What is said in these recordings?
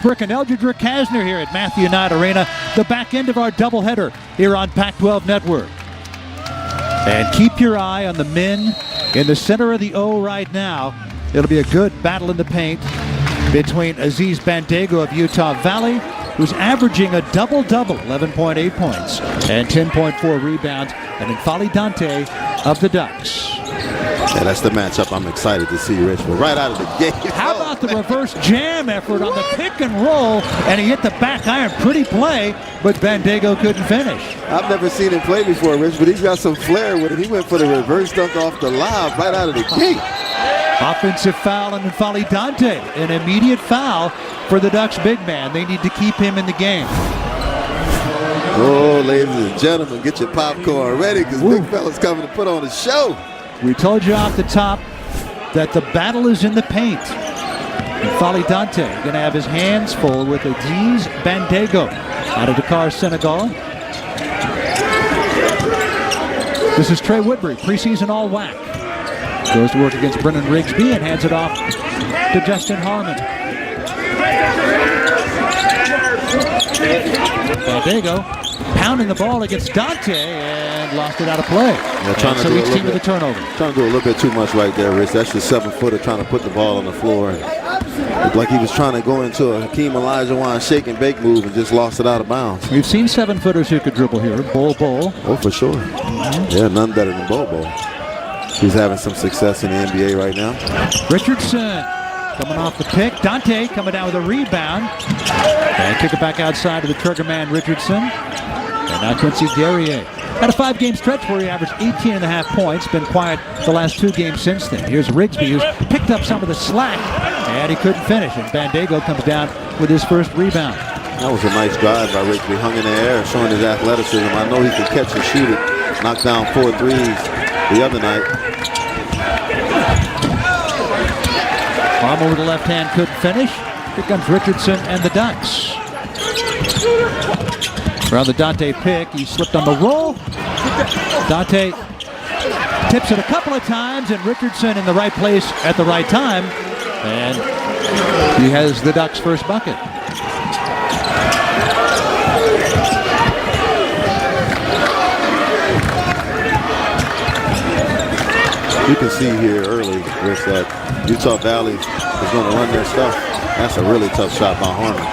Westbrook and Eldridge Kasner here at Matthew Knight Arena, the back end of our doubleheader here on Pac-12 Network. And keep your eye on the men in the center of the O right now. It'll be a good battle in the paint between Aziz Bandaogo of Utah Valley, who's averaging a double-double, 11.8 points and 10.4 rebounds, and N'Faly Dante of the Ducks. Yeah, that's the matchup I'm excited to see, Rich. But right out of the gate. How about the reverse jam effort on the pick and roll? And he hit the back iron. Pretty play, but Bandaogo couldn't finish. I've never seen him play before, Rich, but he's got some flair with it. He went for the reverse dunk off the lob right out of the gate. Offensive foul on N'Faly Dante. An immediate foul for the Ducks big man. They need to keep him in the game. Oh, ladies and gentlemen, get your popcorn ready because big fella's coming to put on a show. We told you off the top that the battle is in the paint. N'Faly Dante going to have his hands full with Aziz Bandaogo out of Dakar, Senegal. This is Trey Woodbury, preseason all-WAC. Goes to work against Brennan Rigsby and hands it off to Justin Harmon. Bandaogo pounding the ball against Dante and lost it out of play. Yeah, so each team with a turnover. Trying to do a little bit too much right there, Rich. That's the 7-footer trying to put the ball on the floor. Looked like he was trying to go into a Hakeem Olajuwon shake and bake move and just lost it out of bounds. We've seen 7-footers who could dribble here. Bol. Oh, for sure. Yeah, none better than Bol. He's having some success in the NBA right now. Richardson coming off the pick. Dante coming down with a rebound. And kick it back outside to the trigger man, Richardson. And now Quincy Guerrier. Had a 5-game stretch where he averaged 18.5 points. Been quiet the last 2 games since then. Here's Rigsby, who's picked up some of the slack, and he couldn't finish. And Bandaogo comes down with his first rebound. That was a nice drive by Rigsby. Hung in the air, showing his athleticism. I know he can catch and shoot it. Knocked down 4 threes the other night. Arm over the left hand, couldn't finish. Here comes Richardson and the Ducks. Around the Dante pick, he slipped on the roll. Dante tips it a couple of times, and Richardson in the right place at the right time. And he has the Ducks' first bucket. You can see here early, Rich, that Utah Valley is going to run their stuff. That's a really tough shot by Harmon.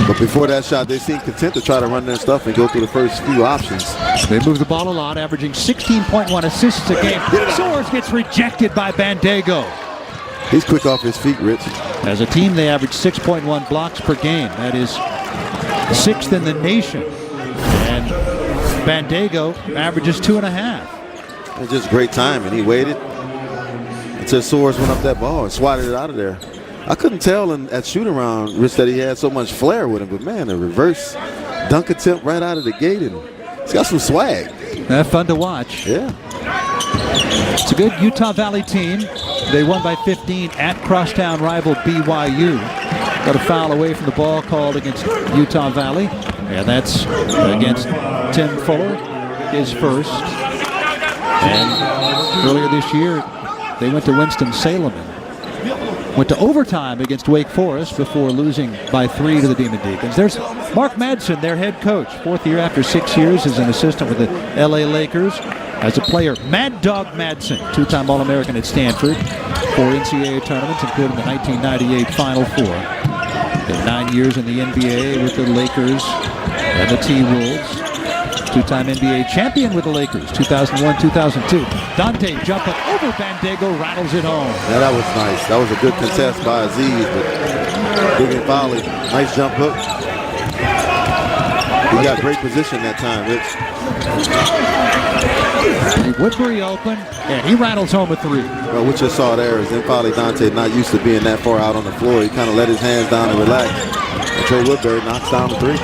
But before that shot, they seemed content to try to run their stuff and go through the first few options. They move the ball a lot, averaging 16.1 assists a game. Soares gets rejected by Bandaogo. He's quick off his feet, Rich. As a team, they average 6.1 blocks per game. That is 6th in the nation. And Bandaogo averages 2.5. It's just great timing. He waited until Soares went up that ball and swatted it out of there. I couldn't tell at shoot around, Rich, that he had so much flair with him. But man, a reverse dunk attempt right out of the gate, and he's got some swag. Fun to watch. Yeah. It's a good Utah Valley team. They won by 15 at crosstown rival BYU. Got a foul away from the ball called against Utah Valley. And that's against Tim Fuller, his first. And earlier this year, they went to Winston-Salem. Went to overtime against Wake Forest before losing by 3 to the Demon Deacons. There's Mark Madsen, their head coach. 4th year after 6 years as an assistant with the LA Lakers. As a player, Mad Dog Madsen, 2-time All-American at Stanford. 4 NCAA tournaments, including the 1998 Final Four. And 9 years in the NBA with the Lakers and the T-Wolves. 2-time NBA champion with the Lakers, 2001-2002. Dante jumping over Bandaogo, rattles it home. Yeah, that was nice. That was a good contest by Aziz, but big and volley. Nice jump hook. He got great position that time, Rich. Woodbury open, and he rattles home a 3. Well, what you saw there is N'Faly Dante not used to being that far out on the floor. He kind of let his hands down and relax. And Trey Woodbury knocks down the 3.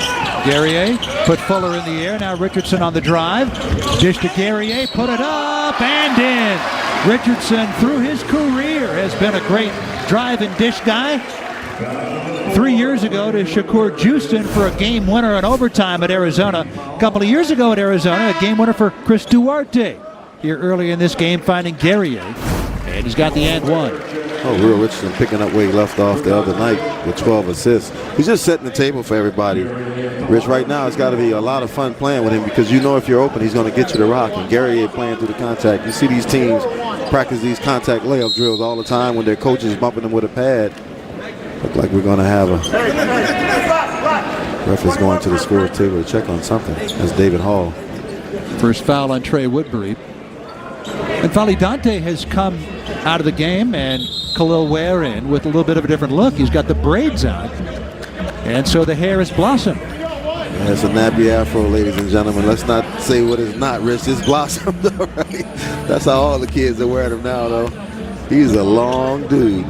Guerrier put Fuller in the air. Now Richardson on the drive. Dish to Guerrier, put it up and in. Richardson, through his career, has been a great drive and dish guy. 3 years ago to Shakur Houston for a game winner in overtime at Arizona. A couple of years ago at Arizona, a game winner for Chris Duarte. Here early in this game, finding Guerrier. And he's got the and one. Oh, Will Richardson picking up where he left off the other night with 12 assists. He's just setting the table for everybody. Rich, right now, it's got to be a lot of fun playing with him because you know if you're open, he's going to get you the rock. And Gary playing through the contact. You see these teams practice these contact layup drills all the time when their coach is bumping them with a pad. Look like we're going to have a ref is going to the scorer's table to check on something. That's David Hall. First foul on Trey Woodbury. And Fali Dante has come out of the game, and Khalil Ware in with a little bit of a different look. He's got the braids out, and so the hair has blossomed. That's a nappy afro, ladies and gentlemen. Let's not say what is not, Rich. It's blossomed, all right? That's how all the kids are wearing them now, though. He's a long dude.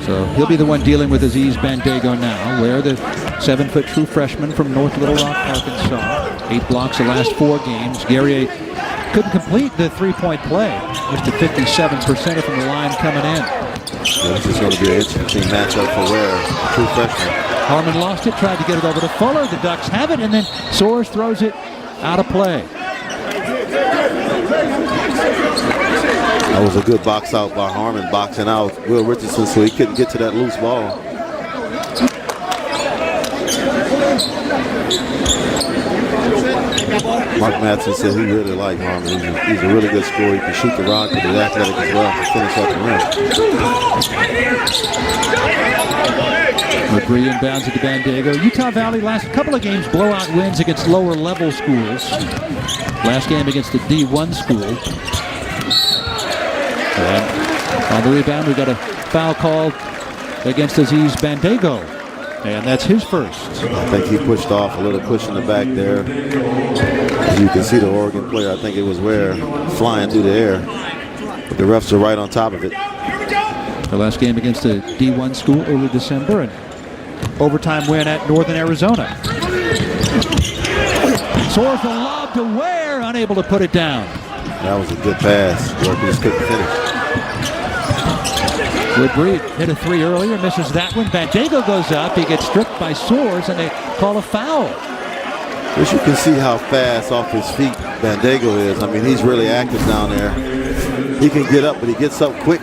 So he'll be the one dealing with Aziz Bandago now, Ware, the 7-foot true freshman from North Little Rock, Arkansas. 8 blocks the last 4 games. Guerrier couldn't complete the three-point play. Just a 57% from the line coming in. Yeah, this is going to be an interesting matchup for Ware, true freshman. Harmon lost it, tried to get it over to Fuller. The Ducks have it, and then Soares throws it out of play. That was a good box out by Harmon, boxing out Will Richardson so he couldn't get to that loose ball. Mark Madsen said he really liked Harmon. He's a really good scorer. He can shoot the rock, but he's athletic as well to finish up the rim. McGree inbounds at the Bandago. Utah Valley last couple of games blowout wins against lower level schools. Last game against the D1 school. And on the rebound, we got a foul called against Aziz Bandago. And that's his first. I think he pushed off a little push in the back there. As you can see the Oregon player, I think it was Ware, flying through the air. But the refs are right on top of it. The last game against the D1 school early December, and overtime win at Northern Arizona. Soares the lob to Ware, unable to put it down. That was a good pass. Ware just couldn't finish. Woodbury hit a 3 earlier, misses that one. Bandago goes up, he gets stripped by Soares, and they call a foul. As you can see how fast off his feet Bandago is. I mean, he's really active down there. He can get up, but he gets up quick.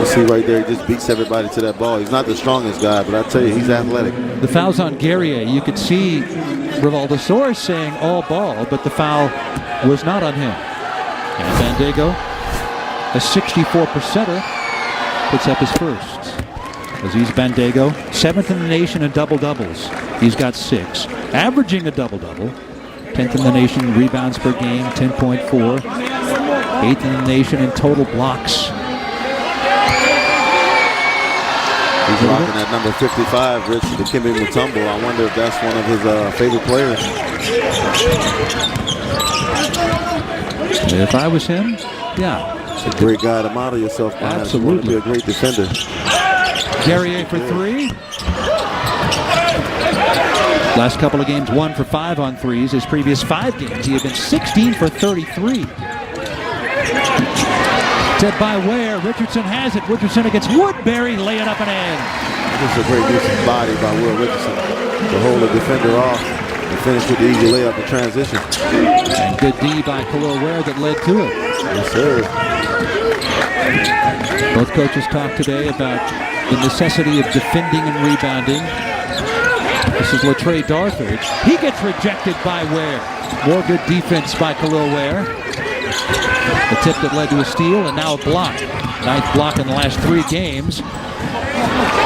You see right there, he just beats everybody to that ball. He's not the strongest guy, but I tell you, he's athletic. The foul's on Guerrier. You could see Rivaldo Soares saying all ball, but the foul was not on him. And Bandago, a 64%er, puts up his first. Aziz Bandago, 7th in the nation in double-doubles. He's got 6, averaging a double-double. 10th in the nation in rebounds per game, 10.4. 8th in the nation in total blocks. He's rocking that number 55, Rich, the Kimmy Mutombo. I wonder if that's one of his favorite players. If I was him, yeah. It's a great guy to model yourself behind. Absolutely. You want to be a great defender. Guerrier for 3. Last couple of games, 1 for 5 on threes. His previous 5 games, he had been 16 for 33. Tip by Ware. Richardson has it. Richardson against Woodbury, laying up and in. This is a great use of body by Will Richardson to hold the defender off and finish with the easy layup in transition. And good D by Khalil Ware that led to it. Yes, sir. Both coaches talked today about the necessity of defending and rebounding. This is Latrey Darthard. He gets rejected by Ware. More good defense by Khalil Ware. The tip that led to a steal and now a block. 9th block in the last 3 games.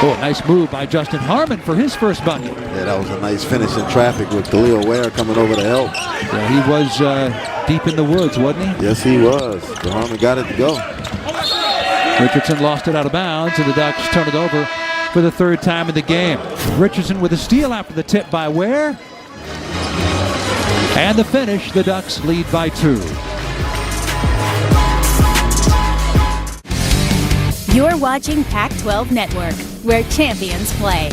Oh, nice move by Justin Harmon for his first bucket. Yeah, that was a nice finish in traffic with Khalil Ware coming over to help. Yeah, he was deep in the woods, wasn't he? Yes, he was. But Harmon got it to go. Richardson lost it out of bounds, and the Ducks turn it over for the 3rd time in the game. Richardson with a steal after the tip by Ware. And the finish, the Ducks lead by 2. You're watching Pac-12 Network, where champions play.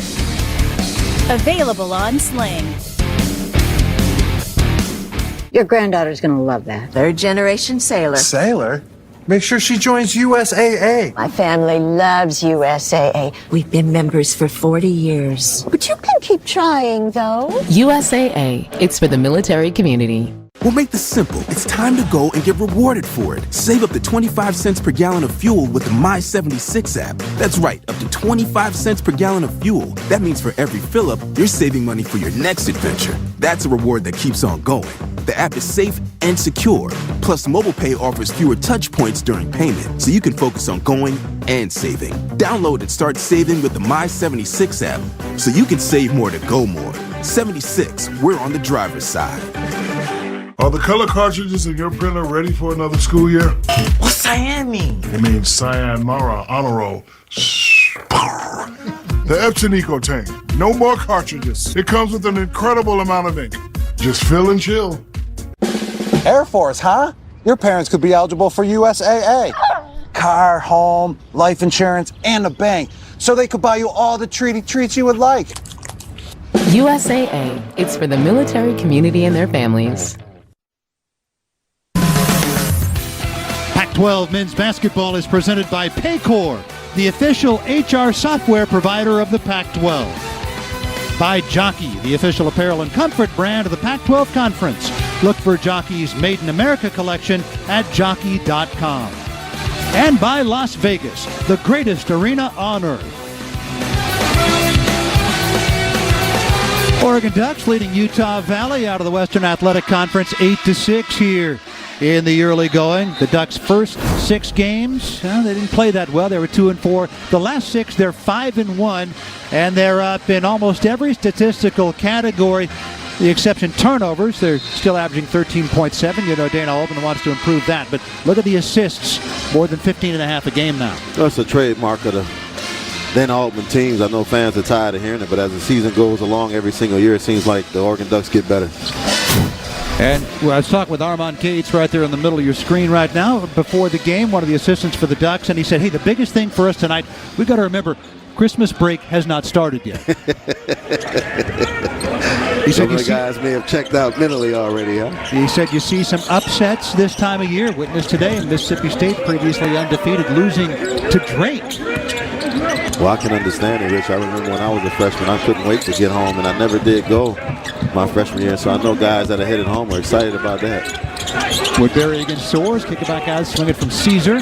Available on Sling. Your granddaughter's going to love that. 3rd-generation sailor. Sailor? Make sure she joins USAA. My family loves USAA. We've been members for 40 years. But you can keep trying, though. USAA. It's for the military community. We'll make this simple. It's time to go and get rewarded for it. Save up to 25 cents per gallon of fuel with the My 76 app. That's right, up to 25 cents per gallon of fuel. That means for every fill-up, you're saving money for your next adventure. That's a reward that keeps on going. The app is safe and secure. Plus, mobile pay offers fewer touch points during payment, so you can focus on going and saving. Download and start saving with the My 76 app, so you can save more to go more. 76, we're on the driver's side. Are the color cartridges in your printer ready for another school year? What's cyan mean? It means cyan Mara honor roll. The Epson Eco Tank. No more cartridges. It comes with an incredible amount of ink. Just fill and chill. Air Force, huh? Your parents could be eligible for USAA. Car, home, life insurance, and a bank. So they could buy you all the treats you would like. USAA. It's for the military community and their families. Pac-12 men's basketball is presented by Paycor, the official HR software provider of the Pac-12. By Jockey, the official apparel and comfort brand of the Pac-12 Conference. Look for Jockey's Made in America collection at jockey.com. And by Las Vegas, the greatest arena on earth. Oregon Ducks leading Utah Valley out of the Western Athletic Conference 8-6 here in the early going. The Ducks' first 6 games, they didn't play that well. They were 2-4. The last 6, they're 5-1, and they're up in almost every statistical category. The exception turnovers, they're still averaging 13.7. You know, Dana Altman wants to improve that, but look at the assists, more than 15.5 a game now. That's a trademark of the Dana Altman teams. I know fans are tired of hearing it, but as the season goes along every single year, it seems like the Oregon Ducks get better. And I was talking with Armand Gates right there in the middle of your screen right now before the game, one of the assistants for the Ducks, and he said, hey, the biggest thing for us tonight, we've got to remember, Christmas break has not started yet. He said, the guys may have checked out mentally already, huh? He said you see some upsets this time of year. Witness today in Mississippi State, previously undefeated, losing to Drake. Well, I can understand it, Rich. I remember when I was a freshman, I couldn't wait to get home, and I never did go my freshman year, so I know guys that are headed home are excited about that. Woodbury against Soares, kick it back out, swing it from Caesar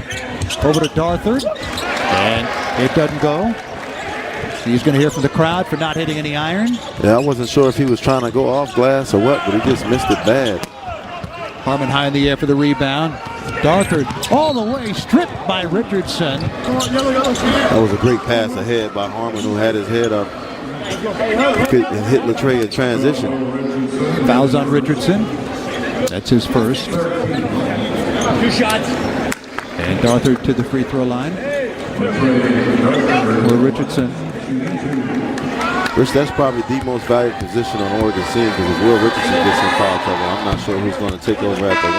over to Darthard, and it doesn't go. He's going to hear from the crowd for not hitting any iron. Yeah, I wasn't sure if he was trying to go off glass or what, but he just missed it bad. Harmon high in the air for the rebound. Darthard all the way, stripped by Richardson. That was a great pass ahead by Harmon, who had his head up and hit Latre in transition. Fouls on Richardson. That's his first. 2 shots. And Darthard to the free throw line. Will Richardson. Rich, that's probably the most valuable position on Oregon scene, because if Will Richardson gets in foul trouble, I'm not sure who's going to take over at the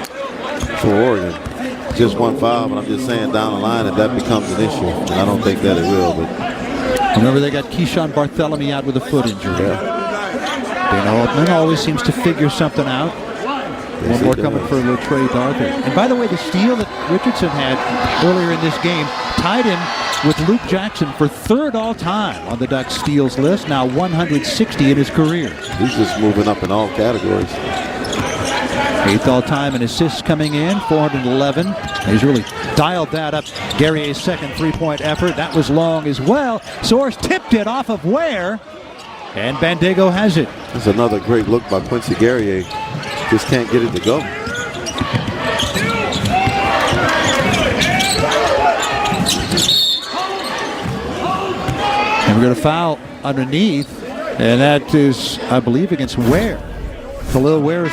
1 for Oregon. Just 1 foul, but I'm just saying down the line if that becomes an issue, and I don't think that it will. But remember, they got Keyshawn Bartholomew out with a foot injury. Yeah. Dana Altman always seems to figure something out. One more coming for Latre Darthard. And by the way, the steal that Richardson had earlier in this game tied him with Luke Jackson for 3rd all-time on the Ducks steals list, now 160 in his career. He's just moving up in all categories. 8th all-time in assists coming in, 411. He's really dialed that up. Guerrier's second three-point effort, that was long as well. Soares tipped it off of Ware, and Bandego has it. That's another great look by Quincy Guerrier. Just can't get it to go. And we're going to foul underneath, and that is, I believe, against Ware. Khalil Ware's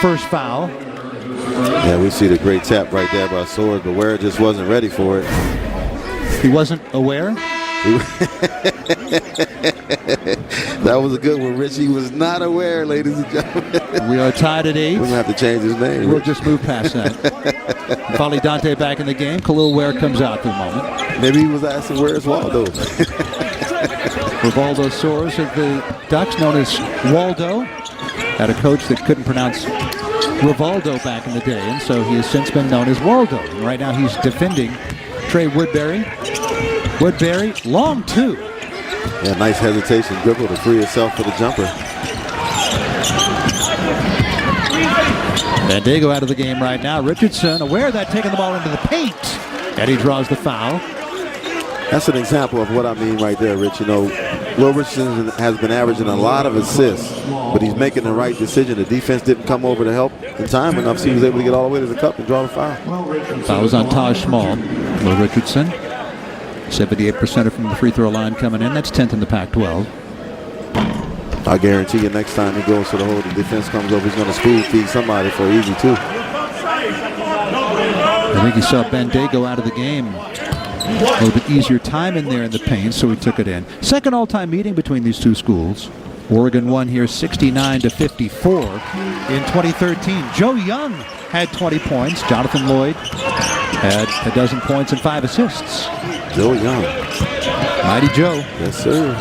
first foul. Yeah, we see the great tap right there by Soares, but Ware just wasn't ready for it. He wasn't aware? That was a good one, Rich. He was not aware, ladies and gentlemen. We are tied at 8. We're going to have to change his name. We'll just move past that. Folly Dante back in the game. Khalil Ware comes out for the moment. Maybe he was asking, where's Waldo? Rivaldo Soares of the Ducks, known as Waldo. Had a coach that couldn't pronounce Rivaldo back in the day, and so he has since been known as Waldo. And right now he's defending Trey Woodbury. Woodbury, long 2. Yeah, nice hesitation dribble to free himself for the jumper. Bandego out of the game right now. Richardson aware of that, taking the ball into the paint. And he draws the foul. That's an example of what I mean right there, Rich. You know, Will Richardson has been averaging a lot of assists, but he's making the right decision. The defense didn't come over to help in time enough, so he was able to get all the way to the cup and draw the foul. Fouls on Taj Small. Will Richardson, 78% from the free throw line coming in. That's 10th in the Pac-12. I guarantee you next time he goes to the hole, the defense comes over, he's going to spoon feed somebody for easy two. I think he saw Bandego out of the game. A little bit easier time in there in the paint, so he took it in. Second all-time meeting between these two schools. Oregon won here 69-54 in 2013. Joe Young had 20 points. Jonathan Lloyd had a dozen points and 5 assists. Joe Young. Mighty Joe. Yes, sir.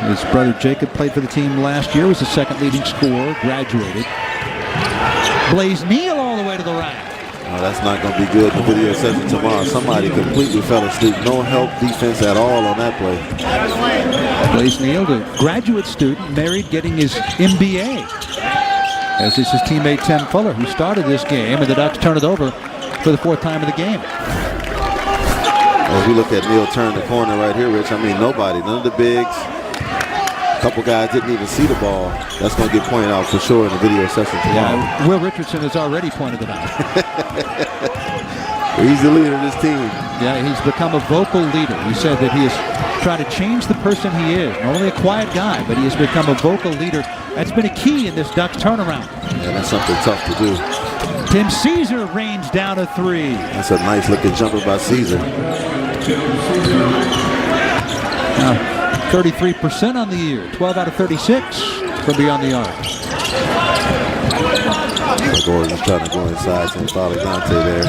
His brother Jacob played for the team last year, was the second leading scorer, graduated. Blaze Neal all the way to the rack. Oh, that's not going to be good in the video session tomorrow. Somebody completely fell asleep. No help defense at all on that play. Blaze Neal, the graduate student, married, getting his MBA. As is his teammate Tim Fuller, who started this game, and the Ducks turn it over for the 4th time of the game. As we look at Neal turn the corner right here, Rich, I mean, nobody, none of the bigs. A couple guys didn't even see the ball. That's going to get pointed out for sure in the video session tomorrow. Yeah, Will Richardson has already pointed it out. He's the leader of this team. Yeah, he's become a vocal leader. He said that he has tried to change the person he is. Not only a quiet guy, but he has become a vocal leader. That's been a key in this Ducks turnaround. Yeah, that's something tough to do. Tim Caesar rains down a 3. That's a nice looking jumper by Caesar. Now, 33% on the year, 12 out of 36 from beyond the arc. Gordon's trying to go inside some foul Dante there.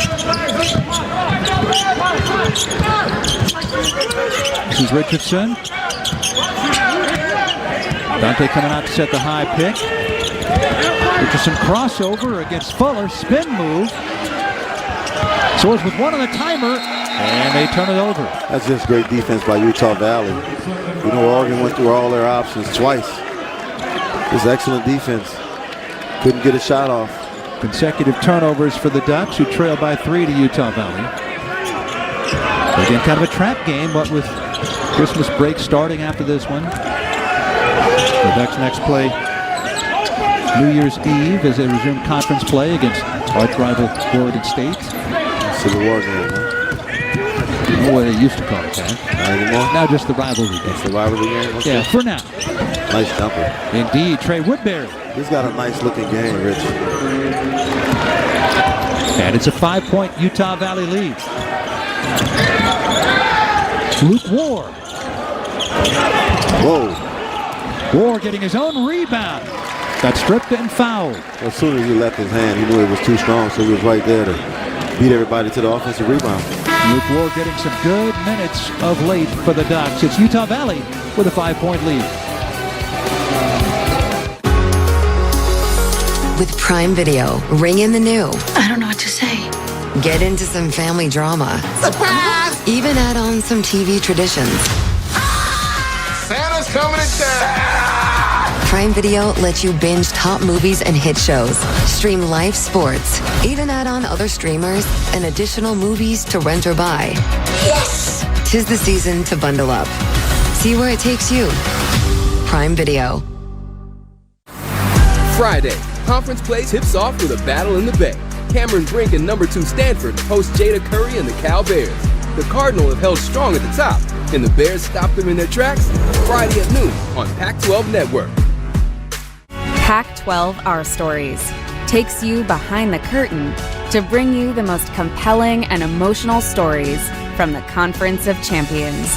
This is Richardson. Dante coming out to set the high pick. Richardson crossover against Fuller, spin move. Soars with one on the timer, and they turn it over. That's just great defense by Utah Valley. You know, Oregon went through all their options twice. Just excellent defense. Couldn't get a shot off. Consecutive turnovers for the Ducks, who trail by 3 to Utah Valley. Again, kind of a trap game, but with Christmas break starting after this one. The Ducks next play New Year's Eve as they resume conference play against arch rival Oregon State. Civil War game, huh? Oh, what they used to call it, huh? Not anymore? Now just the rivalry game. It's the rivalry game? Okay. Yeah, for now. Nice jumper. Indeed, Trey Woodbury. He's got a nice looking game, Rich. And it's a 5-point Utah Valley lead. Luke Ward. Whoa. Ward getting his own rebound. Got stripped and fouled. As soon as he left his hand, he knew it was too strong, so he was right there to beat everybody to the offensive rebound. Luke Ward getting some good minutes of late for the Ducks. It's Utah Valley with a 5-point lead. With Prime Video, ring in the new. I don't know what to say. Get into some family drama. Surprise! Even add on some TV traditions. Santa's coming to town! Prime Video lets you binge top movies and hit shows, stream live sports, even add on other streamers and additional movies to rent or buy. Yes! 'Tis the season to bundle up. See where it takes you. Prime Video. Friday, conference play tips off with a battle in the Bay. Cameron Brink and number 2 Stanford host Jada Curry and the Cal Bears. The Cardinal have held strong at the top, and the Bears stop them in their tracks Friday at noon on Pac-12 Network. Pac-12 Our Stories takes you behind the curtain to bring you the most compelling and emotional stories from the Conference of Champions.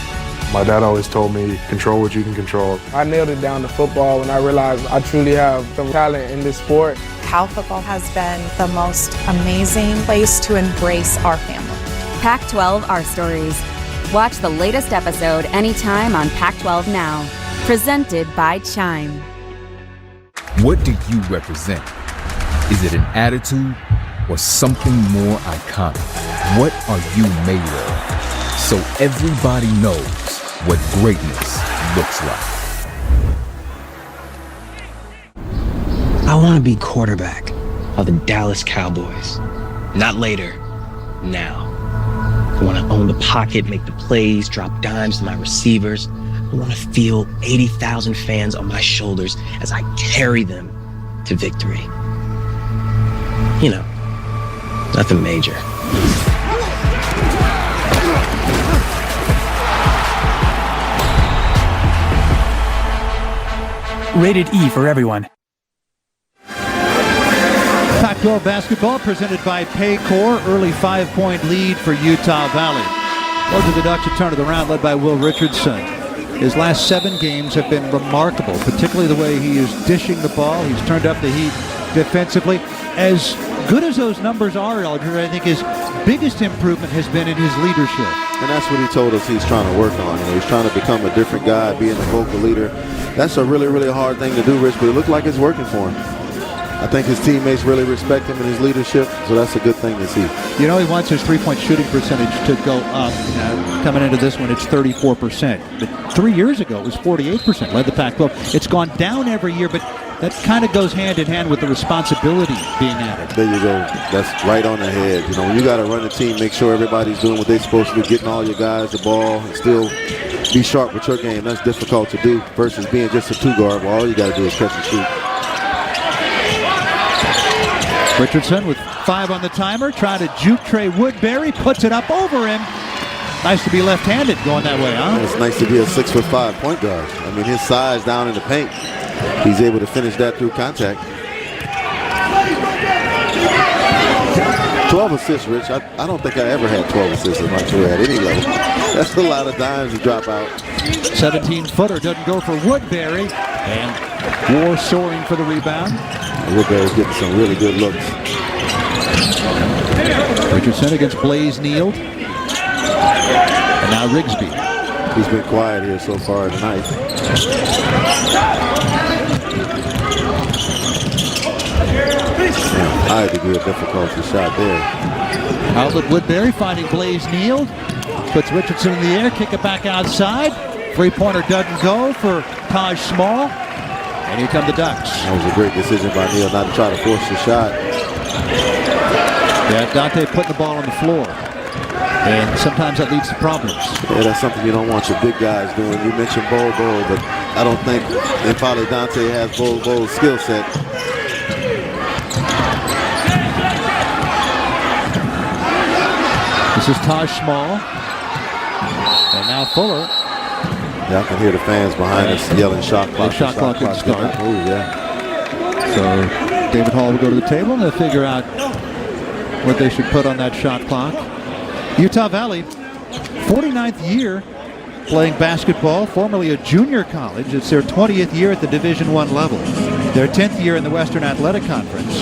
My dad always told me, control what you can control. I nailed it down to football when I realized I truly have some talent in this sport. Cal football has been the most amazing place to embrace our family. Pac-12 Our Stories. Watch the latest episode anytime on Pac-12 Now. Presented by Chime. What do you represent? Is it an attitude or something more iconic? What are you made of? So everybody knows what greatness looks like. I want to be quarterback. are the Dallas Cowboys. Not later, now. I want to own the pocket, make the plays, drop dimes to my receivers. I want to feel 80,000 fans on my shoulders as I carry them to victory. You know, nothing major. Rated E for everyone. Pac-12 basketball presented by Paycor. Early 5-point lead for Utah Valley. Those are the Ducks who turned it around, led by Will Richardson. His last 7 games have been remarkable, particularly the way he is dishing the ball. He's turned up the heat defensively. As good as those numbers are, Eldred, I think his biggest improvement has been in his leadership. And that's what he told us he's trying to work on. You know, he's trying to become a different guy, being a vocal leader. That's a really, really hard thing to do, Rich, but it looked like it's working for him. I think his teammates really respect him and his leadership, so that's a good thing to see. You know, he wants his three-point shooting percentage to go up. Coming into this one, it's 34%. But 3 years ago, it was 48%, led the Pac-12. It's gone down every year, but that kind of goes hand in hand with the responsibility being added. There you go. That's right on the head. You know, when you got to run the team, make sure everybody's doing what they're supposed to do, getting all your guys the ball, and still be sharp with your game. That's difficult to do versus being just a two-guard where all you got to do is catch and shoot. Richardson with 5 on the timer, trying to juke Trey Woodbury, puts it up over him. Nice to be left-handed going that way, huh? It's nice to be a 6'5" point guard. I mean, his size down in the paint, he's able to finish that through contact. 12 assists, Rich. I don't think I ever had 12 assists in my career at any level. That's a lot of dimes to drop out. 17-footer doesn't go for Woodbury, and War soaring for the rebound. Woodbury's getting some really good looks. Richardson against Blaze Neal. And now Rigsby. He's been quiet here so far tonight. High degree of difficulty shot there. Outlet Woodbury finding Blaze Neal. Puts Richardson in the air, kick it back outside. Three-pointer doesn't go for Taj Small. And here come the Ducks. That was a great decision by Neal not to try to force the shot. Yeah, Dante putting the ball on the floor. And sometimes that leads to problems. Yeah, that's something you don't want your big guys doing. You mentioned Bol, but I don't think N'Faly Dante has Bol's skill set. This is Taj Small. And now Fuller. Yeah, I can hear the fans behind us yelling shot clock. The shot clock didn't start. Move, yeah. So David Hall will go to the table and they'll figure out what they should put on that shot clock. Utah Valley, 49th year playing basketball, formerly a junior college. It's their 20th year at the Division I level. Their 10th year in the Western Athletic Conference.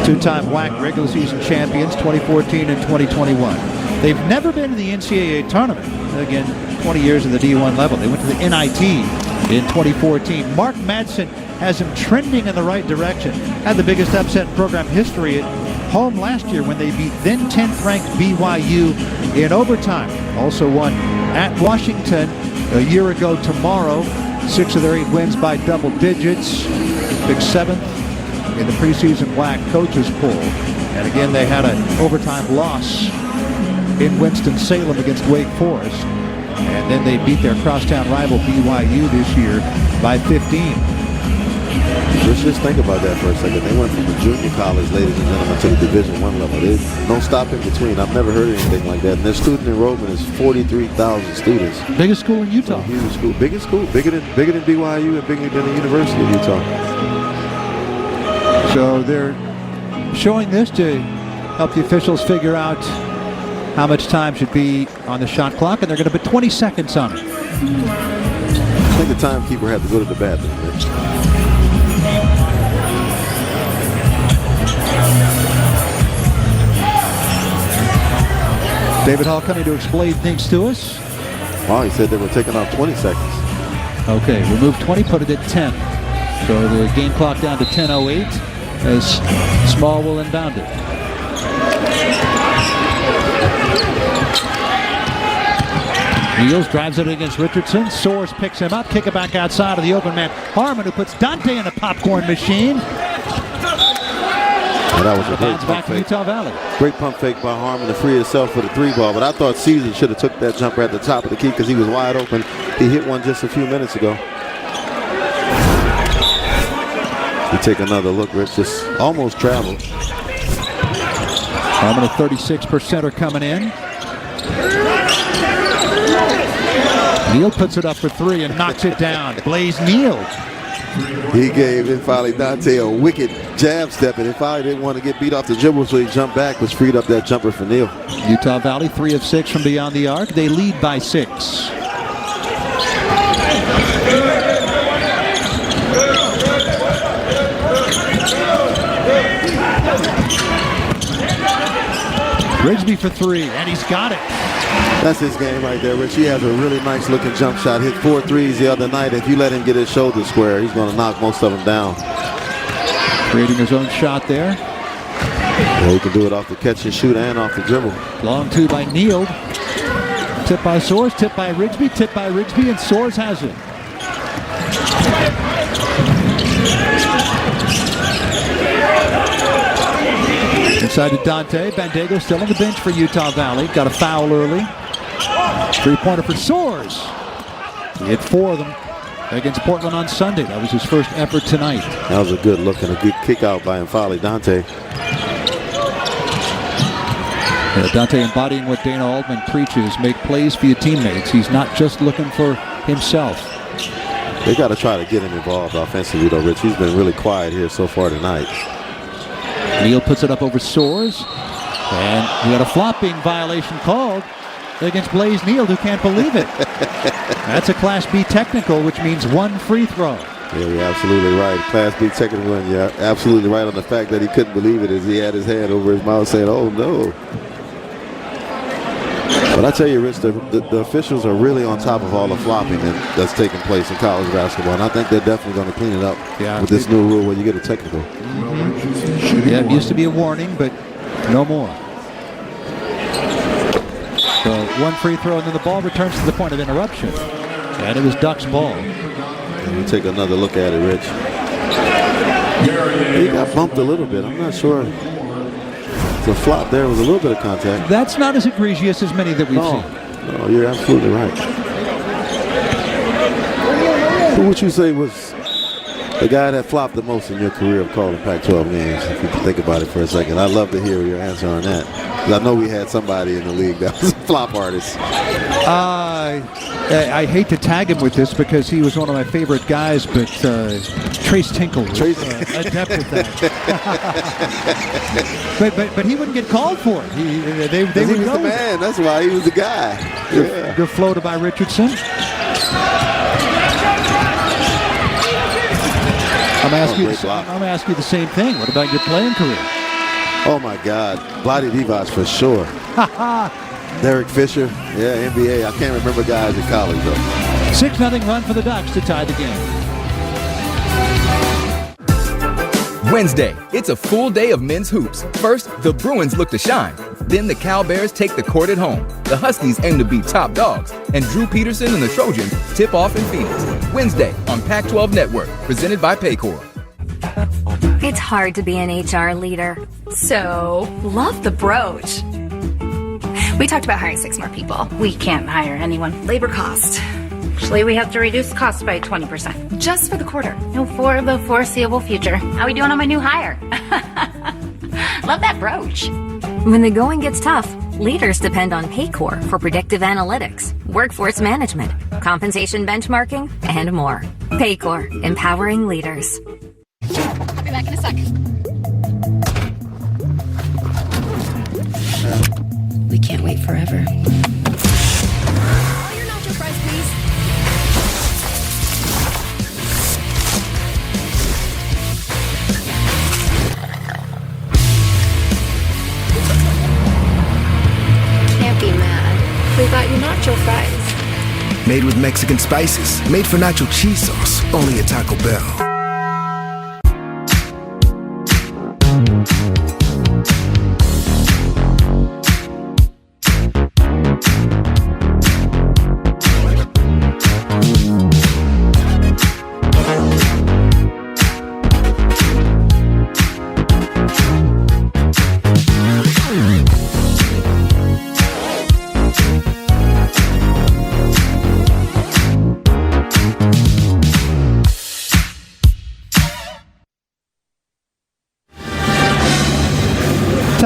Two-time WAC regular season champions, 2014 and 2021. They've never been to the NCAA tournament. Again, 20 years at the D1 level. They went to the NIT in 2014. Mark Madsen has them trending in the right direction. Had the biggest upset in program history at home last year when they beat then 10th ranked BYU in overtime. Also won at Washington a year ago tomorrow. 6 of their 8 wins by double digits. Big 7th in the preseason WAC coaches poll. And again, they had an overtime loss in Winston-Salem against Wake Forest. And then they beat their crosstown rival BYU this year by 15. Let's just think about that for a second. They went from the junior college, ladies and gentlemen, to the Division I level. They don't stop in between. I've never heard anything like that. And their student enrollment is 43,000 students. Biggest school in Utah. Huge school. Biggest school. Bigger than BYU and bigger than the University of Utah. So they're showing this to help the officials figure out how much time should be on the shot clock, and they're going to put 20 seconds on it. I think the timekeeper had to go to the bathroom, Rich. David Hall coming to explain things to us. Wow, he said they were taking off 20 seconds. Okay, remove 20, put it at 10. So the game clock down to 10:08 as Small will inbound it. Neals drives it against Richardson. Soares picks him up. Kick it back outside of the open man. Harmon, who puts Dante in a popcorn machine. That was a great Bounce pump back to fake. Utah Valley. Great pump fake by Harmon to free himself for the 3-ball. But I thought Caesar should have took that jumper at the top of the key because he was wide open. He hit one just a few minutes ago. You take another look, Rich. Just almost traveled. Harmon, a 36%er coming in. Neal puts it up for 3 and knocks it down. Blaze Neal. He gave Infali Dante a wicked jab step, and Infali didn't want to get beat off the dribble, so he jumped back, which freed up that jumper for Neal. Utah Valley 3 of 6 from beyond the arc. They lead by 6. Rigsby for 3, and he's got it. That's his game right there, Rich. He has a really nice looking jump shot. Hit 4 threes the other night. If you let him get his shoulder square, he's going to knock most of them down. Creating his own shot there. Yeah, he can do it off the catch and shoot and off the dribble. Long 2 by Neal. Tip by Soares, tip by Rigsby, and Soares has it. Inside to Dante. Bandego still on the bench for Utah Valley. Got a foul early. 3-pointer for Soares. He hit 4 of them against Portland on Sunday. That was his first effort tonight. That was a good look and a good kick out by Infali Dante. Yeah, Dante embodying what Dana Altman preaches, make plays for your teammates. He's not just looking for himself. They got to try to get him involved offensively, though, Rich. He's been really quiet here so far tonight. Neal puts it up over Soares. And we got a flopping violation called against Blaze Neal, who can't believe it. That's a Class B technical, which means 1 free throw. Yeah, you're absolutely right. Class B technical, and you're absolutely right on the fact that he couldn't believe it as he had his hand over his mouth saying, oh, no. But I tell you, Rich, the officials are really on top of all the flopping that's taking place in college basketball, and I think they're definitely going to clean it up with this new rule where you get a technical. Yeah, it used to be a warning, but no more. So 1 free throw, and then the ball returns to the point of interruption. And it was Duck's ball. And we take another look at it, Rich. He got bumped a little bit. I'm not sure. The flop there was a little bit of contact. That's not as egregious as many that we've seen. No, you're absolutely right. Who would you say was the guy that flopped the most in your career of calling Pac-12 games, if you can think about it for a second? I'd love to hear your answer on that. Because I know we had somebody in the league that was a flop artist. I hate to tag him with this because he was one of my favorite guys, but Trace Tinkle was adept with that. but he wouldn't get called for it. He was the man. That's why he was the guy. Yeah. Good floater by Richardson. I'm asking you the same thing. What about your playing career? Oh my God, Vlade Divac for sure. Derek Fisher, yeah, NBA. I can't remember guys in college though. 6-0 run for the Ducks to tie the game. Wednesday, it's a full day of men's hoops. First, the Bruins look to shine. Then the Cowbears take the court at home. The Huskies aim to be top dogs. And Drew Peterson and the Trojans tip off in Phoenix. Wednesday on Pac-12 Network, presented by Paycor. It's hard to be an HR leader. So, love the brooch. We talked about hiring 6 more people. We can't hire anyone. Labor cost. Actually, we have to reduce costs by 20%. Just for the quarter. No, for the foreseeable future. How are we doing on my new hire? Love that brooch. When the going gets tough, leaders depend on Paycor for predictive analytics, workforce management, compensation benchmarking, and more. Paycor, empowering leaders. I'll be back in a sec. We can't wait forever. All your nacho fries, please. Can't be mad. We got you nacho fries. Made with Mexican spices. Made for nacho cheese sauce. Only at Taco Bell.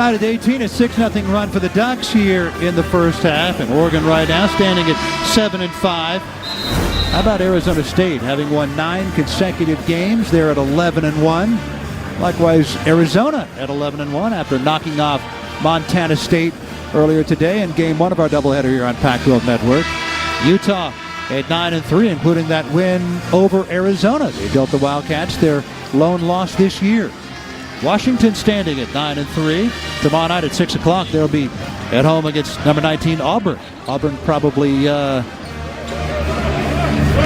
United 18, a 6-0 run for the Ducks here in the first half. And Oregon right now standing at 7-5. How about Arizona State having won 9 consecutive games? They're at 11-1. Likewise, Arizona at 11-1 after knocking off Montana State earlier today in game 1 of our doubleheader here on Pac-12 Network. Utah at 9-3, including that win over Arizona. They dealt the Wildcats their lone loss this year. Washington standing at 9-3. Tomorrow night at 6 o'clock, they'll be at home against number 19 Auburn. Auburn probably a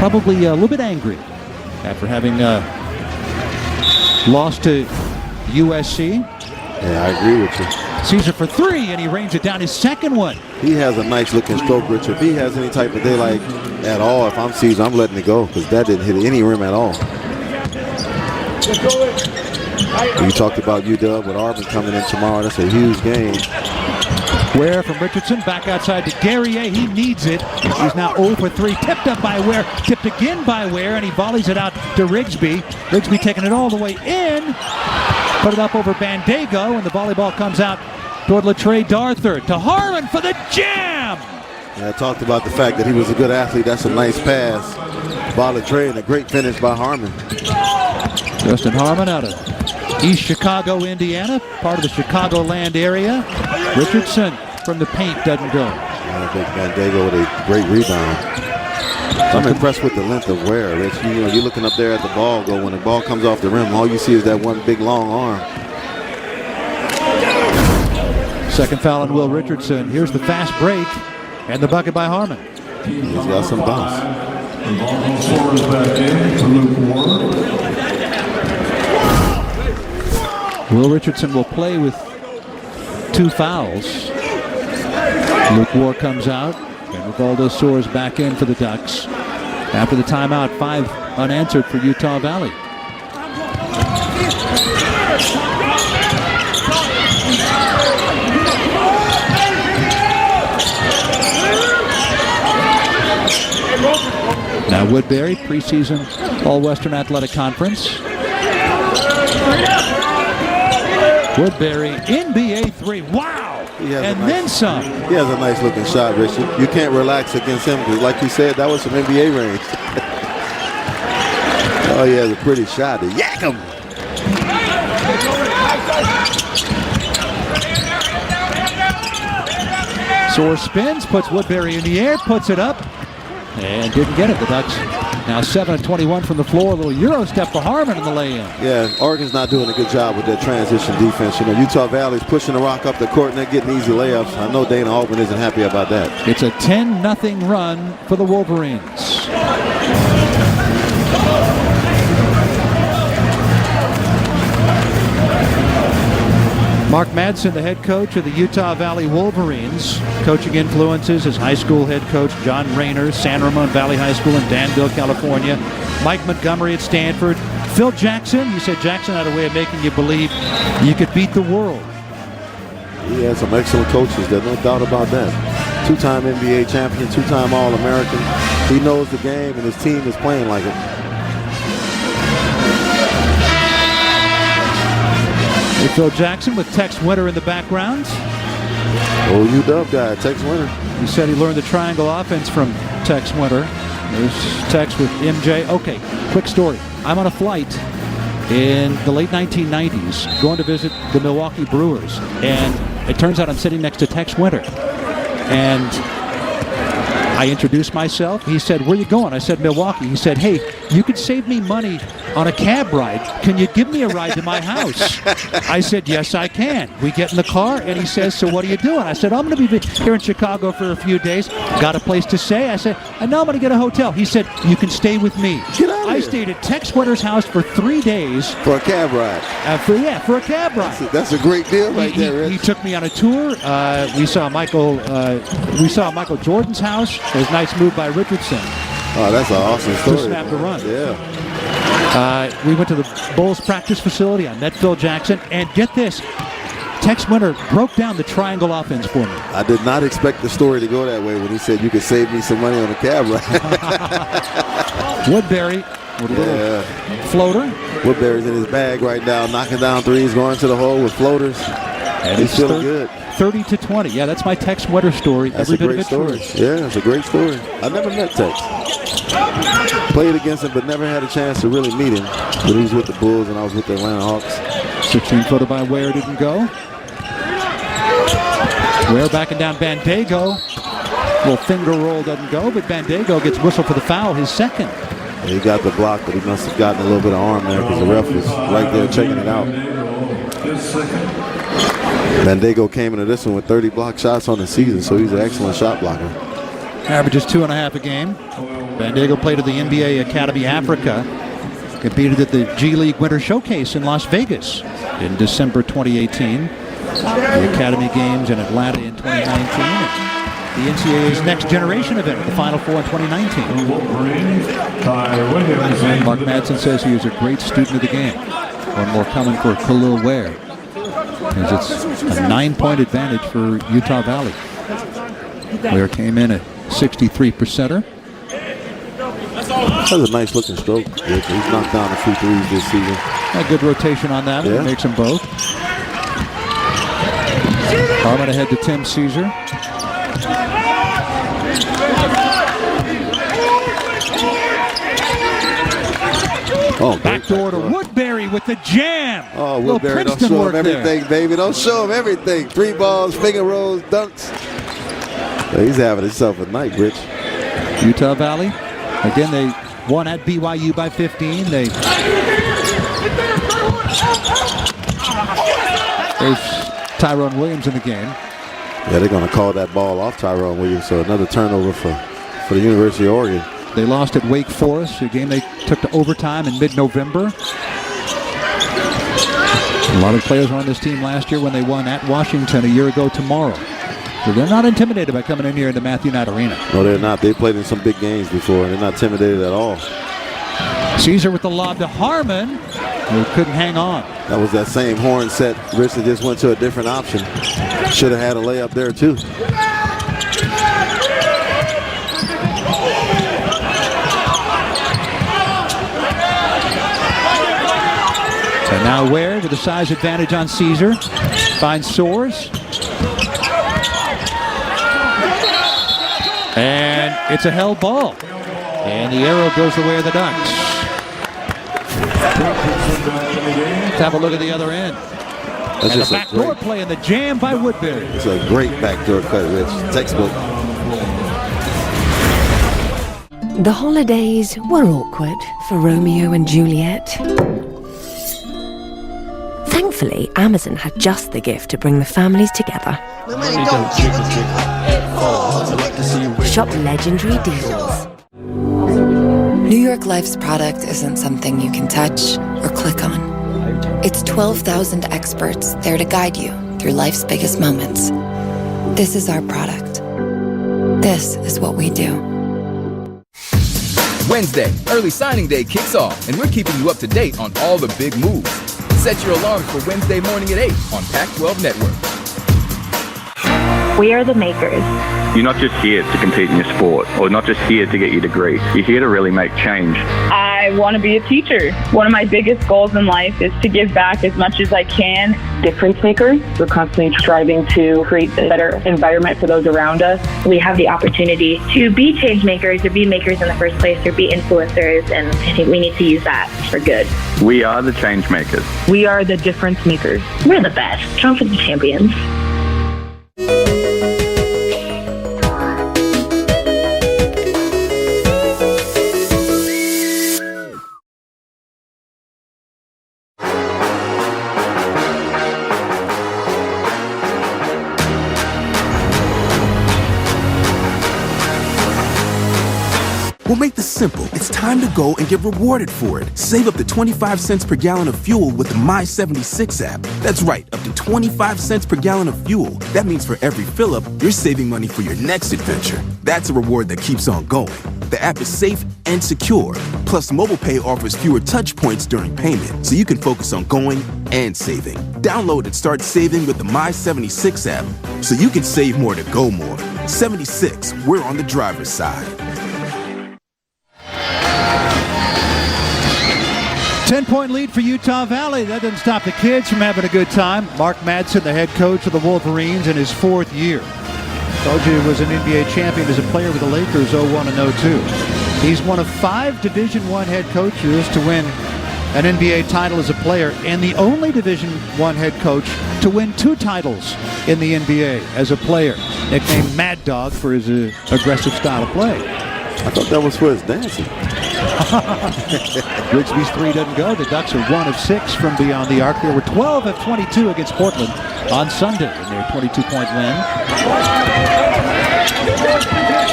little bit angry after having lost to USC. Yeah, I agree with you. Caesar for 3, and he rains it down his second one. He has a nice looking stroke, Richard. If he has any type of daylight at all, if I'm Caesar, I'm letting it go because that didn't hit any rim at all. You talked about UW with Auburn coming in tomorrow. That's a huge game. Ware from Richardson, back outside to Guerrier. He needs it. He's now 0 for 3. Tipped up by Ware. Tipped again by Ware, and he volleys it out to Rigsby. Rigsby taking it all the way in. Put it up over Bandego, and the volleyball comes out toward Latrey Darthur. To Harmon for the jam! Yeah, I talked about the fact that he was a good athlete. That's a nice pass by Latrey, and a great finish by Harmon. Justin Harmon out of East Chicago, Indiana, part of the Chicagoland area. Richardson from the paint doesn't go. I think Bandego with a great rebound. I'm impressed with the length of Ware, Rich. You're looking up there at the ball go. When the ball comes off the rim, all you see is that one big long arm. Second foul on Will Richardson. Here's the fast break and the bucket by Harmon. He's got some bounce. Will Richardson will play with 2 fouls. Luke Moore comes out, and Rivaldo Soares back in for the Ducks. After the timeout, 5 unanswered for Utah Valley. Now Woodbury, preseason All-Western Athletic Conference. Woodbury, NBA 3. Wow! And then some. He has a nice looking shot, Richard. You can't relax against him because, like you said, that was some NBA range. Oh, he has a pretty shot to yak him. Soares spins, puts Woodbury in the air, puts it up, and didn't get it. The Ducks now 7-21 from the floor. A little Euro step for Harmon in the lay-in. Yeah, Oregon's not doing a good job with their transition defense. Utah Valley's pushing the rock up the court and they're getting easy layups. I know Dana Altman isn't happy about that. It's a 10-0 run for the Wolverines. Mark Madsen, the head coach of the Utah Valley Wolverines. Coaching influences his high school head coach, John Rayner, San Ramon Valley High School in Danville, California. Mike Montgomery at Stanford. Phil Jackson, you said Jackson had a way of making you believe you could beat the world. He has some excellent coaches, there's no doubt about that. 2-time NBA champion, 2-time All-American. He knows the game and his team is playing like it. Phil Jackson with Tex Winter in the background. Oh, UW guy, Tex Winter. He said he learned the triangle offense from Tex Winter. There's Tex with MJ. Okay, quick story. I'm on a flight in the late 1990s going to visit the Milwaukee Brewers. And it turns out I'm sitting next to Tex Winter. And I introduced myself. He said, "Where are you going?" I said, "Milwaukee." He said, "Hey, you could save me money on a cab ride. Can you give me a ride to my house?" I said, "Yes, I can." We get in the car, and he says, "So what are you doing?" I said, "I'm going to be here in Chicago for a few days. Got a place to stay?" I said, "And now I'm going to get a hotel." He said, "You can stay with me." I stayed at Tex Winter's house for 3 days. For a cab ride? For a cab ride. That's a great deal right there, Rich. He took me on a tour. We saw Michael Jordan's house. It was a nice move by Richardson. Oh, that's an awesome story. To snap the run. Yeah. We went to the Bulls practice facility. I met Phil Jackson. And get this, Tex Winter broke down the triangle offense for me. I did not expect the story to go that way when he said you could save me some money on a cab ride. Woodbury with a little floater. Woodbury's in his bag right now, knocking down threes, going to the hole with floaters. And He's it's feeling good. 30-20. Yeah, that's my Tex Winter story. That's Every a bit great of it story. true. Yeah, it's a great story. I never met Tex. Played against him, but never had a chance to really meet him. When he was with the Bulls and I was with the Atlanta Hawks. 16-footer by Ware didn't go. Ware backing down Bandego. Little finger roll doesn't go, but Bandego gets whistled for the foul, his second. He got the block, but he must have gotten a little bit of arm there because the ref was right there checking it out. Bandego came into this one with 30 block shots on the season, so he's an excellent shot blocker. Averages 2.5 a game. Bandego played at the NBA Academy Africa. Competed at the G League Winter Showcase in Las Vegas in December 2018. The Academy Games in Atlanta in 2019. The NCAA's Next Generation event at the Final Four in 2019. Mark Madsen says he is a great student of the game. One more coming for Khalil Ware, as it's a 9-point advantage for Utah Valley. Ware came in at 63%er. That's a nice looking stroke. He's knocked down a few threes this season. A good rotation on that one. Yeah. Makes them both. Harmon ahead to Tim Caesar. Oh, backdoor to Woodbury with the jam. Oh, Woodbury, don't show him everything, baby. Don't show him everything. 3 balls, finger rolls, dunks. He's having himself a night, Rich. Utah Valley, again, they won at BYU by 15. There's Tyrone Williams in the game. Yeah, they're going to call that ball off Tyrone Williams, so another turnover for the University of Oregon. They lost at Wake Forest, a game they took to overtime in mid-November. A lot of players were on this team last year when they won at Washington a year ago tomorrow. So they're not intimidated by coming in here into Matthew Knight Arena. No, they're not. They played in some big games before, and they're not intimidated at all. Caesar with the lob to Harmon, who couldn't hang on. That was that same horn set. Rich just went to a different option. Should have had a layup there, too. And now Ware with a size advantage on Caesar. Finds Soares. And it's a held ball. And the arrow goes the way of the Ducks. Let's have a look at the other end. That's and just the backdoor play and the jam by Woodbury. It's a great backdoor cut, Rich. Textbook. The holidays were awkward for Romeo and Juliet. Thankfully, Amazon had just the gift to bring the families together. Shop legendary deals. New York Life's product isn't something you can touch or click on. It's 12,000 experts there to guide you through life's biggest moments. This is our product. This is what we do. Wednesday, early signing day kicks off, and we're keeping you up to date on all the big moves. Set your alarms for Wednesday morning at 8 on Pac-12 Network. We are the makers. You're not just here to compete in your sport or not just here to get your degree. You're here to really make change. I want to be a teacher. One of my biggest goals in life is to give back as much as I can. Difference makers. We're constantly striving to create a better environment for those around us. We have the opportunity to be change makers or be makers in the first place or be influencers, and I think we need to use that for good. We are the change makers. We are the difference makers. We're the best. Conference champions. We'll make this simple. It's time to go and get rewarded for it. Save up to 25 cents per gallon of fuel with the My76 app. That's right, up to 25 cents per gallon of fuel. That means for every fill-up, you're saving money for your next adventure. That's a reward that keeps on going. The app is safe and secure. Plus, mobile pay offers fewer touch points during payment, so you can focus on going and saving. Download and start saving with the My76 app, so you can save more to go more. 76, we're on the driver's side. 10-point lead for Utah Valley. That doesn't stop the kids from having a good time. Mark Madsen, the head coach of the Wolverines in his 4th year. Told you he was an NBA champion as a player with the Lakers 01 and 02. He's one of 5 Division I head coaches to win an NBA title as a player, and the only Division I head coach to win 2 titles in the NBA as a player. Nicknamed Mad Dog for his aggressive style of play. I thought that was for his dancing. Grigsby's 3 doesn't go. The Ducks are 1 of 6 from beyond the arc. They were 12 of 22 against Portland on Sunday in their 22-point win.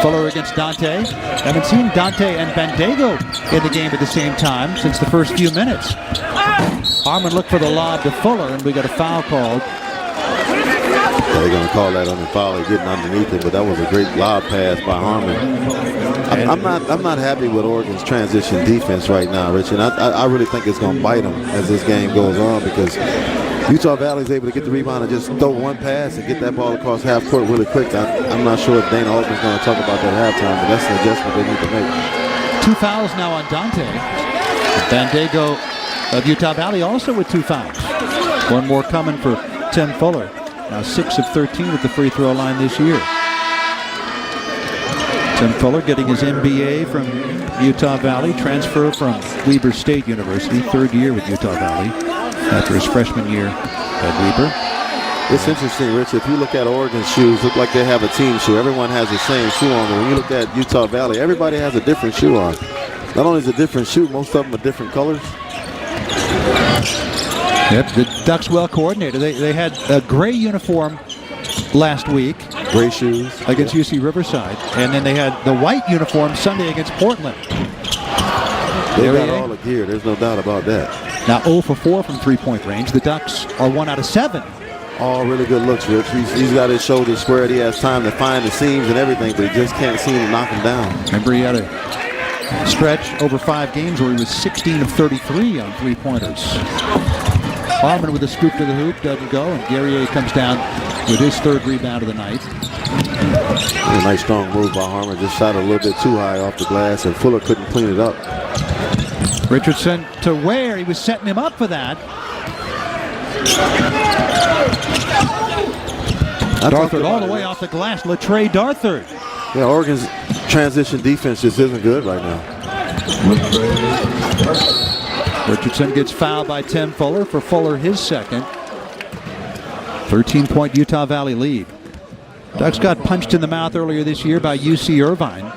Fuller against Dante. Haven't seen Dante and Bandego in the game at the same time since the first few minutes. Harmon looked for the lob to Fuller, and we got a foul called. Yeah, they're going to call that on the foul, getting underneath it, but that was a great lob pass by Harmon. I'm not happy with Oregon's transition defense right now, Rich, and I really think it's going to bite them as this game goes on, because Utah Valley is able to get the rebound and just throw one pass and get that ball across half court really quick. I'm not sure if Dana Altman's going to talk about that at halftime, but that's an adjustment they need to make. 2 fouls now on Dante. Bandego of Utah Valley also with 2 fouls. 1 more coming for Tim Fuller. Now 6 of 13 at the free throw line this year. Tim Fuller getting his MBA from Utah Valley, transfer from Weber State University, 3rd year with Utah Valley after his freshman year at Weber. It's interesting, Rich, if you look at Oregon's shoes, look like they have a team shoe. Everyone has the same shoe on, but when you look at Utah Valley, everybody has a different shoe on. Not only is it a different shoe, most of them are different colors. Yep, the Ducks well coordinated. They had a gray uniform last week. Gray shoes. Against UC Riverside. And then they had the white uniform Sunday against Portland. They got all the gear. There's no doubt about that. Now 0 for 4 from three-point range. The Ducks are 1 out of 7. All really good looks, Rich. He's got his shoulders squared. He has time to find the seams and everything, but he just can't seem to knock them down. Remember, he had a stretch over 5 games where he was 16 of 33 on three-pointers. Harmon with a scoop to the hoop, doesn't go, and Guerrier comes down with his 3rd rebound of the night. A nice strong move by Harmon. Just shot a little bit too high off the glass, and Fuller couldn't clean it up. Richardson to Ware. He was setting him up for that. Darthard all the way off the glass. Latrey Darthard. Yeah, Oregon's transition defense just isn't good right now. Richardson gets fouled by Tim Fuller. For Fuller, his 2nd. 13-point Utah Valley lead. Ducks got punched in the mouth earlier this year by UC Irvine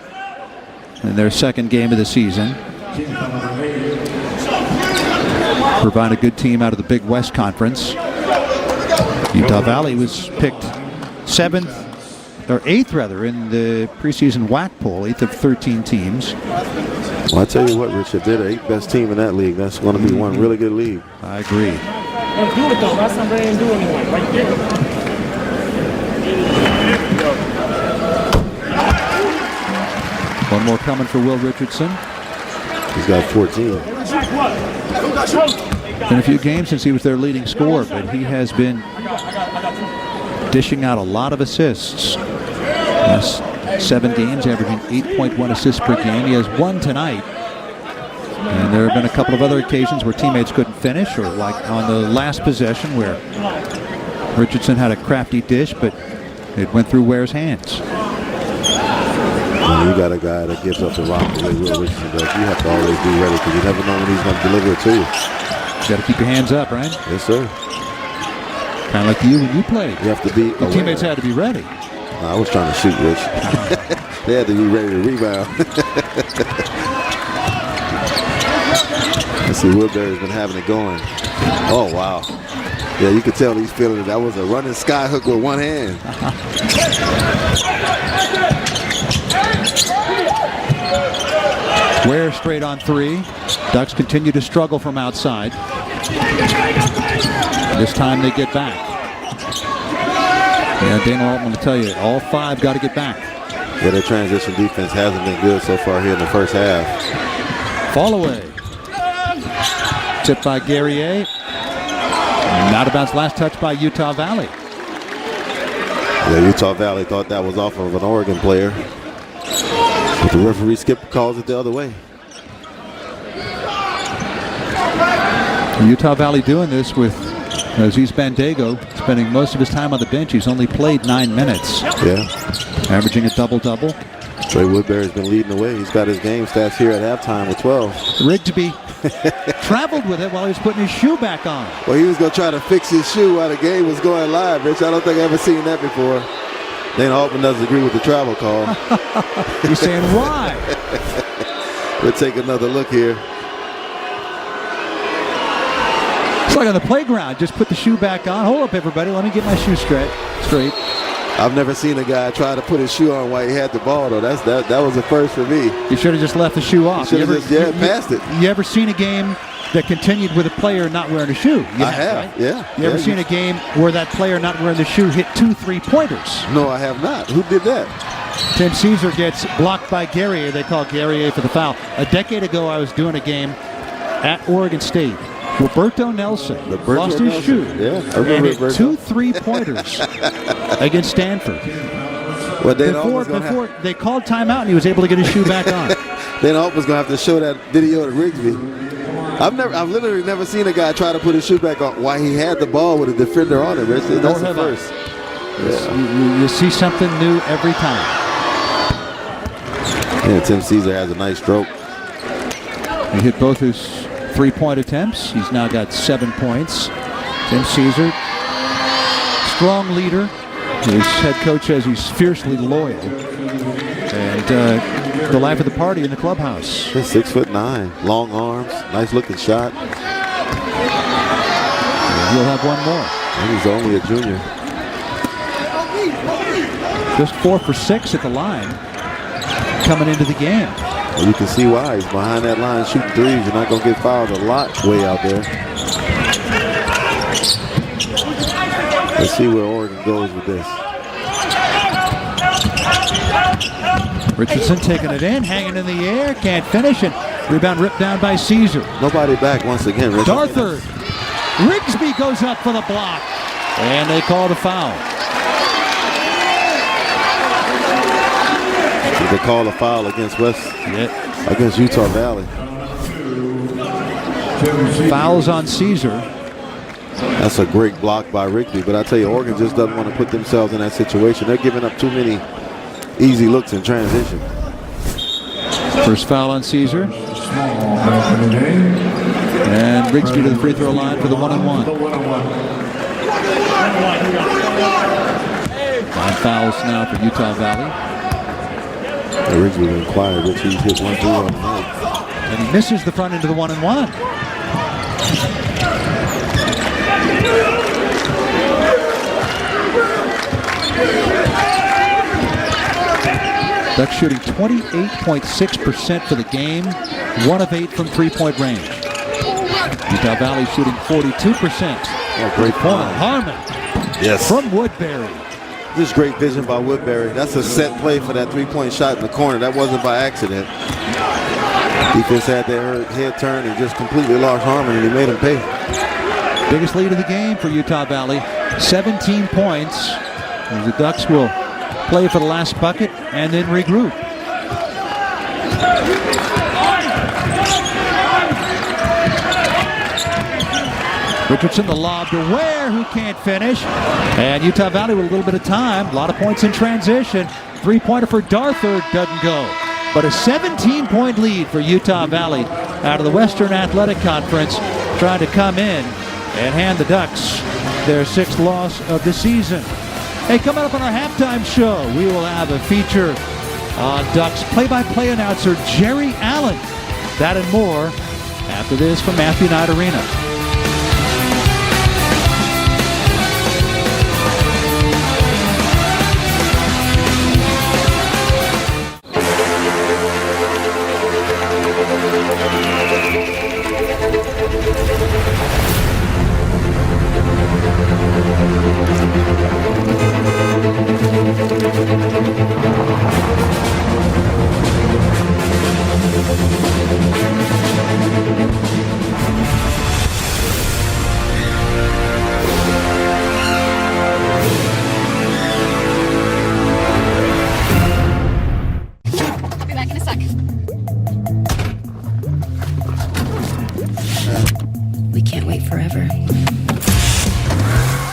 in their 2nd game of the season. Irvine, a good team out of the Big West Conference. Utah Valley was picked 8th rather, in the preseason WAC poll, 8th of 13 teams. Well, I tell you what, Rich, if they're the 8th best team in that league, that's going to be one really good league. I agree. Let's do it though. That's not ready to do anyone right there. One more coming for Will Richardson. He's got 14. Been a few games since he was their leading scorer, but he has been dishing out a lot of assists. Last 7 games, averaging 8.1 assists per game. He has 1 tonight. And there have been a couple of other occasions where teammates couldn't finish, or like on the last possession where Richardson had a crafty dish, but it went through Ware's hands. When you got a guy that gives up the rock the way Will Richardson does, you have to always be ready, because you never know when he's going to deliver it to you. You got to keep your hands up, right? Yes, sir. Kind of like you when you played. You have to be aware. Teammates had to be ready. I was trying to shoot, Rich. They had to be ready to rebound. Let's see, Woodbury's been having it going. Oh, wow. Yeah, you could tell he's feeling it. That was a running sky hook with one hand. Ware straight on 3. Ducks continue to struggle from outside. This time they get back. Yeah, Dana Altman will tell you, all 5 got to get back. Yeah, their transition defense hasn't been good so far here in the first half. Fall away. Tipped by Guerrier. Out of bounds, last touch by Utah Valley. Yeah, Utah Valley thought that was off of an Oregon player. But the referee Skip calls it the other way. Utah Valley doing this with Aziz Bandego spending most of his time on the bench. He's only played 9 minutes. Yeah. Averaging a double-double. Trey Woodbury's been leading the way. He's got his game stats here at halftime with 12. Rigsby traveled with it while he was putting his shoe back on. Well, he was going to try to fix his shoe while the game was going live, Rich. I don't think I've ever seen that before. Dana Altman doesn't agree with the travel call. He's saying why? We'll take another look here. It's like on the playground. Just put the shoe back on. Hold up, everybody. Let me get my shoe straight. I've never seen a guy try to put his shoe on while he had the ball, though. That was a first for me. You should have just left the shoe off. You passed it. You ever seen a game that continued with a player not wearing a shoe? I have, right? Yeah. You ever seen a game where that player not wearing the shoe hit 2 3-pointers? No, I have not. Who did that? Tim Caesar gets blocked by Guerrier. They call Guerrier for the foul. A decade ago, I was doing a game at Oregon State. Roberto Nelson lost his shoe and hit 2 3-pointers against Stanford. Well, before they called timeout and he was able to get his shoe back on. Dana Altman was going to have to show that video to Rigsby. I've literally never seen a guy try to put his shoe back on while he had the ball with a defender on it, Rich. That's the first. You see something new every time. Yeah, Tim Caesar has a nice stroke. He hit both his 3-point attempts. He's now got 7 points. Tim Caesar, strong leader. His head coach says he's fiercely loyal. And the life of the party in the clubhouse. He's 6'9", long arms, nice looking shot. And he'll have one more. And he's only a junior. Just 4 for 6 at the line coming into the game. Well, you can see why. He's behind that line shooting threes. You're not going to get fouled a lot way out there. Let's see where Oregon goes with this. Richardson taking it in, hanging in the air, can't finish it. Rebound ripped down by Caesar. Nobody back once again, Richardson. Darthur. Rigsby goes up for the block. And they called a foul. They call a foul against against Utah Valley. Fouls on Caesar. That's a great block by Rigsby, but I tell you, Oregon just doesn't want to put themselves in that situation. They're giving up too many easy looks in transition. First foul on Caesar. And Rigsby to the free throw line for the 1-and-1. 5 fouls now for Utah Valley. Rigsby been quiet, Rich. He's hit 1 3 on the night. And he misses the front end of the 1-and-1. Ducks shooting 28.6% for the game, 1 of 8 from 3-point range. Utah Valley shooting 42%. Oh, great point. Harmon. Yes. From Woodbury. Just great vision by Woodbury. That's a set play for that 3-point shot in the corner. That wasn't by accident. Defense had their head turned and just completely lost Harmon, and he made him pay. Biggest lead of the game for Utah Valley, 17 points. As the Ducks will play for the last bucket and then regroup. Richardson, the lob to Ware, who can't finish. And Utah Valley with a little bit of time. A lot of points in transition. 3-pointer for Darthur doesn't go. But a 17-point lead for Utah Valley out of the Western Athletic Conference, trying to come in and hand the Ducks their 6th loss of the season. Hey, coming up on our halftime show, we will have a feature on Ducks play-by-play announcer Jerry Allen. That and more after this from Matthew Knight Arena. back in a sec. We can't wait forever. Oh,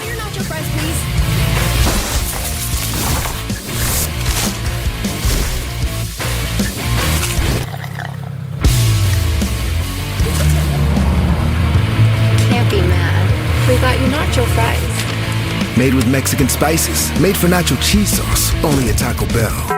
you're not your fries, please. Can't be mad. We got you nacho fries. Made with Mexican spices. Made for nacho cheese sauce. Only at Taco Bell.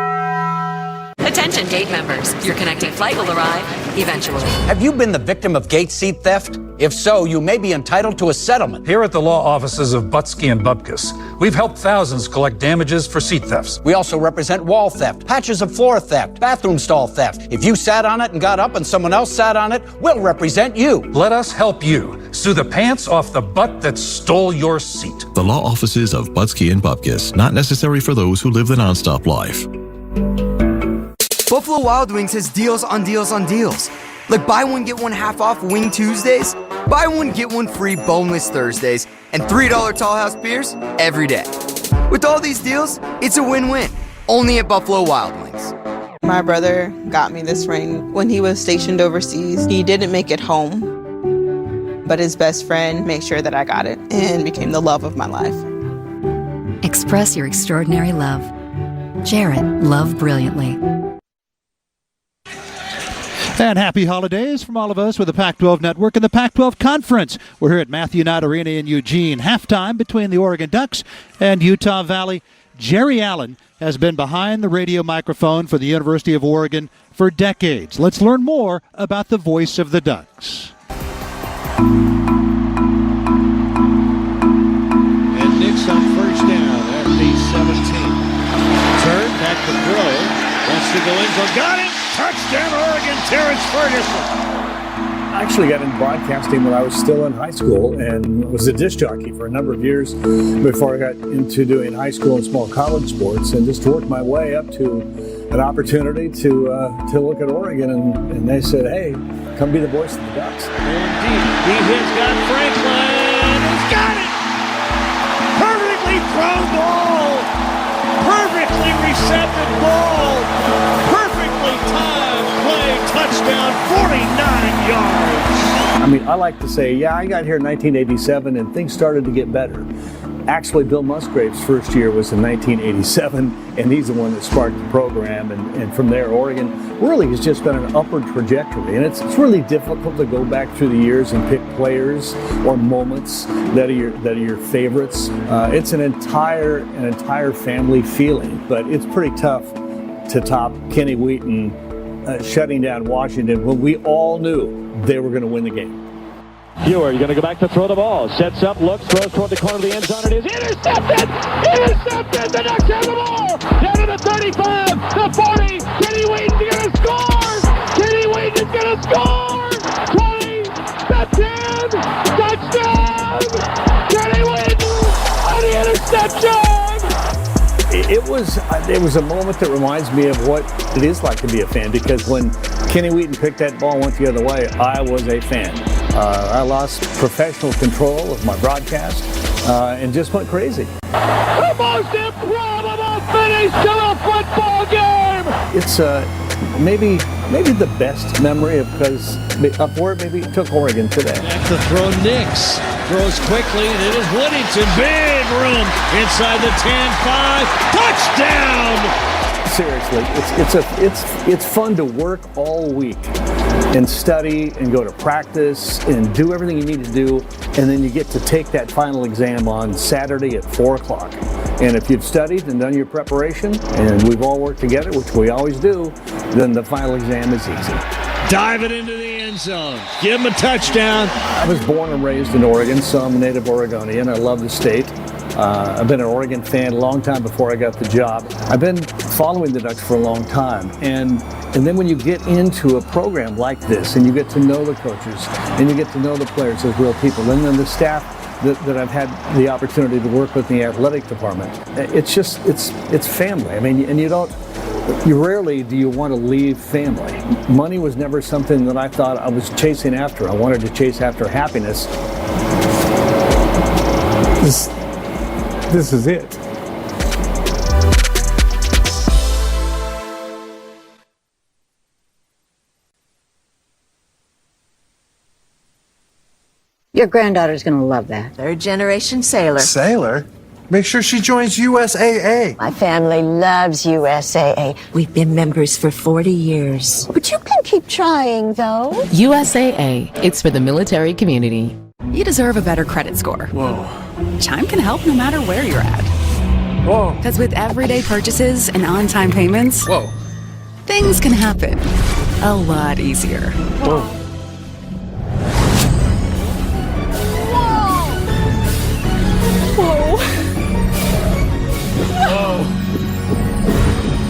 Attention gate members. Your connecting flight will arrive eventually. Have you been the victim of gate seat theft? If so, you may be entitled to a settlement. Here at the law offices of Butsky and Bupkis, we've helped thousands collect damages for seat thefts. We also represent wall theft, patches of floor theft, bathroom stall theft. If you sat on it and got up and someone else sat on it, we'll represent you. Let us help you sue the pants off the butt that stole your seat. The law offices of Butsky and Bupkis, not necessary for those who live the nonstop life. Buffalo Wild Wings has deals on deals on deals. Like buy one, get one half off Wing Tuesdays, buy one, get one free boneless Thursdays, and $3 Tall House beers every day. With all these deals, it's a win-win. Only at Buffalo Wild Wings. My brother got me this ring when he was stationed overseas. He didn't make it home, but his best friend made sure that I got it and became the love of my life. Express your extraordinary love. Jarrett, love brilliantly. And happy holidays from all of us with the Pac-12 Network and the Pac-12 Conference. We're here at Matthew Knight Arena in Eugene. Halftime between the Oregon Ducks and Utah Valley. Jerry Allen has been behind the radio microphone for the University of Oregon for decades. Let's learn more about the voice of the Ducks. And Nix on first down at the 17. Turn back to throw. Wants to go in. So got it. Touchdown, Oregon, Terrence Ferguson. I actually got into broadcasting when I was still in high school and was a disc jockey for a number of years before I got into doing high school and small college sports, and just worked my way up to an opportunity to look at Oregon, and they said, hey, come be the voice of the Ducks. Indeed, he has got Franklin. He's got it. Perfectly thrown ball. Perfectly receptive ball. Perfectly timed play. Touchdown, 49 yards. I mean, I like to say, yeah, I got here in 1987 and things started to get better. Actually, Bill Musgrave's first year was in 1987, and he's the one that sparked the program. And from there, Oregon really has just been an upward trajectory. And it's really difficult to go back through the years and pick players or moments that are your favorites. It's an entire family feeling, but it's pretty tough to top Kenny Wheaton shutting down Washington when we all knew they were going to win the game. Ewer, you're going to go back to throw the ball. Sets up, looks, throws toward the corner of the end zone. It is intercepted! Intercepted! The Ducks have the ball! Down to the 35, the 40. Kenny Wheaton's going to score! Kenny Wheaton is going to score! 20, the 10, touchdown! Kenny Wheaton on the interception! It was a moment that reminds me of what it is like to be a fan, because when Kenny Wheaton picked that ball and went the other way, I was a fan. I lost professional control of my broadcast and just went crazy. The most improbable finish to a football game! It's maybe the best memory of where maybe it took Oregon today. Back to throw, Nix throws quickly, and it is Woodington. Big room inside the 10-5. Touchdown! Seriously, it's fun to work all week and study and go to practice and do everything you need to do, and then you get to take that final exam on Saturday at 4 o'clock. And if you've studied and done your preparation, and we've all worked together, which we always do, then the final exam is easy. Dive it into the end zone. Give him a touchdown. I was born and raised in Oregon, so I'm a native Oregonian. I love the state. I've been an Oregon fan a long time before I got the job. I've been following the Ducks for a long time. And then when you get into a program like this and you get to know the coaches and you get to know the players as real people, and then the staff that I've had the opportunity to work with in the athletic department, it's family. I mean, and you rarely do you want to leave family. Money was never something that I thought I was chasing after. I wanted to chase after happiness. This is it. Your granddaughter's gonna love that. Third generation sailor. Sailor? Make sure she joins USAA. My family loves USAA. We've been members for 40 years. But you can keep trying, though. USAA. It's for the military community. You deserve a better credit score. Whoa. Chime can help no matter where you're at. Whoa. Because with everyday purchases and on-time payments, Whoa. things can happen a lot easier. Whoa. Whoa.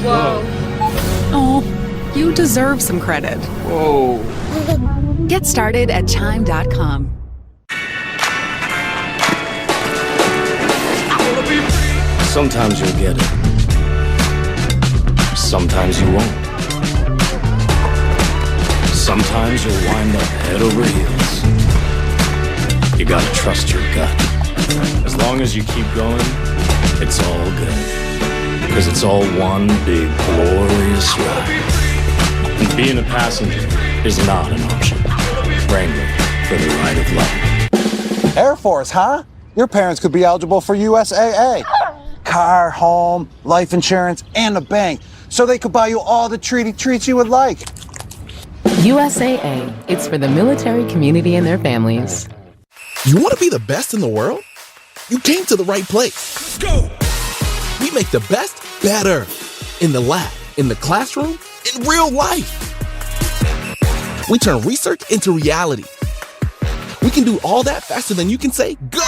Whoa. Oh, you deserve some credit. Whoa. Get started at Chime.com. Sometimes you'll get it. Sometimes you won't. Sometimes you'll wind up head over heels. You gotta trust your gut. As long as you keep going, it's all good. Because it's all one big glorious ride. And being a passenger is not an option. Wrangler, for the ride of life. Air Force, huh? Your parents could be eligible for USAA. Car, home, life insurance, and a bank. So they could buy you all the treaty treats you would like. USAA. It's for the military community and their families. You want to be the best in the world? You came to the right place. Let's go! We make the best better. In the lab, in the classroom, in real life. We turn research into reality. We can do all that faster than you can say, go!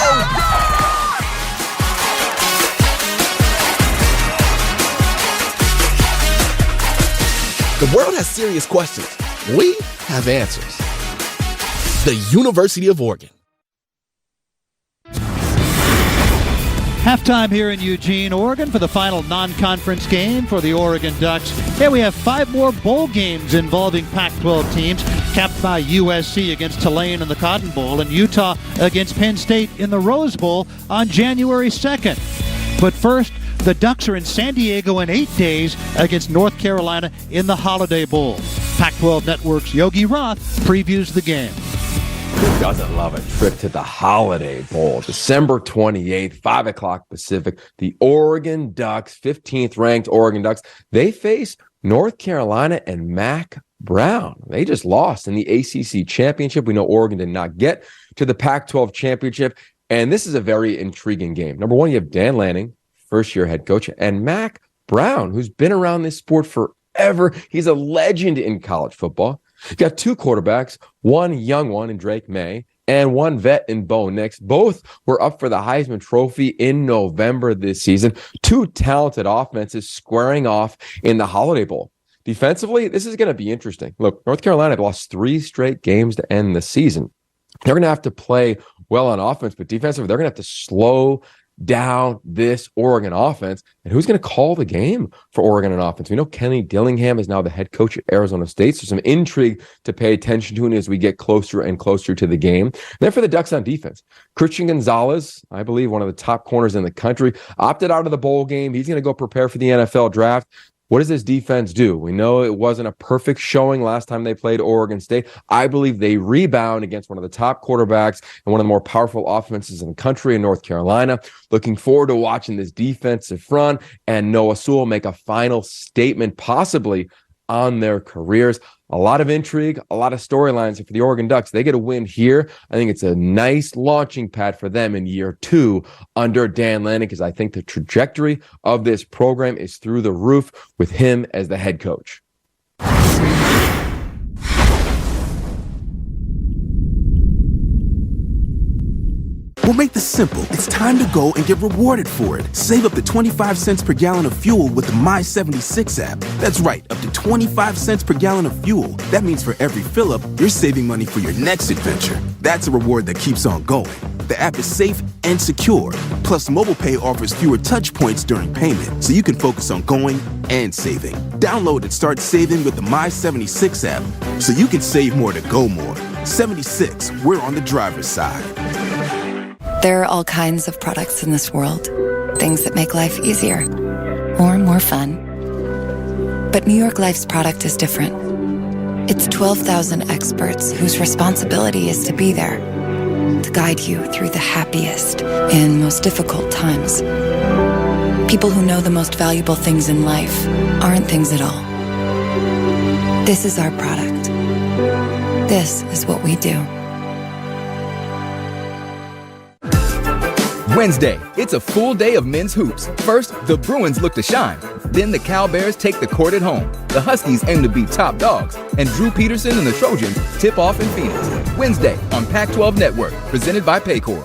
The world has serious questions. We have answers. The University of Oregon. Halftime here in Eugene, Oregon for the final non-conference game for the Oregon Ducks. Here we have 5 more bowl games involving Pac-12 teams, capped by USC against Tulane in the Cotton Bowl and Utah against Penn State in the Rose Bowl on January 2nd. But first, the Ducks are in San Diego in 8 days against North Carolina in the Holiday Bowl. Pac-12 Network's Yogi Roth previews the game. Who doesn't love a trip to the Holiday Bowl? December 28th, 5 o'clock Pacific. The Oregon Ducks, 15th ranked Oregon Ducks, they face North Carolina and Mac Brown. They just lost in the ACC championship. We know Oregon did not get to the Pac-12 championship. And this is a very intriguing game. Number one, you have Dan Lanning, first-year head coach, and Mac Brown, who's been around this sport forever. He's a legend in college football. You got 2 quarterbacks, one young one in Drake May, and one vet in Bo Nix. Both were up for the Heisman Trophy in November this season. 2 talented offenses squaring off in the Holiday Bowl. Defensively, this is going to be interesting. Look, North Carolina lost 3 straight games to end the season. They're going to have to play well on offense, but defensively, they're going to have to slow down this Oregon offense. And who's going to call the game for Oregon on offense? We know Kenny Dillingham is now the head coach at Arizona State, so some intrigue to pay attention to as we get closer and closer to the game. And then for the Ducks on defense, Christian Gonzalez, I believe one of the top corners in the country, opted out of the bowl game. He's going to go prepare for the NFL draft. What does this defense do? We know it wasn't a perfect showing last time they played Oregon State. I believe they rebound against one of the top quarterbacks and one of the more powerful offenses in the country in North Carolina. Looking forward to watching this defensive front and Noah Sewell make a final statement, possibly on their careers. A lot of intrigue, a lot of storylines for the Oregon Ducks. They get a win here. I think it's a nice launching pad for them in year 2 under Dan Lanning, because I think the trajectory of this program is through the roof with him as the head coach. We'll make this simple. It's time to go and get rewarded for it. Save up to 25 cents per gallon of fuel with the My76 app. That's right, up to 25 cents per gallon of fuel. That means for every fill-up, you're saving money for your next adventure. That's a reward that keeps on going. The app is safe and secure. Plus, Mobile Pay offers fewer touch points during payment, so you can focus on going and saving. Download and start saving with the My76 app, so you can save more to go more. 76, we're on the driver's side. There are all kinds of products in this world. Things that make life easier or more fun. But New York Life's product is different. It's 12,000 experts whose responsibility is to be there. to guide you through the happiest and most difficult times. People who know the most valuable things in life aren't things at all. This is our product. This is what we do. Wednesday, it's a full day of men's hoops. First, the Bruins look to shine. Then the Cowbears take the court at home. The Huskies aim to be top dogs. And Drew Peterson and the Trojans tip off in Phoenix. Wednesday on Pac-12 Network, presented by Paycor.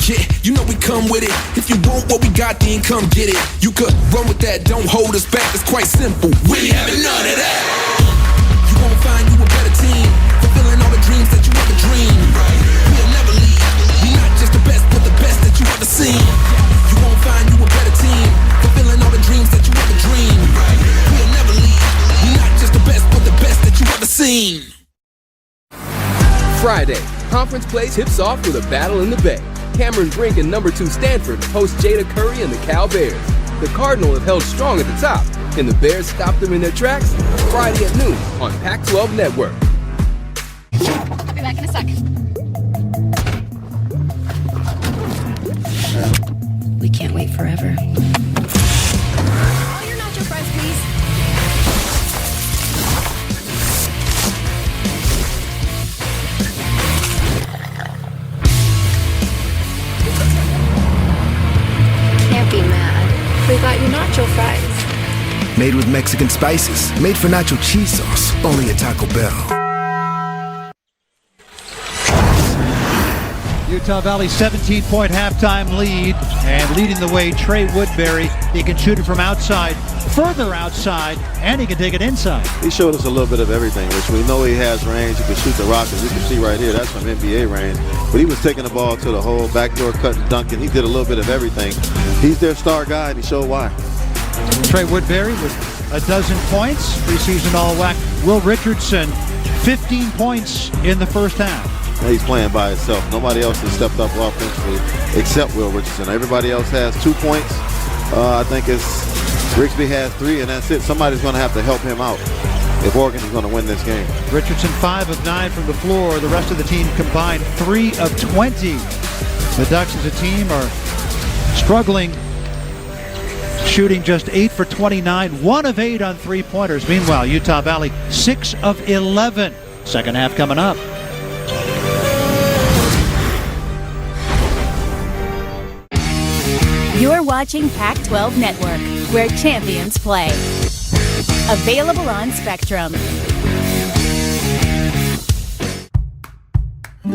Yeah, you know we come with it. If you want what we got, then come get it. You could run with that, don't hold us back. It's quite simple. We ain't having none of that. You won't find you a better team, fulfilling all the dreams that you ever dreamed. We'll never leave. We're not just the best, but the best that you ever seen. You won't find you a better team, fulfilling all the dreams that you ever dreamed. We'll never leave. We're not just the best, but the best that you ever seen. Friday, Conference Play tips off with a battle in the Bay. Cameron Brink and number 2 Stanford host Jada Curry and the Cowbears. The Cardinal have held strong at the top. Can the Bears stop them in their tracks? Friday at noon on Pac-12 Network. I'll be back in a sec. We can't wait forever. All your nacho fries, please. Can't be mad. We got you nacho fries. Made with Mexican spices. Made for nacho cheese sauce. Only at Taco Bell. Utah Valley 17-point halftime lead, and leading the way, Trey Woodbury. He can shoot it from outside, further outside, and he can take it inside. He showed us a little bit of everything, which we know he has range. He can shoot the rock, as you can see right here. That's from NBA range. But he was taking the ball to the hole, backdoor cut and dunking. He did a little bit of everything. He's their star guy, and he showed why. Trey Woodbury with a dozen points, preseason All-WAC. Will Richardson, 15 points in the first half. He's playing by himself. Nobody else has stepped up offensively except Will Richardson. Everybody else has 2 points. I think Rigsby has 3, and that's it. Somebody's going to have to help him out if Oregon is going to win this game. Richardson 5 of 9 from the floor. The rest of the team combined 3 of 20. The Ducks as a team are struggling, shooting just 8 for 29, 1 of 8 on 3-pointers. Meanwhile, Utah Valley 6 of 11. Second half coming up. You're watching Pac-12 Network, where champions play. Available on Spectrum.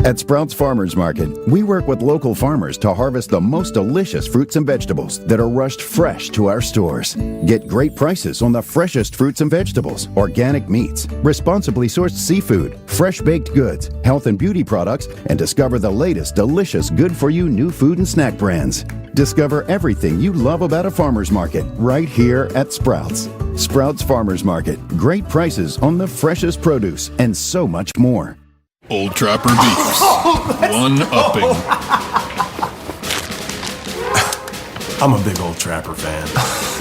At Sprouts Farmers Market, we work with local farmers to harvest the most delicious fruits and vegetables that are rushed fresh to our stores. Get great prices on the freshest fruits and vegetables, organic meats, responsibly sourced seafood, fresh baked goods, health and beauty products, and discover the latest delicious good-for-you new food and snack brands. Discover everything you love about a farmer's market right here at Sprouts. Sprouts Farmers Market. Great prices on the freshest produce and so much more. Old Trapper Beefs. One-upping. I'm a big Old Trapper fan.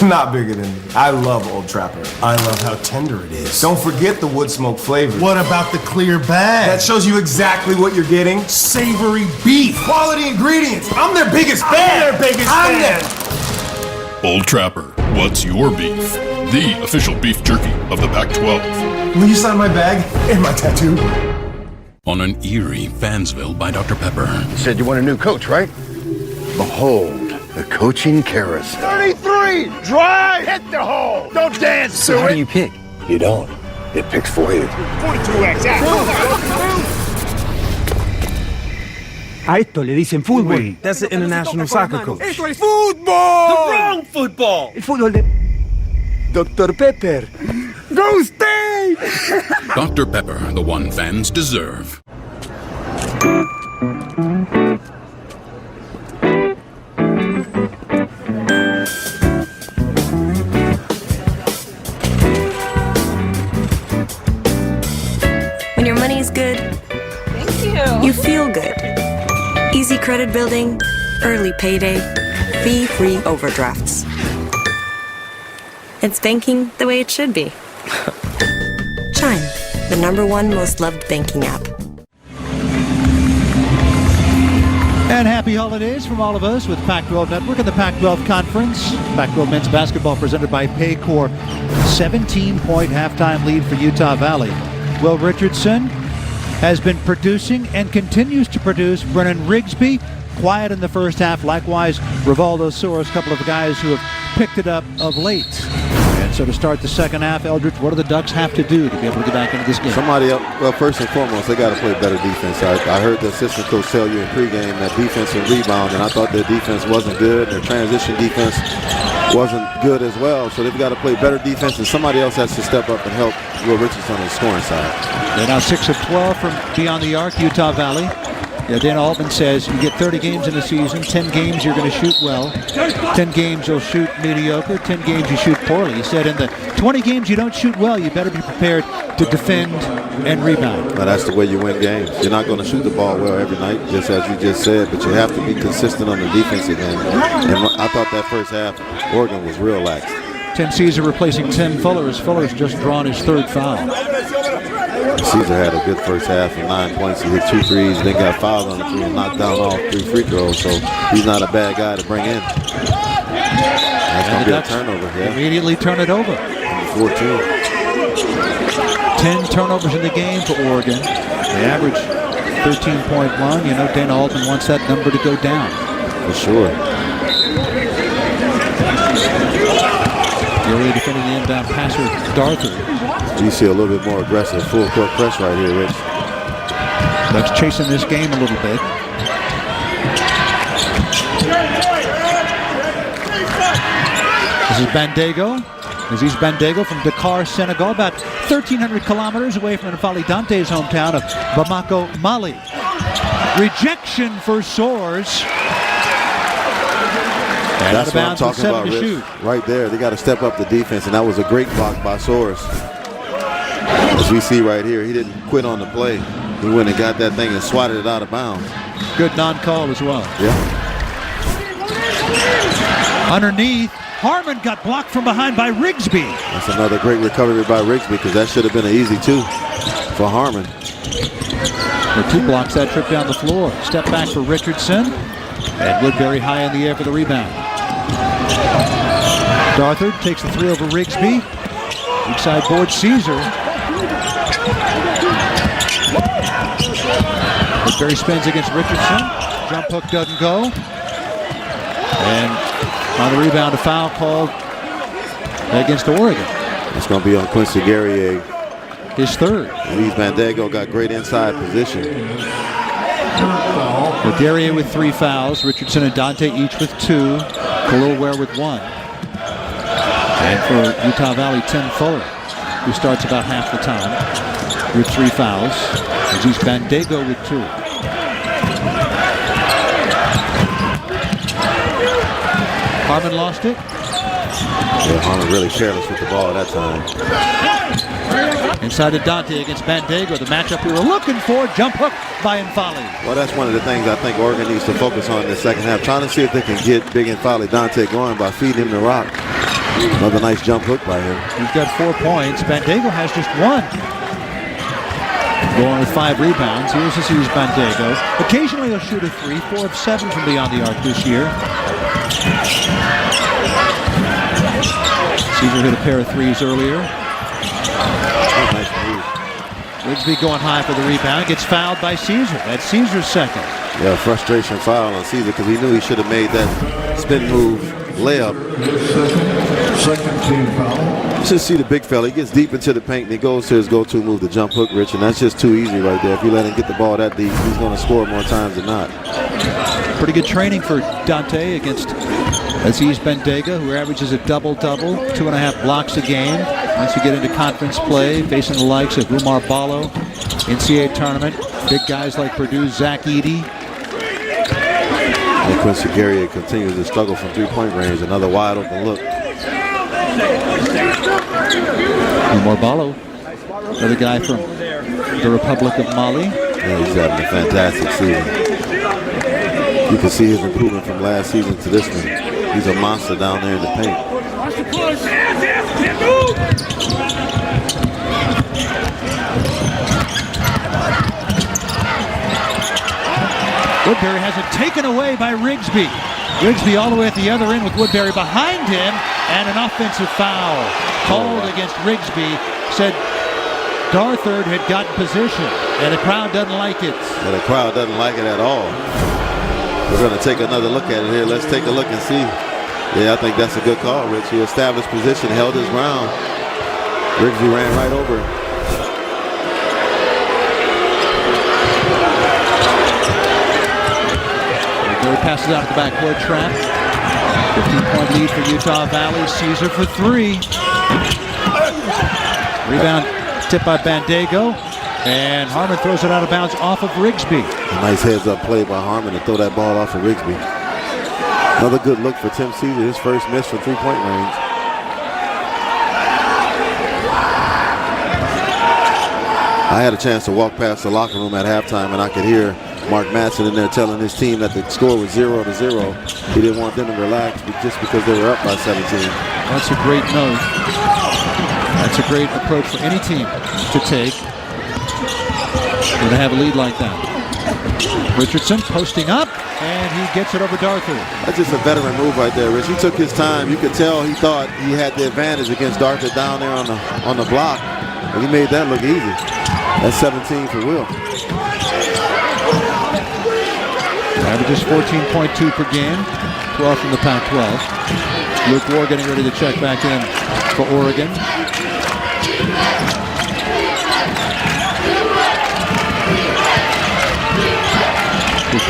Not bigger than me. I love Old Trapper. I love how tender it is. Don't forget the wood smoke flavor. What about the clear bag? That shows you exactly what you're getting. Savory beef. Quality ingredients. I'm their biggest fan. Old Trapper, what's your beef? The official beef jerky of the Pac-12. Will you sign my bag and my tattoo? On an eerie Fansville by Dr. Pepper. Said you want a new coach, right? Behold, the coaching carousel. 33! Drive! Hit the hole! Don't dance So to how it! do you pick? You don't. It picks for you. 42X out! A esto le dicen fútbol. That's the international soccer coach. Esto es fútbol! The wrong football! El fútbol de Dr. Pepper. Go State! Dr. Pepper, the one fans deserve. When your money's good, you feel good. Easy credit building, early payday, fee-free overdrafts. It's banking the way it should be. Chime. the #1 most loved banking app. And happy holidays from all of us with Pac-12 Network and the Pac-12 Conference. Pac-12 men's basketball presented by Paycor. 17-point halftime lead for Utah Valley. Will Richardson has been producing and continues to produce. Brennan Rigsby, quiet in the first half. Likewise, Rivaldo Soares, a couple of guys who have picked it up of late. And so to start the second half, Eldridge, what do the Ducks have to do to be able to get back into this game? Somebody else, well, first and foremost, they got to play better defense. I heard the assistant coach tell you in pregame that defense and rebound, and I thought their defense wasn't good. Their transition defense wasn't good as well. So they've got to play better defense, and somebody else has to step up and help Will Richardson on the scoring side. They're now 6 of 12 from beyond the arc, Utah Valley. Yeah, Dana Altman says you get 30 games in a season, 10 games you're going to shoot well, 10 games you'll shoot mediocre, 10 games you shoot poorly. He said in the 20 games you don't shoot well, you better be prepared to defend and rebound. But that's the way you win games. You're not going to shoot the ball well every night, just as you just said, but you have to be consistent on the defensive end. And I thought that first half, Oregon was real lax. Tim Caesar replacing Tim Fuller as Fuller's just drawn his third foul. Caesar had a good first half of 9 points. He hit 2 threes, then got fouled on the 3 and knocked down all 3 free throws. So he's not a bad guy to bring in. That's going to be a turnover here. Immediately turn it over. 14. 10 turnovers in the game for Oregon. They average 13.1. You know, Dana Altman wants that number to go down. For sure. Early defending the inbound passer, Darther. You see a little bit more aggressive full court press right here, Rich. Ducks chasing this game a little bit. This is Bandego. Aziz Bandego from Dakar, Senegal, about 1,300 kilometers away from N'Faly Dante's hometown of Bamako, Mali. Rejection for Soares. And that's what I'm talking about, Rich. Right there, they got to step up the defense, and that was a great block by Soares. As we see right here, he didn't quit on the play. He went and got that thing and swatted it out of bounds. Good non-call as well. Yeah. Underneath, Harmon got blocked from behind by Rigsby. That's another great recovery by Rigsby, because that should have been an easy 2 for Harmon. The 2 blocks that trip down the floor. Step back for Richardson. And Woodbury high in the air for the rebound. Darthard takes the 3 over Rigsby. Weak side board, Caesar. Woodbury spins against Richardson. Jump hook doesn't go. And on the rebound, a foul called against Oregon. It's going to be on Quincy Guerrier. His third. Aziz Bandego got great inside position. Guerrier with 3 fouls. Richardson and Dante each with 2. Khalil Ware with 1. And for Utah Valley, Tim Fuller, who starts about half the time with 3 fouls. Aziz Bandego with 2. Harmon lost it. Yeah, Harmon really careless with the ball at that time. Inside to Dante against Bandego, the matchup we were looking for. Jump hook by N'Faly. Well, that's one of the things I think Oregon needs to focus on in the second half. Trying to see if they can get Big N'Faly Dante going by feeding him the rock. Another nice jump hook by him. He's got 4 points. Bandego has just 1. Going with 5 rebounds. Here's Aziz Bandego. Occasionally he'll shoot a 3. 4 of 7 from beyond the arc this year. Caesar hit a pair of 3s earlier. Nice move. Rigsby going high for the rebound. Gets fouled by Caesar. That's Caesar's second. Yeah, frustration foul on Caesar because he knew he should have made that spin move layup. Second team foul. Just see the big fella. He gets deep into the paint and he goes to his go-to move, the jump hook, Rich, and that's just too easy right there. If you let him get the ball that deep, he's going to score more times than not. Pretty good training for Dante against Aziz Bandego, who averages a double-double, 2.5 blocks a game. Once you get into conference play, facing the likes of Umar Ballo, NCAA tournament, big guys like Purdue's Zach Edey. And Quincy Guerrier continues to struggle from 3-point range. Another wide open look. Umar Ballo, another guy from the Republic of Mali. Yeah, he's having a fantastic season. You can see his improvement from last season to this one. He's a monster down there in the paint. Woodbury has it taken away by Rigsby. Rigsby all the way at the other end with Woodbury behind him, and an offensive foul called against Rigsby. Said Darthard had gotten position, and the crowd doesn't like it. Yeah, the crowd doesn't like it at all. We're going to take another look at it here. Let's take a look and see. Yeah, I think that's a good call, Rich. He established position, held his ground. Rigsby ran right over him. Passes out of the backcourt trap. 15-point lead for Utah Valley. Caesar for three. Rebound tipped by Bandego. And Harmon throws it out of bounds off of Rigsby. A nice heads-up play by Harmon to throw that ball off of Rigsby. Another good look for Tim Caesar. His first miss from three-point range. I had a chance to walk past the locker room at halftime, and I could hear Mark Madsen in there telling his team that the score was 0-0. He didn't want them to relax just because they were up by 17. That's a great note. That's a great approach for any team to take when they have a lead like that. Richardson posting up, and he gets it over Darthard. That's just a veteran move right there, Rich. He took his time. You could tell he thought he had the advantage against Darthard down there on the block, and he made that look easy. That's 17 for Will. Averages 14.2 per game, 12 from the Pac-12. Luke Ward getting ready to check back in for Oregon.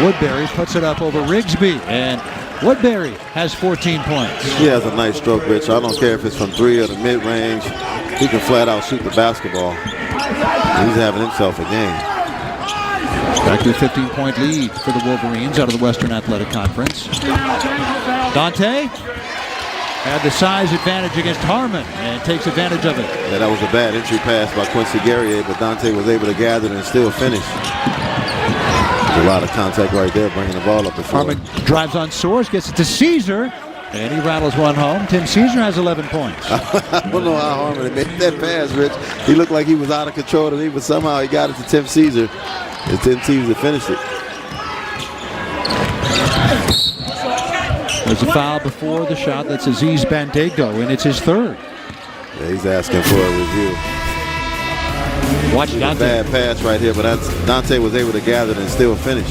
Woodbury puts it up over Rigsby, and Woodbury has 14 points. He has a nice stroke, Rich. I don't care if it's from three or the mid-range. He can flat out shoot the basketball. He's having himself a game. Back to a 15-point lead for the Wolverines out of the Western Athletic Conference. Dante had the size advantage against Harmon and takes advantage of it. Yeah, that was a bad entry pass by Quincy Guerrier, but Dante was able to gather it and still finish. There's a lot of contact right there, bringing the ball up the floor. Harmon drives on Soares, gets it to Caesar, and he rattles one home. Tim Caesar has 11 points. I don't know how Harmon made that pass, Rich. He looked like he was out of control, but somehow he got it to Tim Caesar. And Tim Caesar finished it. There's a foul before the shot. That's Aziz Bandego, and it's his third. Yeah, he's asking for a review. Watch Dante. Bad pass right here, but Dante was able to gather it and still finish.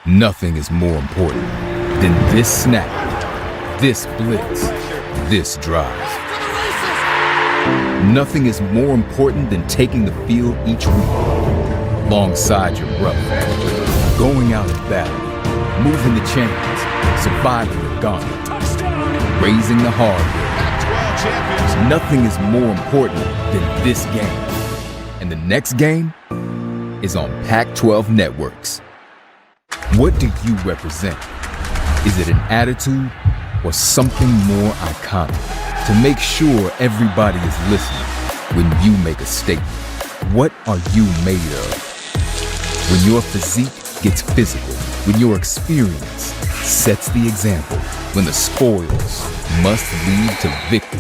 Nothing is more important than this snap, this blitz, this drive. Nothing is more important than taking the field each week alongside your brother, going out in battle, moving the chains, surviving the gauntlet, raising the hard way. Nothing is more important than this game. And the next game is on Pac-12 Networks. What do you represent? Is it an attitude or something more iconic? To make sure everybody is listening when you make a statement. What are you made of? When your physique gets physical, when your experience sets the example, when the spoils must lead to victory,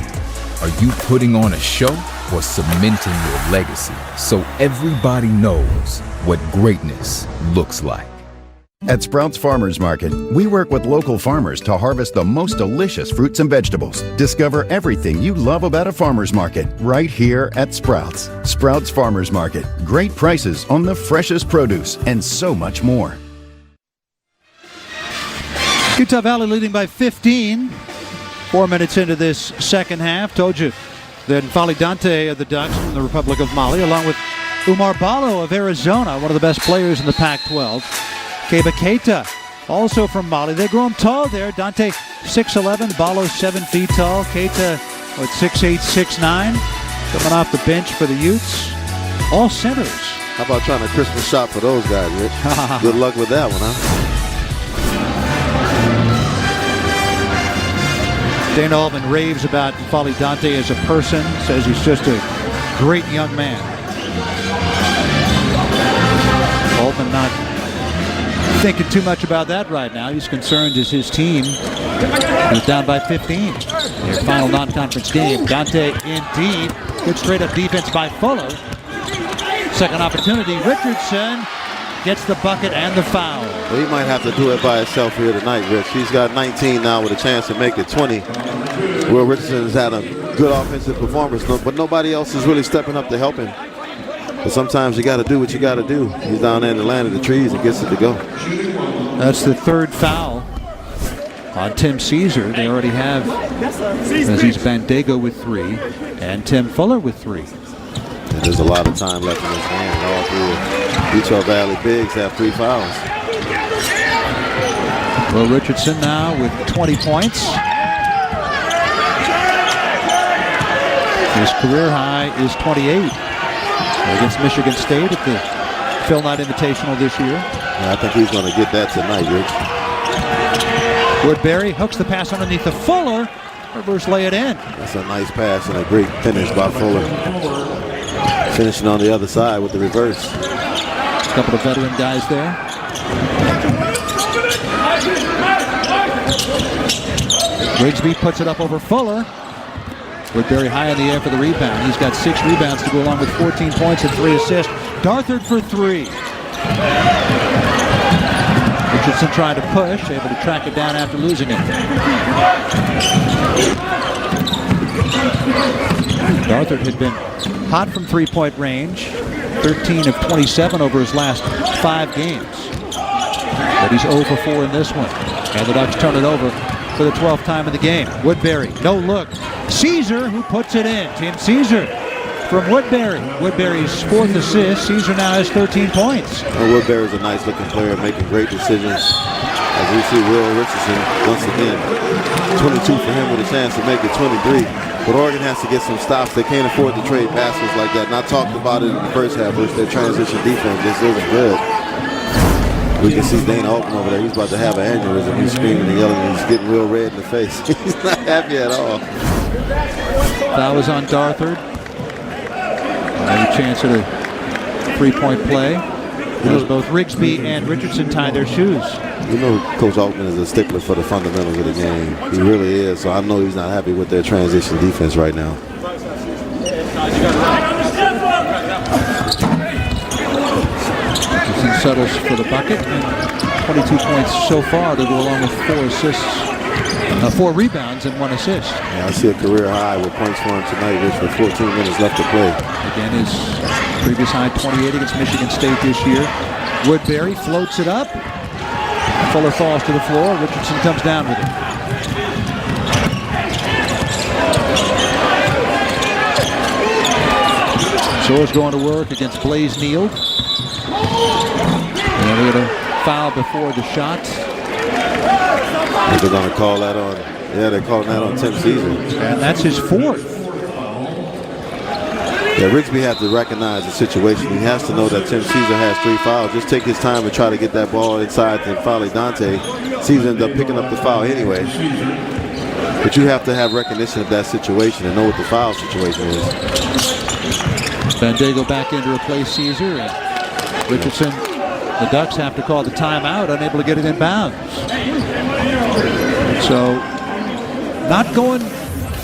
are you putting on a show or cementing your legacy so everybody knows what greatness looks like? At Sprouts Farmers Market, we work with local farmers to harvest the most delicious fruits and vegetables. Discover everything you love about a farmer's market right here at Sprouts. Sprouts Farmers Market. Great prices on the freshest produce and so much more. Utah Valley leading by 15. 4 minutes into this second half. Told you that N'Faly Dante of the Ducks from the Republic of Mali, along with Umar Ballo of Arizona, one of the best players in the Pac-12. Keba Keita, also from Mali. They grow him tall there. Dante 6'11", Ballo 7 feet tall. Keita, 6'8", 6'9", coming off the bench for the Utes. All centers How about trying to Christmas shop for those guys, Rich? Good luck with that one, huh? Dana Altman raves about Folly Dante as a person, says he's just a great young man. Altman not thinking too much about that right now. He's concerned as his team is down by 15. Their final non-conference game. Dante indeed. Good straight-up defense by Fuller. Second opportunity. Richardson gets the bucket and the foul. Well, he might have to do it by himself here tonight, Rich. He's got 19 now with a chance to make it 20. Will Richardson has had a good offensive performance, but nobody else is really stepping up to help him. But sometimes you got to do what you got to do. He's down there in the land of the trees and gets it to go. That's the third foul on Tim Caesar. They already have Aziz Bandego with 3 and Tim Fuller with 3. And there's a lot of time left in this game. All three Utah Valley bigs have 3 fouls. Will Richardson now with 20 points. His career high is 28 against Michigan State at the Phil Knight Invitational this year. Yeah, I think he's going to get that tonight, Rich. Woodbury hooks the pass underneath the Fuller. Reverse lay it in. That's a nice pass and a great finish by Fuller. Finishing on the other side with the reverse. A couple of veteran guys there. Rigsby puts it up over Fuller. Woodbury high in the air for the rebound. He's got 6 rebounds to go along with 14 points and 3 assists. Darthard for 3. Richardson trying to push, able to track it down after losing it. Darthard had been hot from 3-point range, 13 of 27 over his last 5 games. But he's 0 for 4 in this one. And the Ducks turn it over for the 12th time in the game. Woodbury, no look. Caesar, who puts it in. Tim Caesar from Woodbury. Woodbury's 4th assist. Caesar now has 13 points. Well, Woodbury's a nice looking player, making great decisions. As we see Will Richardson, once again, 22 for him with a chance to make it 23. But Oregon has to get some stops. They can't afford to trade passes like that. And I talked about it in the first half, which their transition defense just isn't good. We can see Dana Altman over there. He's about to have an aneurysm. He's screaming and yelling, and he's getting real red in the face. He's not happy at all. That was on Darthard. Another chance at a 3-point play. As both Rigsby and Richardson tie their shoes. You know, Coach Altman is a stickler for the fundamentals of the game. He really is. So I know he's not happy with their transition defense right now. Richardson settles for the bucket, and 22 points so far to go along with 4 assists, 4 rebounds and 1 assist. Yeah, I see a career high with points for him tonight, Rich, with 14 minutes left to play. Again, his previous high 28 against Michigan State this year. Woodbury floats it up. Fuller falls to the floor. Richardson comes down with it. Soares going to work against Blaze Neal. And we had a foul before the shot. They're going to call that on. Yeah, they're calling that on Tim Caesar. And that's his 4th. Yeah, Rigsby has to recognize the situation. He has to know that Tim Caesar has 3 fouls. Just take his time and try to get that ball inside to Folly Dante. Caesar ends up picking up the foul anyway. But you have to have recognition of that situation and know what the foul situation is. Bandego back in to replace Caesar. And Richardson, the Ducks have to call the timeout, unable to get it in bounds. So, not going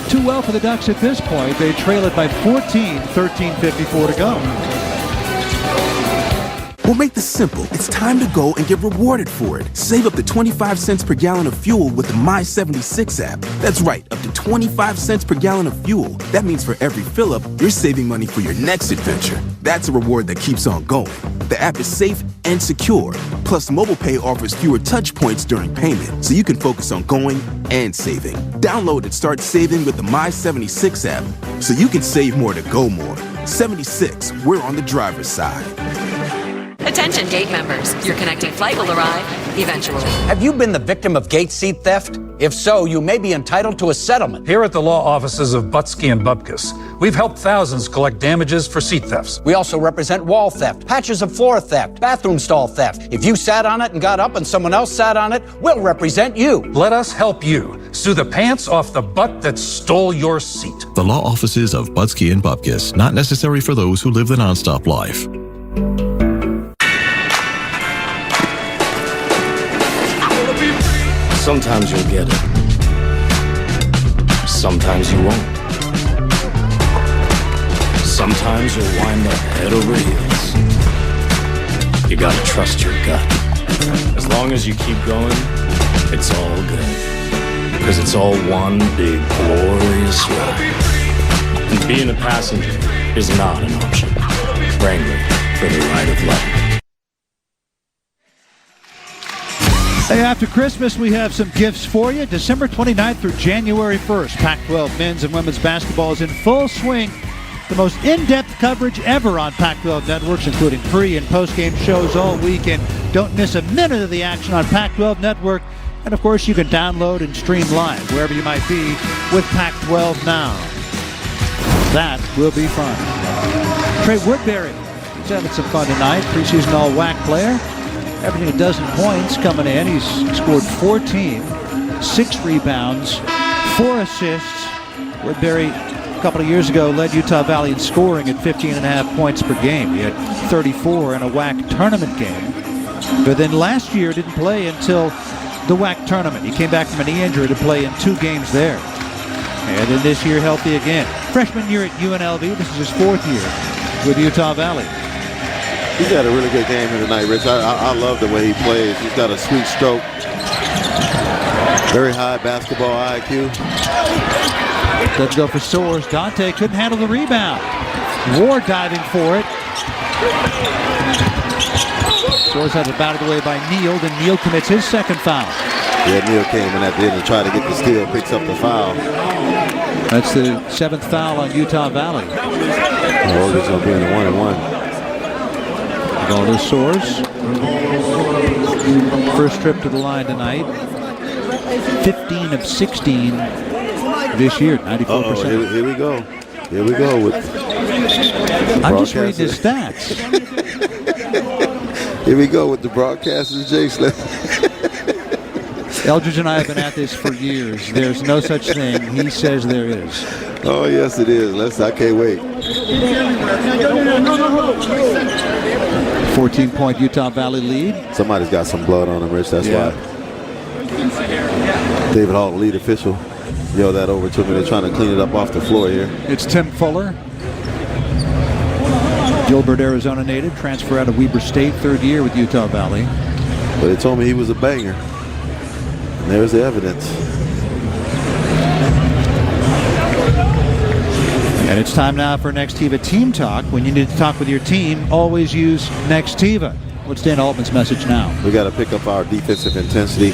too well for the Ducks at this point. They trail it by 14, 13:54 to go. We'll make this simple. It's time to go and get rewarded for it. Save up to 25 cents per gallon of fuel with the My76 app. That's right, up to 25 cents per gallon of fuel. That means for every fill-up, you're saving money for your next adventure. That's a reward that keeps on going. The app is safe and secure. Plus, Mobile Pay offers fewer touch points during payment, so you can focus on going and saving. Download and start saving with the My76 app, so you can save more to go more. 76, we're on the driver's side. Attention gate members, your connecting flight will arrive eventually. Have you been the victim of gate seat theft? If so, you may be entitled to a settlement. Here at the law offices of Butsky and Bubkus, we've helped thousands collect damages for seat thefts. We also represent wall theft, patches of floor theft, bathroom stall theft. If you sat on it and got up and someone else sat on it, we'll represent you. Let us help you sue the pants off the butt that stole your seat. The law offices of Butsky and Bubkus, not necessary for those who live the nonstop life. Sometimes you'll get it. Sometimes you won't. Sometimes you'll wind up head over heels. You gotta trust your gut. As long as you keep going, it's all good. Because it's all one big glorious ride. And being a passenger is not an option. Wrangler, for the ride of life. Hey, after Christmas, we have some gifts for you. December 29th through January 1st, Pac-12 men's and women's basketball is in full swing. The most in-depth coverage ever on Pac-12 networks, including pre- and post-game shows all week. And don't miss a minute of the action on Pac-12 Network. And, of course, you can download and stream live wherever you might be with Pac-12 Now. That will be fun. Trey Woodbury, he's having some fun tonight. Preseason all-WAC player. Averaging a dozen points coming in. He's scored 14, 6 rebounds, 4 assists. Woodbury, a couple of years ago, led Utah Valley in scoring at 15.5 points per game. He had 34 in a WAC tournament game. But then last year didn't play until the WAC tournament. He came back from a knee injury to play in 2 games there. And then this year, healthy again. Freshman year at UNLV. This is his 4th year with Utah Valley. He's had a really good game here tonight, Rich. I love the way he plays. He's got a sweet stroke. Very high basketball IQ. Doesn't go for Soares. Dante couldn't handle the rebound. Ward diving for it. Soares had it batted away by Neal. Then Neal commits his second foul. Yeah, Neal came in at the end to try to get the steal, picks up the foul. That's the 7th foul on Utah Valley. Oregon's going to be in the 1-and-1. Galdo Soares. First trip to the line tonight. 15 of 16 this year, 94%. Here we go. Here we go. I'm just reading his stats. Here we go with the broadcasters, Jason. Eldridge and I have been at this for years. There's no such thing. He says there is. Oh, yes, it is. I can't wait. 14-point Utah Valley lead. Somebody's got some blood on him, Rich. That's why. David Hall, the lead official, yelled that over to me. They're trying to clean it up off the floor here. It's Tim Fuller. Gilbert, Arizona native, transfer out of Weber State, 3rd year with Utah Valley. But they told me he was a banger. And there's the evidence. And it's time now for Nextiva Team Talk. When you need to talk with your team, always use Nextiva. What's Dan Altman's message now? We got to pick up our defensive intensity.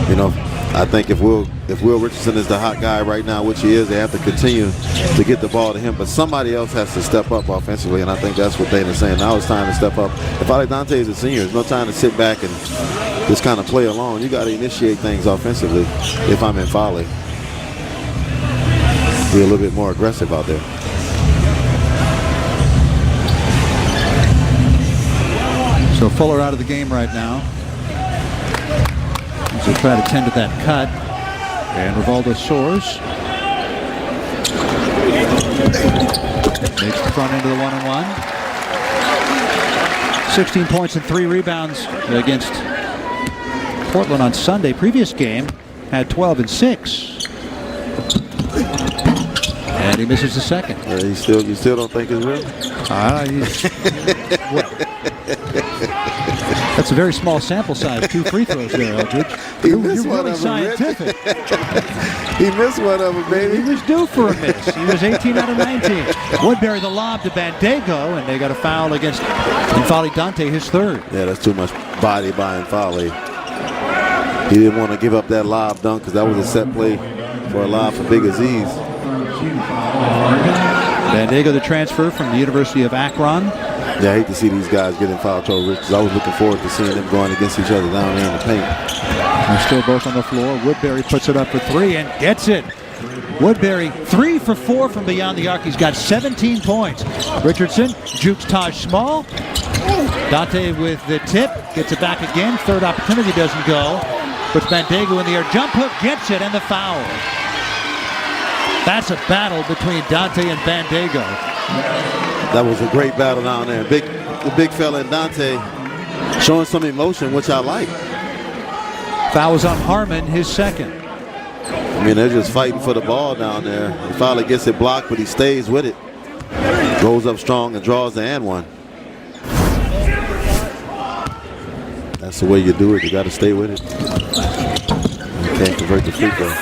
You know, I think if Will Richardson is the hot guy right now, which he is, they have to continue to get the ball to him. But somebody else has to step up offensively, and I think that's what Dana's saying. Now it's time to step up. If Ale Dante is a senior, there's no time to sit back and just kind of play along. You got to initiate things offensively if I'm in Foley. Be a little bit more aggressive out there. So Fuller out of the game right now. As they try to tend to that cut. And Rivaldo Soares makes the front end of the 1-and-1. 16 points and 3 rebounds against Portland on Sunday. Previous game had 12 and 6. And he misses the second. You still don't think it's real? That's a very small sample size. 2 free throws there, Eldridge. You're really scientific. He missed one of them, baby. He was due for a miss. He was 18 out of 19. Woodbury the lob to Bandego, and they got a foul against N'Faly Dante, his 3rd. Yeah, that's too much body by N'Faly. He didn't want to give up that lob dunk because that was a set play for a lob for Big Aziz. Bandego, the transfer from the University of Akron. Yeah, I hate to see these guys get in foul trouble, Rich, because I was looking forward to seeing them going against each other down there in the paint. They're still both on the floor. Woodbury puts it up for three and gets it. Woodbury 3 for 4 from beyond the arc. He's got 17 points. Richardson jukes Taj Small. Dante with the tip. Gets it back again. Third opportunity doesn't go. Puts Bandego in the air. Jump hook gets it and the foul. That's a battle between Dante and Bandego. That was a great battle down there. The big fella and Dante showing some emotion, which I like. Foul was on Harmon, his second. I mean, they're just fighting for the ball down there. He finally gets it blocked, but he stays with it. Goes up strong and draws the and one. That's the way you do it. You got to stay with it. You can't convert the free throw.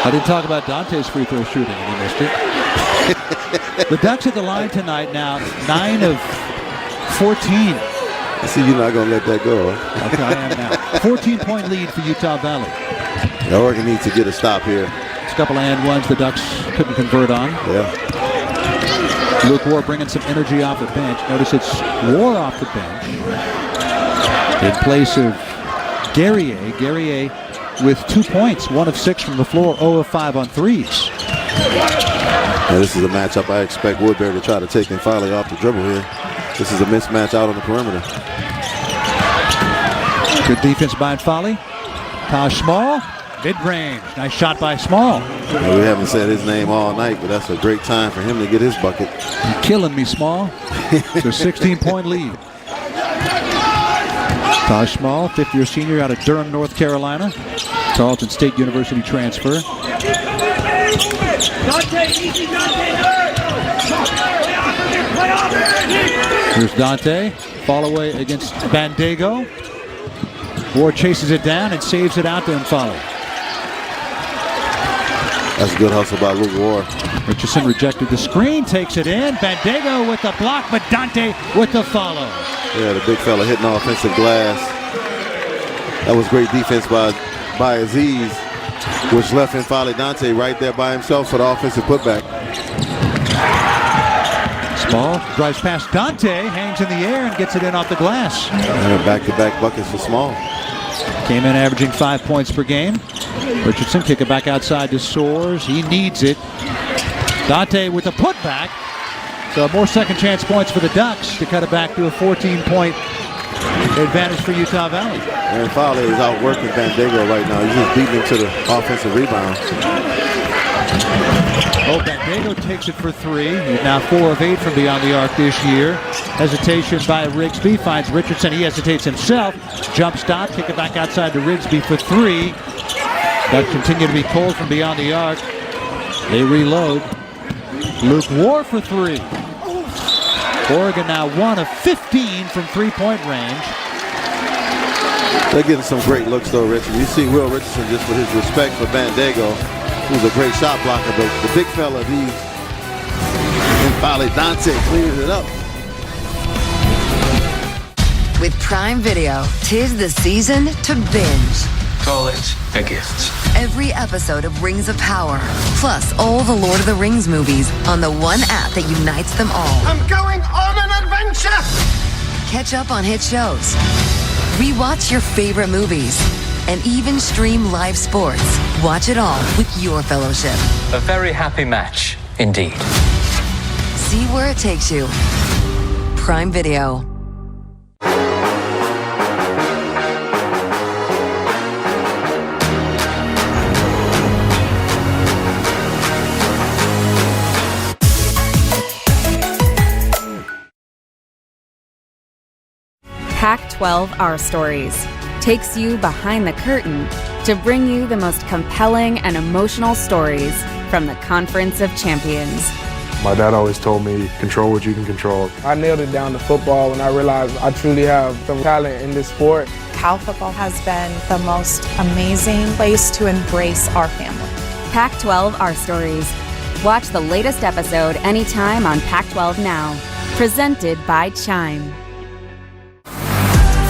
I didn't talk about Dante's free throw shooting, and he missed it. The Ducks at the line tonight now, 9 of 14. I see you're not going to let that go. Huh? Okay, I am now. 14-point lead for Utah Valley. Oregon needs to get a stop here. It's a couple of and ones the Ducks couldn't convert on. Yeah. Luke War bringing some energy off the bench. Notice it's War off the bench in place of Guerrier. Guerrier with 2 points, 1 of 6 from the floor, 0 of 5 on threes. Yeah, this is a matchup I expect Woodbury to try to take and finally off the dribble here. This is a mismatch out on the perimeter. Good defense by Foley. Taj Small, mid-range. Nice shot by Small. Yeah, we haven't said his name all night, but that's a great time for him to get his bucket. You're killing me, Small. It's a 16-point lead. Taj Small, fifth-year senior out of Durham, North Carolina. Tarleton State University transfer. Here's Dante. Fall away against Bandego. Ward chases it down and saves it out to Foley. That's a good hustle by Luke Ward. Richardson rejected the screen, takes it in. Bandego with the block, but Dante with the follow. Yeah, the big fella hitting offensive glass. That was great defense by Aziz, which left Foley Dante right there by himself for the offensive putback. Small drives past Dante, hangs in the air and gets it in off the glass. And back-to-back buckets for Small. Came in averaging 5 points per game. Richardson kick it back outside to Soares. He needs it. Dante with a putback. So more second chance points for the Ducks to cut it back to a 14-point advantage for Utah Valley. And Foley is outworking Bandego right now. He's just beating him to the offensive rebound. Oh, Bandego takes it for three. He's now 4 of 8 from beyond the arc this year. Hesitation by Rigsby. Finds Richardson. He hesitates himself. Jump stop. Kick it back outside to Rigsby for three. Ducks continue to be cold from beyond the arc. They reload. Luke War for three. Oregon now 1 of 15 from three-point range. They're getting some great looks though, Richard. You see Will Richardson just with his respect for Bandego, who's a great shot blocker, but the big fella, and finally Dante clears it up. With Prime Video, 'tis the season to binge. Call it a gift. Every episode of Rings of Power, plus all the Lord of the Rings movies on the one app that unites them all. I'm going on an adventure! Catch up on hit shows, rewatch your favorite movies, and even stream live sports. Watch it all with your fellowship. A very happy match, indeed. See where it takes you. Prime Video. Pac-12 Our Stories takes you behind the curtain to bring you the most compelling and emotional stories from the Conference of Champions. My dad always told me, control what you can control. I nailed it down to football when I realized I truly have some talent in this sport. Cal football has been the most amazing place to embrace our family. Pac-12 Our Stories. Watch the latest episode anytime on Pac-12 Now. Presented by Chime.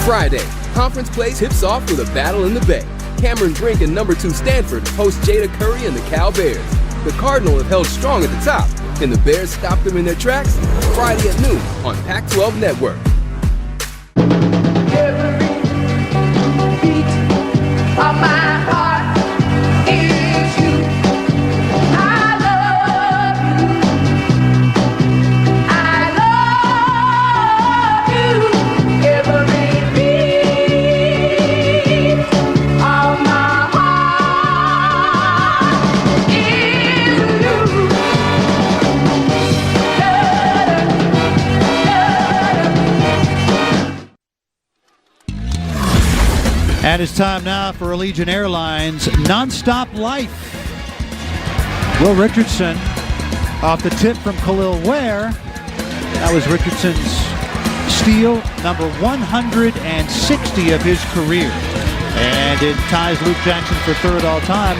Friday, conference play tips off with a battle in the Bay. Cameron Brink and number 2 Stanford host Jada Curry and the Cal Bears. The Cardinal have held strong at the top, and the Bears stopped them in their tracks. Friday at noon on Pac-12 Network. Every beat And it's time now for Allegiant Airlines Nonstop Life. Will Richardson off the tip from Khalil Ware. That was Richardson's steal, number 160 of his career. And it ties Luke Jackson for third all-time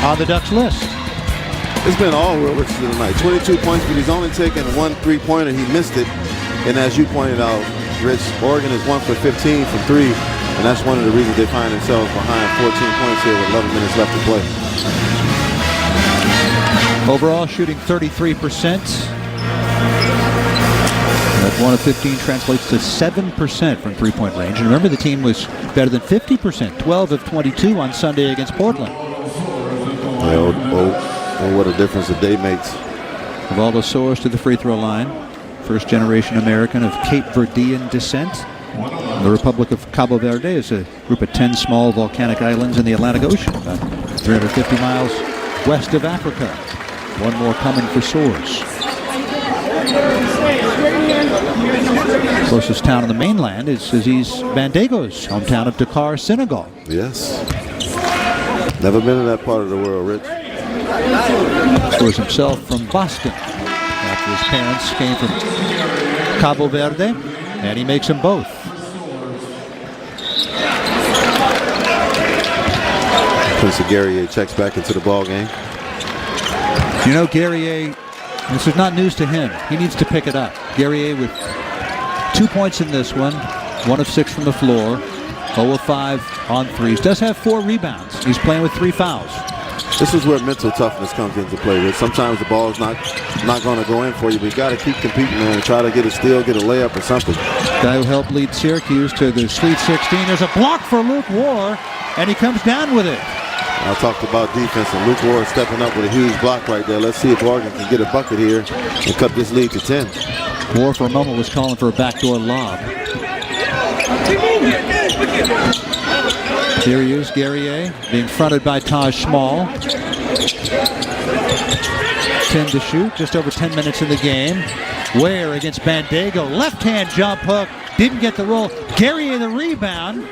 on the Ducks list. It's been all Will Richardson tonight. 22 points, but he's only taken one three-pointer. He missed it. And as you pointed out, Rich, Oregon is 1 for 15 from 3. And that's one of the reasons they find themselves behind 14 points here with 11 minutes left to play. Overall, shooting 33%. That 1 of 15 translates to 7% from three-point range. And remember, the team was better than 50%, 12 of 22 on Sunday against Portland. Oh, what a difference a day makes. Ubaldo Soares to the free throw line. First-generation American of Cape Verdean descent. The Republic of Cabo Verde is a group of 10 small volcanic islands in the Atlantic Ocean, about 350 miles west of Africa. One more coming for Soares. Closest town on the mainland is Aziz Bandago's hometown of Dakar, Senegal. Yes. Never been in that part of the world, Rich. Soares himself from Boston after his parents came from Cabo Verde, and he makes them both. Quincy Guerrier checks back into the ball game. You know, Guerrier, this is not news to him. He needs to pick it up. Guerrier with 2 points in this one, 1 of 6 from the floor, 0 of 5 on threes. Does have 4 rebounds. He's playing with 3 fouls. This is where mental toughness comes into play, Rich. Sometimes the ball is not going to go in for you, but you got to keep competing, man, and try to get a steal, get a layup or something. Guy who helped lead Syracuse to the Sweet 16. There's a block for Luke War, and he comes down with it. I talked about defense, and Luke Ward stepping up with a huge block right there. Let's see if Oregon can get a bucket here and cut this lead to 10. Ward for a moment was calling for a backdoor lob. Here he is, Guerrier, being fronted by Taj Small. 10 to shoot, just over 10 minutes in the game. Ware against Bandago, left-hand jump hook, didn't get the roll. Guerrier the rebound.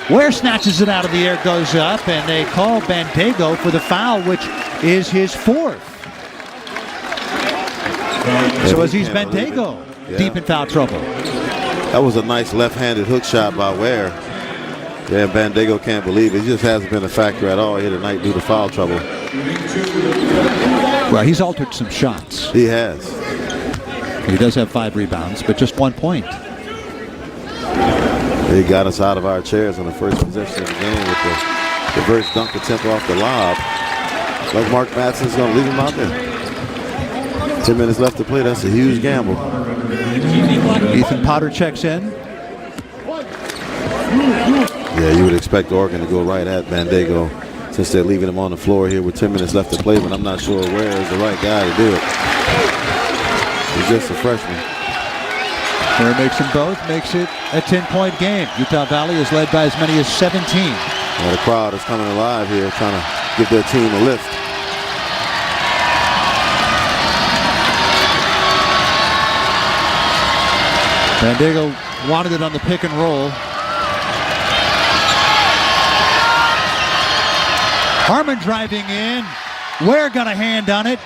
Ware snatches it out of the air, goes up, and they call Bandago for the foul, which is his 4th. So Aziz Bandago deep in foul trouble. That was a nice left-handed hook shot by Ware. Yeah, Bandago can't believe it. He just hasn't been a factor at all here tonight due to foul trouble. Well, he's altered some shots. He has. He does have 5 rebounds, but just 1 point. He got us out of our chairs on the first possession of the game with the reverse dunk attempt off the lob. Like Mark Matson's going to leave him out there. 10 minutes left to play. That's a huge gamble. Ethan Potter checks in. Yeah, you would expect Oregon to go right at Bandago since they're leaving him on the floor here with 10 minutes left to play, but I'm not sure where is the right guy to do it. He's just a freshman. Where makes them both, makes it a 10-point game. Utah Valley is led by as many as 17. Well, the crowd is coming alive here, trying to give their team a lift. Bandago wanted it on the pick and roll. Harmon driving in. Ware got a hand on it.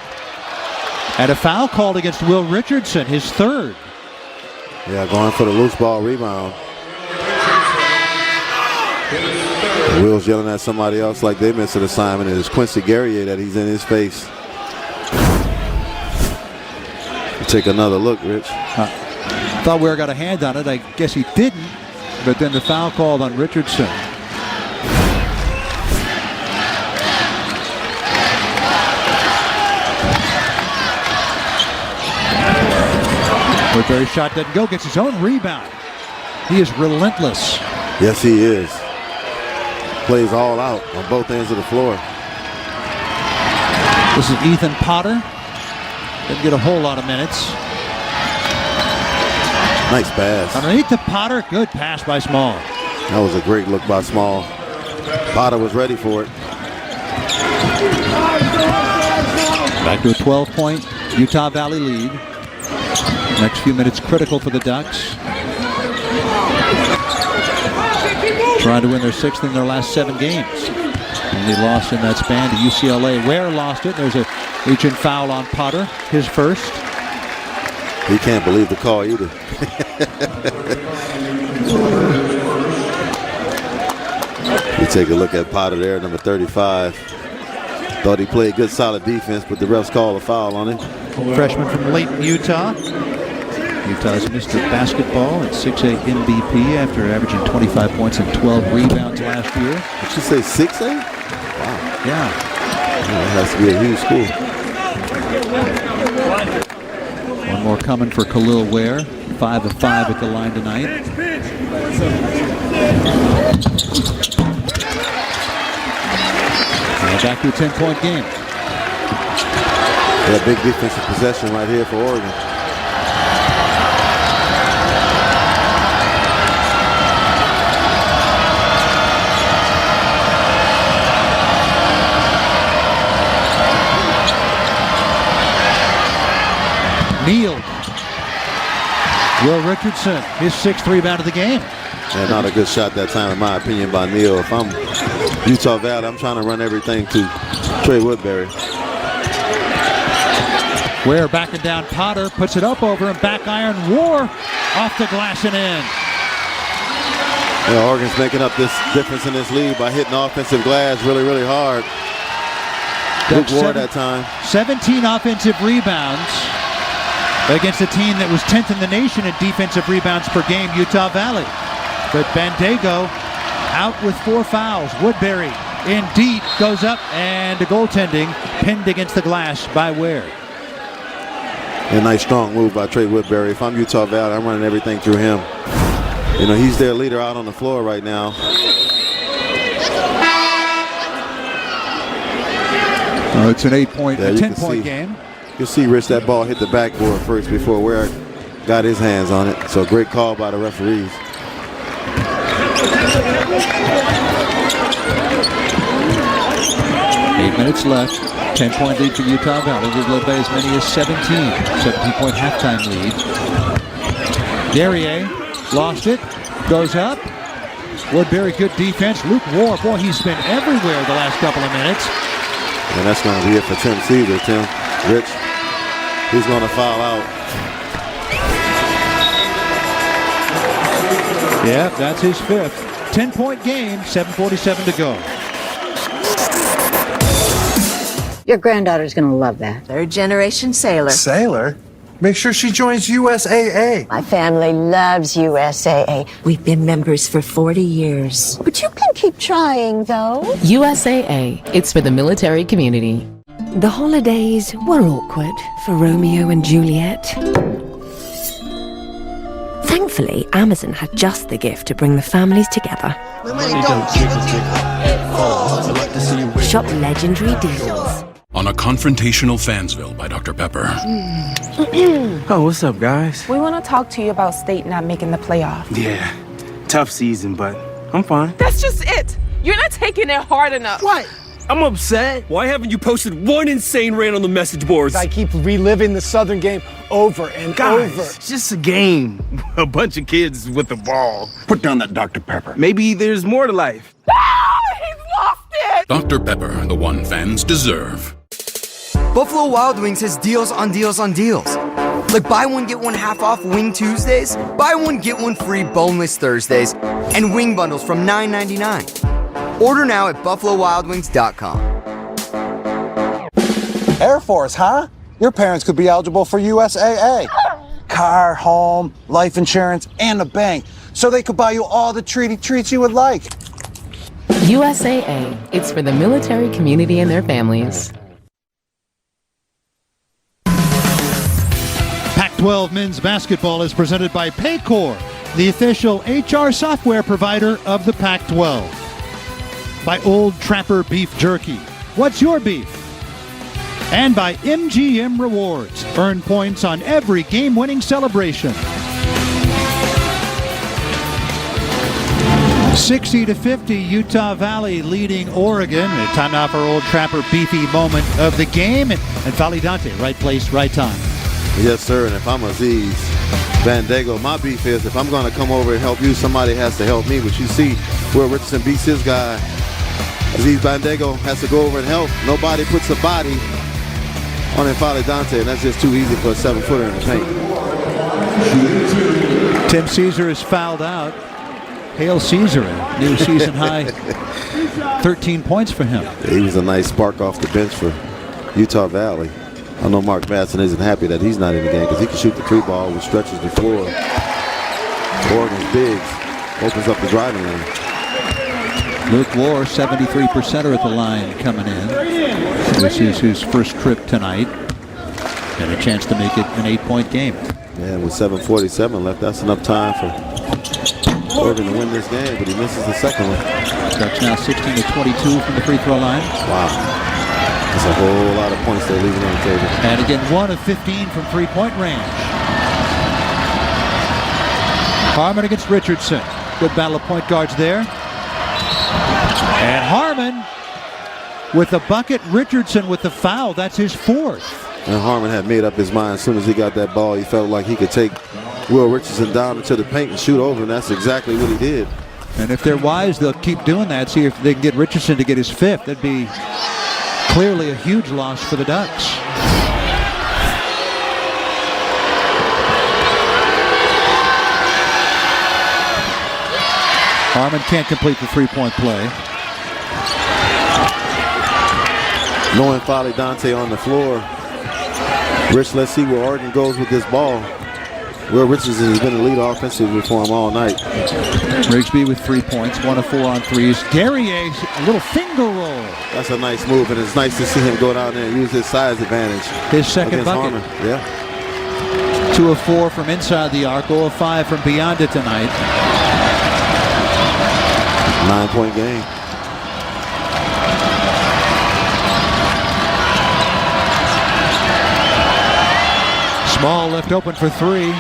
And a foul called against Will Richardson, his 3rd. Yeah, going for the loose ball rebound. Will's yelling at somebody else like they missed an assignment. It's Quincy Guerrier that he's in his face. Take another look, Rich. Thought Ware got a hand on it. I guess he didn't. But then the foul called on Richardson. Woodbury shot doesn't go, gets his own rebound. He is relentless. Yes, he is. Plays all out on both ends of the floor. This is Ethan Potter. Didn't get a whole lot of minutes. Nice pass. Underneath the Potter, good pass by Small. That was a great look by Small. Potter was ready for it. Back to a 12-point Utah Valley lead. Next few minutes critical for the Ducks. Trying to win their 6th in their last 7 games. Only lost in that span to UCLA. Ware lost it. There's a reach-in foul on Potter, his first. He can't believe the call either. You take a look at Potter there, number 35. Thought he played good, solid defense, but the refs called a foul on him. Freshman from Layton, Utah. Utah's Mr. Basketball at 6'8" MVP after averaging 25 points and 12 rebounds last year. Did she say 6'8"? Wow. Yeah. That has to be a huge school. One more coming for Khalil Ware. 5 of 5 at the line tonight. Back to a 10-point game. Yeah, big defensive possession right here for Oregon. Neal. Will Richardson, his 6th rebound of the game. Yeah, not a good shot that time, in my opinion, by Neal. If I'm Utah Valley, I'm trying to run everything to Trey Woodbury. Ware backing down Potter, puts it up over him, back iron, War off the glass and in. Yeah, Oregon's making up this difference in this lead by hitting offensive glass really, really hard. Luke Ward that time. 17 offensive rebounds against a team that was 10th in the nation in defensive rebounds per game, Utah Valley. But Bandego out with 4 fouls. Woodbury in deep, goes up, and the goaltending pinned against the glass by Ware. A nice strong move by Trey Woodbury. If I'm Utah Valley, I'm running everything through him. You know, he's their leader out on the floor right now. It's an 10-point game. You see, Rich, that ball hit the backboard first before Ware got his hands on it. So great call by the referees. 8 minutes left. 10-point lead for Utah Valley. They've led by as many as 17. 17-point halftime lead. Guerrier lost it. Goes up. Woodbury, good defense. Luke Ward, boy, he's been everywhere the last couple of minutes. And that's going to be it for Tim Caesar, Tim. Rich, he's going to foul out. Yeah, that's his 5th. 10-point game, 7:47 to go. Your granddaughter's gonna love that. Third-generation sailor. Sailor? Make sure she joins USAA. My family loves USAA. We've been members for 40 years. But you can keep trying, though. USAA. It's for the military community. The holidays were awkward for Romeo and Juliet. Thankfully, Amazon had just the gift to bring the families together. Shop legendary deals. On a confrontational Fansville by Dr. Pepper. Oh, what's up, guys? We want to talk to you about State not making the playoff. Yeah, tough season, but I'm fine. That's just it. You're not taking it hard enough. What? I'm upset. Why haven't you posted one insane rant on the message boards? I keep reliving the Southern game over and over. It's just a game. A bunch of kids with the ball. Put down that Dr. Pepper. Maybe there's more to life. He's lost it. Dr. Pepper, the one fans deserve. Buffalo Wild Wings has deals on deals on deals. Like buy one, get one half off Wing Tuesdays, buy one, get one free boneless Thursdays, and wing bundles from $9.99. Order now at BuffaloWildWings.com. Air Force, huh? Your parents could be eligible for USAA. Car, home, life insurance, and a bank. So they could buy you all the treats you would like. USAA. It's for the military community and their families. Pac-12 men's basketball is presented by Paycor, the official HR software provider of the Pac-12. By Old Trapper Beef Jerky. What's your beef? And by MGM Rewards. Earn points on every game-winning celebration. 60-50, Utah Valley leading Oregon. A time now for Old Trapper Beefy moment of the game. And Valley Dante, right place, right time. Yes, sir. And if I'm Aziz, Bandego. My beef is if I'm going to come over and help you, somebody has to help me. But you see where Richardson beats his guy. Aziz Bandego has to go over and help. Nobody puts a body on N'Faly Dante, and that's just too easy for a 7-footer in the paint. Tim Caesar is fouled out. Hail Caesar, a new season high 13 points for him. Yeah, he was a nice spark off the bench for Utah Valley. I know Mark Madsen isn't happy that he's not in the game because he can shoot the 3-ball, which stretches the floor. Oregon's bigs opens up the driving lane. Luke War, 73% at the line coming in. This is his first trip tonight. And a chance to make it an 8-point game. Yeah, with 7:47 left, that's enough time for Oregon to win this game, but he misses the second one. Ducks now 16-22 from the free throw line. Wow. That's a whole lot of points they're leaving on the table. And again, 1 of 15 from three-point range. Harmon against Richardson. Good battle of point guards there. And Harmon with the bucket. Richardson with the foul. That's his 4th. And Harmon had made up his mind as soon as he got that ball. He felt like he could take Will Richardson down into the paint and shoot over, and that's exactly what he did. And if they're wise, they'll keep doing that. See if they can get Richardson to get his 5th. That'd be clearly a huge loss for the Ducks. Harmon can't complete the three-point play. Knowing N'Faly Dante on the floor. Rich, let's see where Oregon goes with this ball. Will Richardson has been the lead offensively for him all night. Rigsby with 3 points, 1 of 4 on threes. Guerrier, a little finger roll. That's a nice move, and it's nice to see him go down there and use his size advantage. His second bucket. Harmon. Yeah. 2 of 4 from inside the arc, 0 of 5 from beyond it tonight. 9-point game. Small left open for 3.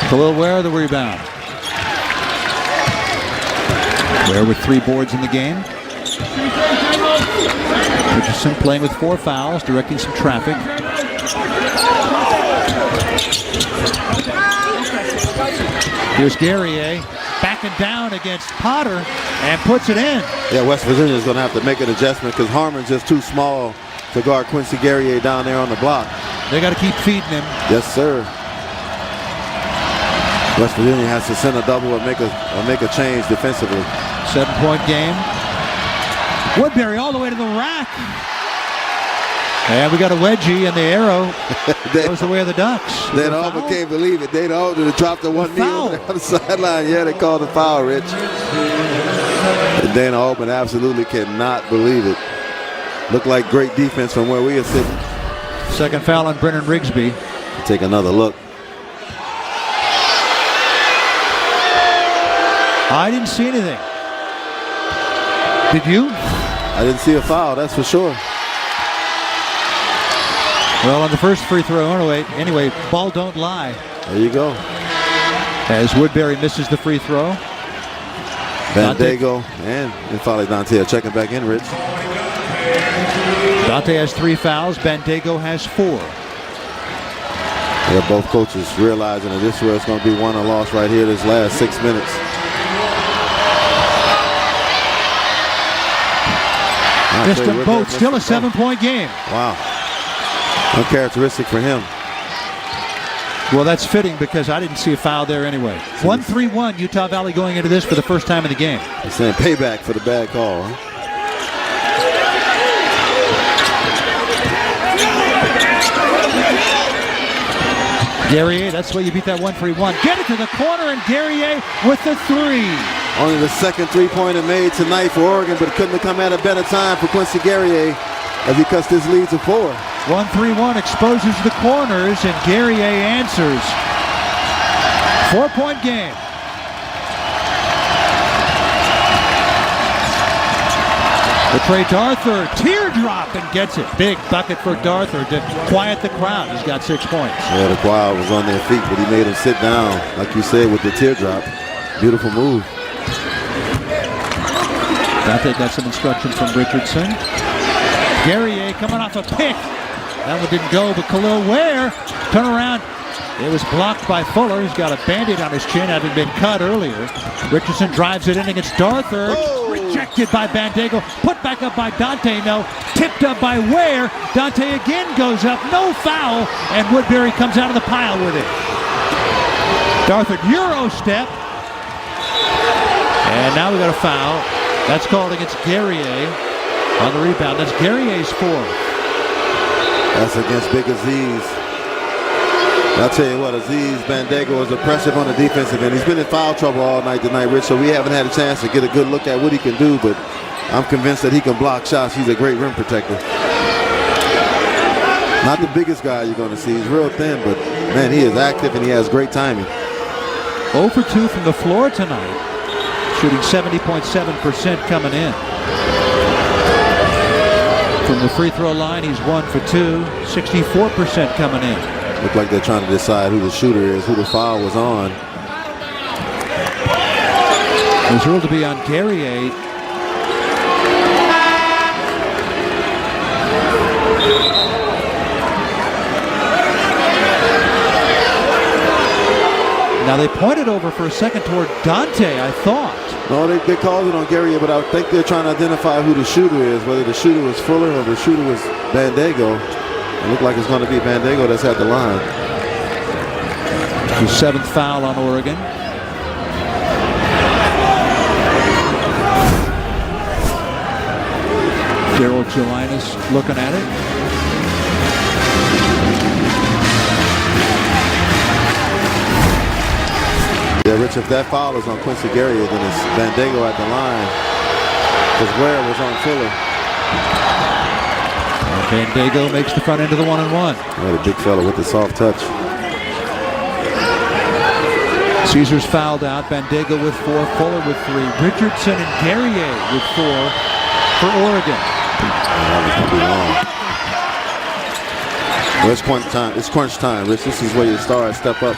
Khalil Ware the rebound. Ware with 3 boards in the game. Richardson playing with 4 fouls, directing some traffic. Here's Guerrier backing down against Potter and puts it in. Yeah, West Virginia is going to have to make an adjustment because Harmon's just too small to guard Quincy Guerrier down there on the block. They got to keep feeding him. Yes, sir. West Virginia has to send a double or make a change defensively. 7-point game. Woodbury all the way to the rack. And we got a wedgie, and the arrow goes the way of the Ducks. They all can't believe it. They all dropped the one knee on the sideline. Yeah, they called the foul, Rich. And Dana Altman absolutely cannot believe it. Looked like great defense from where we are sitting. Second foul on Brennan Rigsby. Take another look. I didn't see anything. Did you? I didn't see a foul, that's for sure. Well, on the first free throw, anyway, ball don't lie. There you go. As Woodbury misses the free throw. Bandego and N'Faly Dante are checking back in, Rich. Dante has 3 fouls. Bandego has 4. They're both coaches realizing that this is where it's going to be won or lost right here this last 6 minutes. Missed them both. Still a 7-point game. Wow. Uncharacteristic for him. Well, that's fitting because I didn't see a foul there anyway. 1-3-1, Utah Valley going into this for the first time in the game. He's saying payback for the bad call, huh? Guerrier, that's why you beat that 1-3-1. Get it to the corner, and Guerrier with the 3. Only the second three-pointer made tonight for Oregon, but it couldn't have come at a better time for Quincy Guerrier as he cuts his lead to 4. 1-3-1 exposes the corners, and Guerrier answers. 4-point game. The Trey Darthur teardrop and gets it. Big bucket for Darthur to quiet the crowd. He's got 6 points. Yeah, the crowd was on their feet, but he made them sit down, like you said, with the teardrop. Beautiful move. Dante got some instruction from Richardson. Guerrier coming off a pick. That one didn't go, but Khalil Ware turn around It was blocked by Fuller. He's got a Band-Aid on his chin, having been cut earlier. Richardson drives it in against Darthur. Rejected by Bandego. Put back up by Dante. No. Tipped up by Ware. Dante again goes up. No foul. And Woodbury comes out of the pile with it. Darthur Euro step. And now we got a foul. That's called against Guerrier on the rebound. That's Guerrier's fourth. That's against Big Aziz. I'll tell you what, Aziz Bandego is oppressive on the defensive end. He's been in foul trouble all night tonight, Rich, so we haven't had a chance to get a good look at what he can do, but I'm convinced that he can block shots. He's a great rim protector. Not the biggest guy you're going to see. He's real thin, but, man, he is active and he has great timing. 0 for 2 from the floor tonight, shooting 70.7% coming in. From the free throw line, he's 1 for 2, 64% coming in. Look like they're trying to decide who the shooter is, who the foul was on. It was ruled to be on Guerrier. Now they pointed over for a second toward Dante, I thought. No, they called it on Guerrier, but I think they're trying to identify who the shooter is, whether the shooter was Fuller or the shooter was Bandego. It looked like it's going to be Bandego that's at the line. The 7th foul on Oregon. Gerald Gelinas looking at it. Yeah, Rich, if that foul is on Quincy Guerrier, then it's Bandego at the line, because Ware was on Fuller. Bandego makes the front end of the 1-and-1. Yeah, the big fella with the soft touch. Caesar's fouled out. Bandego with 4, Fuller with 3. Richardson and Guerrier with 4 for Oregon. That was going to be long. Well, it's crunch time. It's crunch time, Rich. This is where your stars step up.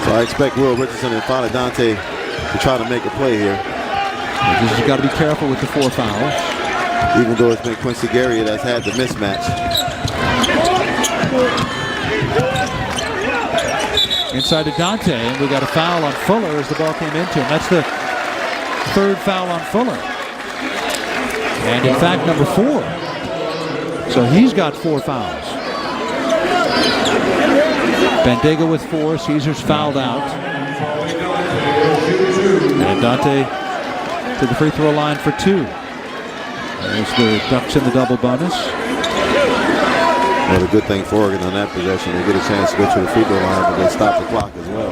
So I expect Will Richardson and finally Dante to try to make a play here. You've got to be careful with the 4 fouls. Even though it's been Quincy Guerrier that's had the mismatch. Inside to Dante, and we got a foul on Fuller as the ball came into him. That's the 3rd foul on Fuller. And in fact, number 4. So he's got 4 fouls. Bandego with 4, Caesar's fouled out. And Dante to the free throw line for 2. There's the Ducks in the double bonus. Well, the good thing for Oregon on that possession, they get a chance to go to the free throw line, but they stop the clock as well.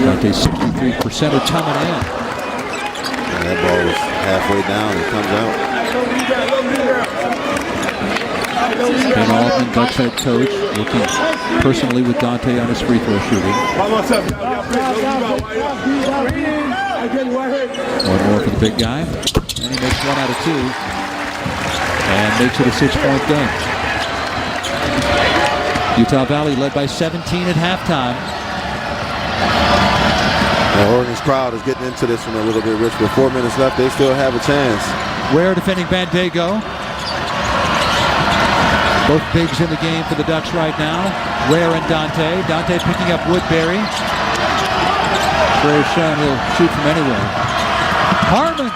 Dante 63% of coming in. And that ball is halfway down and comes out. Ben Altman, Ducks head coach, working personally with Dante on his free throw shooting. 1 more for the big guy. And he makes 1 out of 2. And makes it a 6-point game. Utah Valley led by 17 at halftime. Well, Oregon's crowd is getting into this one a little bit, Rich. With 4 minutes left, they still have a chance. Ware defending Bandego. Both bigs in the game for the Ducks right now. Ware and Dante. Dante picking up Woodbury. Ware's showing he'll shoot from anywhere. Harmon,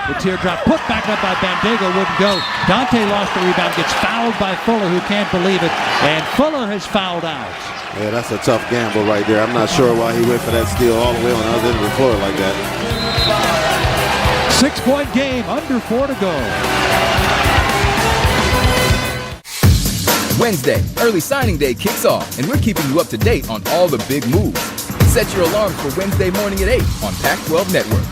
the teardrop put back up by Bandego, wouldn't go. Dante lost the rebound, gets fouled by Fuller, who can't believe it. And Fuller has fouled out. Yeah, that's a tough gamble right there. I'm not sure why he went for that steal all the way on the other end of the floor like that. 6-point game, under 4 to go. Wednesday, early signing day kicks off, and we're keeping you up to date on all the big moves. Set your alarms for Wednesday morning at 8 on Pac-12 Network.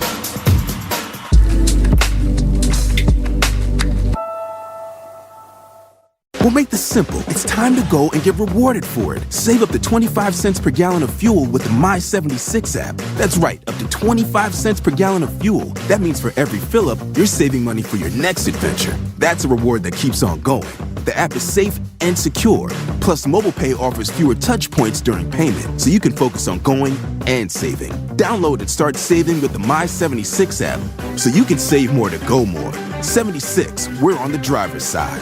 We'll make this simple. It's time to go and get rewarded for it. Save up to 25 cents per gallon of fuel with the My76 app. That's right, up to 25 cents per gallon of fuel. That means for every fill-up, you're saving money for your next adventure. That's a reward that keeps on going. The app is safe and secure. Plus, Mobile Pay offers fewer touch points during payment, so you can focus on going and saving. Download and start saving with the My76 app, so you can save more to go more. 76, we're on the driver's side.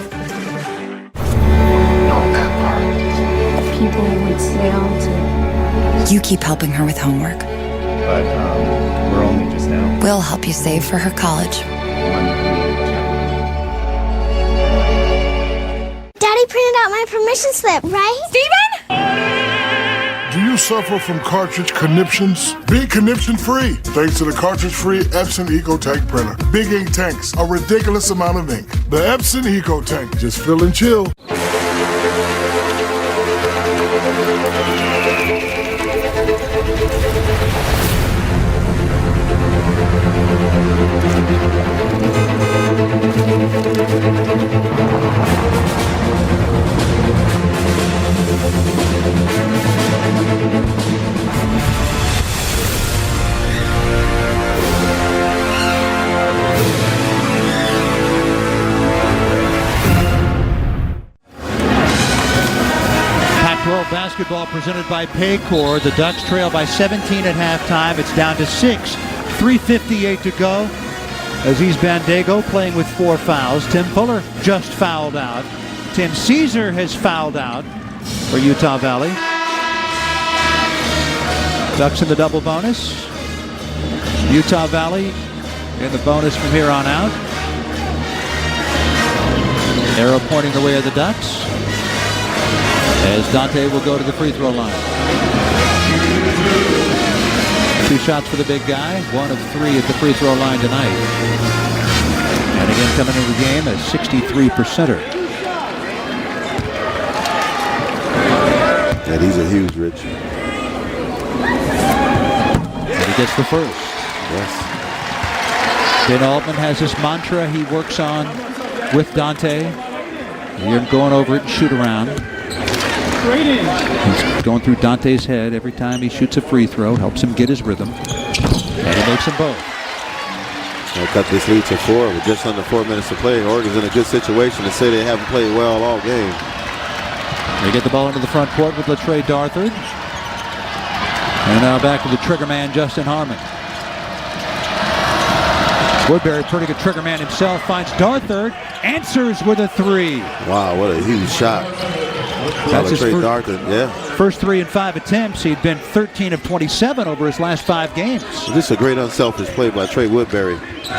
They all do. You keep helping her with homework. But we're only just now. We'll help you save for her college. Daddy printed out my permission slip, right? Steven? Do you suffer from cartridge conniptions? Be conniption free thanks to the cartridge-free Epson EcoTank printer. Big ink tanks, a ridiculous amount of ink. The Epson EcoTank, just fill and chill. Pac-12 basketball presented by Paycor. The Ducks trail by 17 at halftime. It's down to 6. 3:58 to go. Aziz Bandago playing with 4 fouls. Tim Fuller just fouled out. Tim Caesar has fouled out for Utah Valley. Ducks in the double bonus. Utah Valley in the bonus from here on out. Arrow pointing the way of the Ducks as Dante will go to the free throw line. 2 shots for the big guy, 1 of 3 at the free throw line tonight. And again coming into the game a 63%er. Yeah, these are huge, Rich. And he gets the first. Yes. Dana Altman has this mantra he works on with Dante. You're going over it and shoot around. He's going through Dante's head every time he shoots a free throw, helps him get his rhythm, and he makes them both. They'll cut this lead to 4 with just under 4 minutes to play. Oregon's in a good situation to say they haven't played well all game. They get the ball into the front court with Latrey Darthard. And now back to the trigger man, Justin Harmon. Woodbury, pretty good trigger man himself, finds Darthard, answers with a 3. Wow, what a huge shot. That's his first 3 in 5 attempts. He'd been 13 of 27 over his last 5 games. This is a great unselfish play by Trey Woodbury,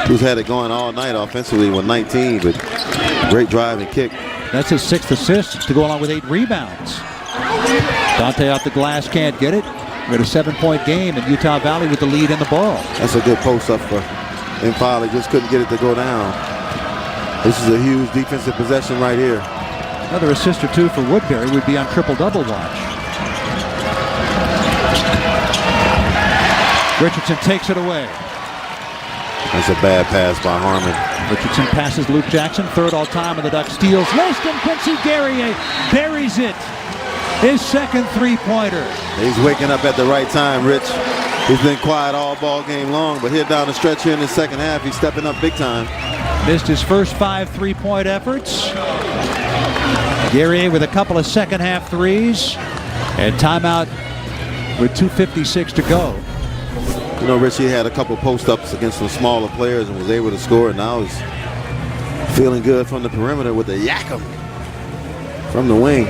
who's had it going all night offensively with 19, but great drive and kick. That's his 6th assist to go along with 8 rebounds. Dante off the glass, can't get it. We had a 7-point game, and Utah Valley with the lead in the ball. That's a good post up for Infali, just couldn't get it to go down. This is a huge defensive possession right here. Another assist or 2 for Woodbury would be on triple-double watch. Richardson takes it away. That's a bad pass by Harmon. Richardson passes Luke Jackson, 3rd all-time, and the Ducks steals. Weston Quincy Guerrier buries it. His 2nd three-pointer. He's waking up at the right time, Rich. He's been quiet all ball game long, but here down the stretch here in the second half, he's stepping up big time. Missed his first 5 three-point efforts. Guerrier with a couple of second-half threes. And timeout with 2:56 to go. You know, Richie had a couple post-ups against some smaller players and was able to score. Now he's feeling good from the perimeter with a yak 'em from the wing.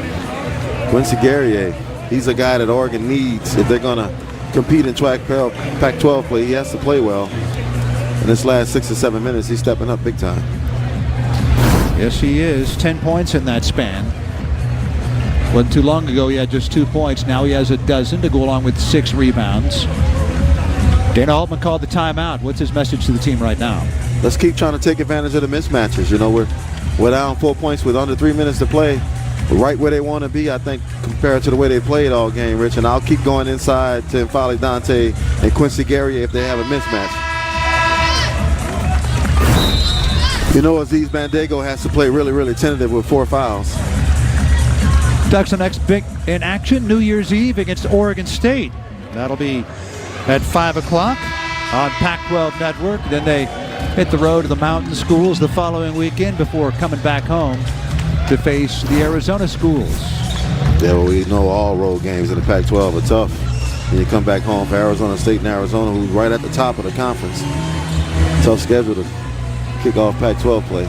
Quincy Guerrier, he's a guy that Oregon needs if they're going to compete in Pac-12 play. He has to play well. In this last 6 or 7 minutes, he's stepping up big time. Yes, he is. 10 points in that span. Wasn't too long ago he had just 2 points. Now he has a dozen to go along with 6 rebounds. Dana Altman called the timeout. What's his message to the team right now? Let's keep trying to take advantage of the mismatches. You know, we're down 4 points with under 3 minutes to play. We're right where they want to be, I think, compared to the way they played all game, Rich. And I'll keep going inside to Infali Dante and Quincy Guerrier if they have a mismatch. You know, Aziz Bandago has to play really, really tentative with 4 fouls. Ducks the next big in action, New Year's Eve against Oregon State. That'll be at 5 o'clock on Pac-12 Network. Then they hit the road to the mountain schools the following weekend before coming back home to face the Arizona schools. Yeah, well, we know all road games in the Pac-12 are tough. And you come back home for Arizona State and Arizona, who's right at the top of the conference. Tough schedule to kick off Pac-12 play.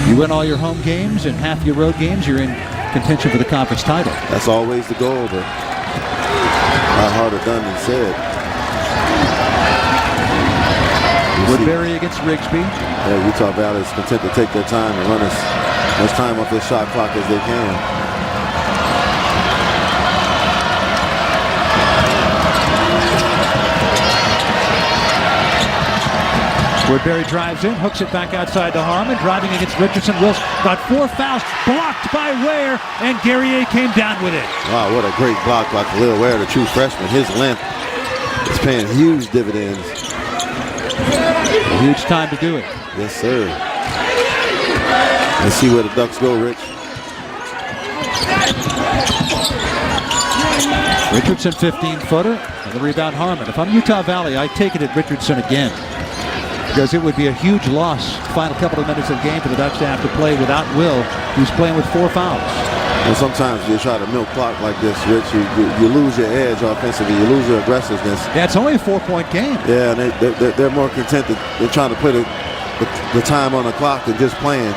You win all your home games and half your road games, you're in contention for the conference title. That's always the goal, but a lot harder done than said. Woodbury against Rigsby. Yeah, Utah Valley is content to take their time and run as much time off their shot clock as they can. Woodbury drives in, hooks it back outside to Harmon, driving against Richardson. Wills got 4 fouls, blocked by Ware, and Guerrier came down with it. Wow, what a great block by Khalil Ware, the true freshman. His length is paying huge dividends. A huge time to do it. Yes, sir. Let's see where the Ducks go, Rich. Richardson 15-footer, and the rebound Harmon. If I'm Utah Valley, I take it at Richardson again, because it would be a huge loss final couple of minutes of the game for the Ducks to have to play without Will, who's playing with 4 fouls. And sometimes you try to milk clock like this, Rich, you lose your edge offensively, you lose your aggressiveness. Yeah, it's only a 4-point game. Yeah, and they're more content than trying to put the time on the clock than just playing.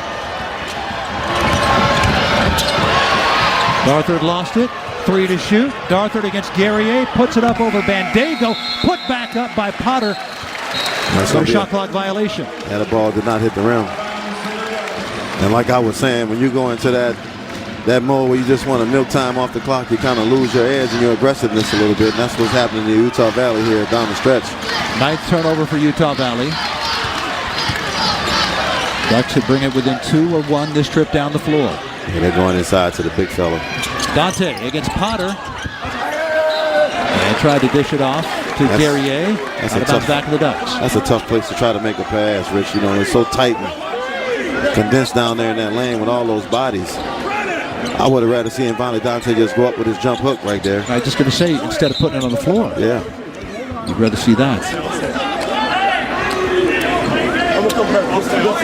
Darthard lost it. 3 to shoot. Darthard against Guerrier, puts it up over Bandego, put back up by Potter. For a shot clock violation. Yeah, the ball did not hit the rim. And like I was saying, when you go into that mode where you just want to milk time off the clock, you kind of lose your edge and your aggressiveness a little bit. And that's what's happening to Utah Valley here down the stretch. 9th turnover for Utah Valley. Ducks should bring it within 2 or 1 this trip down the floor. Yeah, they're going inside to the big fella. Dante against Potter. And tried to dish it off to Guerrier. That's out of bounds back to the Ducks. That's a tough place to try to make a pass, Rich. You know, it's so tight and condensed down there in that lane with all those bodies. I would have rather seen Vonleh Dante just go up with his jump hook right there. I was just going to say, instead of putting it on the floor. Yeah. You'd rather see that.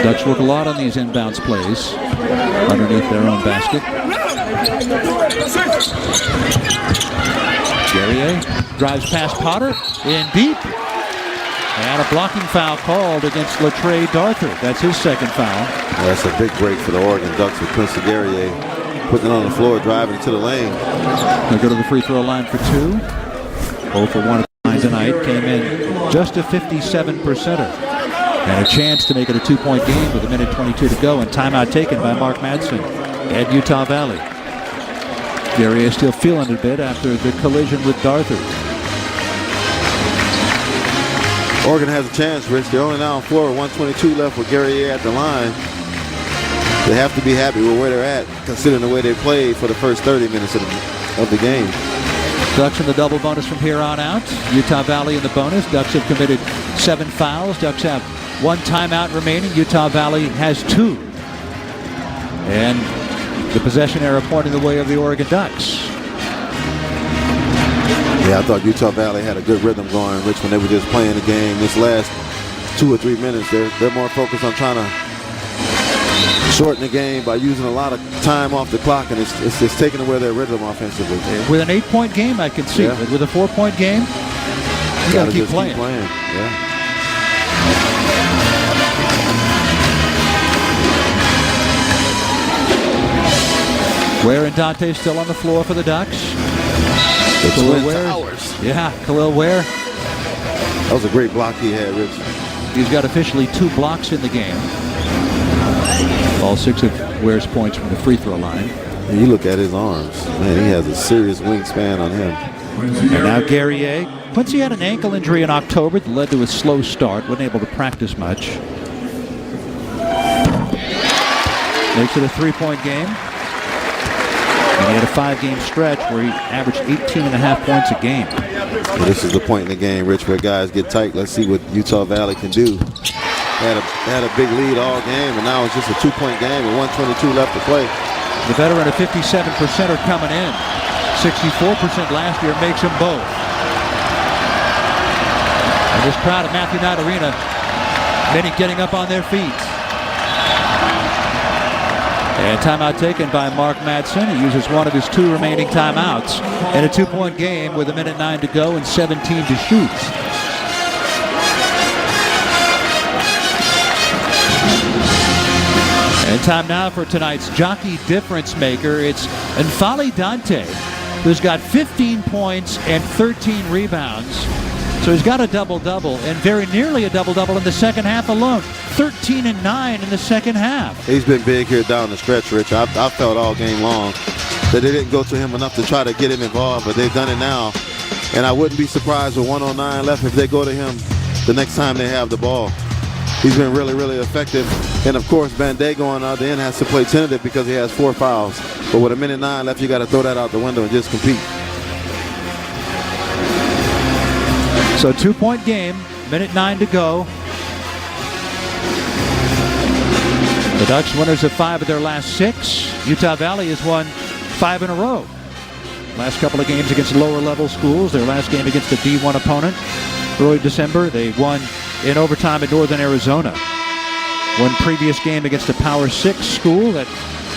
Ducks work a lot on these inbounds plays underneath their own basket. Guerrier drives past Potter, in deep. And a blocking foul called against Latrey Darthard. That's his 2nd foul. Well, that's a big break for the Oregon Ducks with Quincy Guerrier putting it on the floor, driving into the lane. They'll go to the free throw line for 2. 0 for 1 tonight. Came in just a 57%er. And a chance to make it a 2-point game with 1:22 to go, and timeout taken by Mark Madsen at Utah Valley. Guerrier still feeling a bit after the collision with Darthard. Oregon has a chance, Rich. They're only now on floor with 1:22 left with Guerrier at the line. They have to be happy with where they're at, considering the way they played for the first 30 minutes of the game. Ducks in the double bonus from here on out. Utah Valley in the bonus. Ducks have committed 7 fouls. Ducks have 1 timeout remaining. Utah Valley has 2. And the possession arrow pointing the way of the Oregon Ducks. Yeah, I thought Utah Valley had a good rhythm going, Rich, when they were just playing the game. This last 2 or 3 minutes, they're more focused on trying to shorten the game by using a lot of time off the clock, and it's just taking away their rhythm offensively. With an 8-point game, I can see. Yeah. But with a 4-point game, you got to keep playing. Yeah. Ware and Dante still on the floor for the Ducks. The Khalil Twin Ware. Towers. Yeah, Khalil Ware. That was a great block he had, Rich. He's got officially 2 blocks in the game. All 6 of Ware's points from the free throw line. And you look at his arms. Man, he has a serious wingspan on him. And now Guerrier. Quincy had an ankle injury in October that led to a slow start. Wasn't able to practice much. Makes it a 3-point game. And he had a 5-game stretch where he averaged 18.5 points a game. Well, this is the point in the game, Rich, where guys get tight. Let's see what Utah Valley can do. Had a big lead all game, and now it's just a 2-point game with 1:22 left to play. The veteran, a 57%er coming in. 64% last year, makes them both. And this crowd at Matthew Knight Arena, many getting up on their feet. And timeout taken by Mark Madsen. He uses one of his 2 remaining timeouts in a 2-point game with 1:09 to go and 17 to shoot. And time now for tonight's jockey difference maker. It's N'Faly Dante, who's got 15 points and 13 rebounds. So he's got a double-double, and very nearly a double-double in the second half alone. 13 and 9 in the second half. He's been big here down the stretch, Rich. I felt all game long that they didn't go to him enough to try to get him involved, but they've done it now. And I wouldn't be surprised with 109 left if they go to him the next time they have the ball. He's been really, really effective. And of course, Bandego on the other end has to play tentative because he has 4 fouls. But with 1:09 left, you got to throw that out the window and just compete. So 2-point game, 1:09 to go. The Ducks winners of 5 of their last 6. Utah Valley has won 5 in a row. Last couple of games against lower level schools. Their last game against a D1 opponent early December. They won in overtime at Northern Arizona. One previous game against a Power 6 school that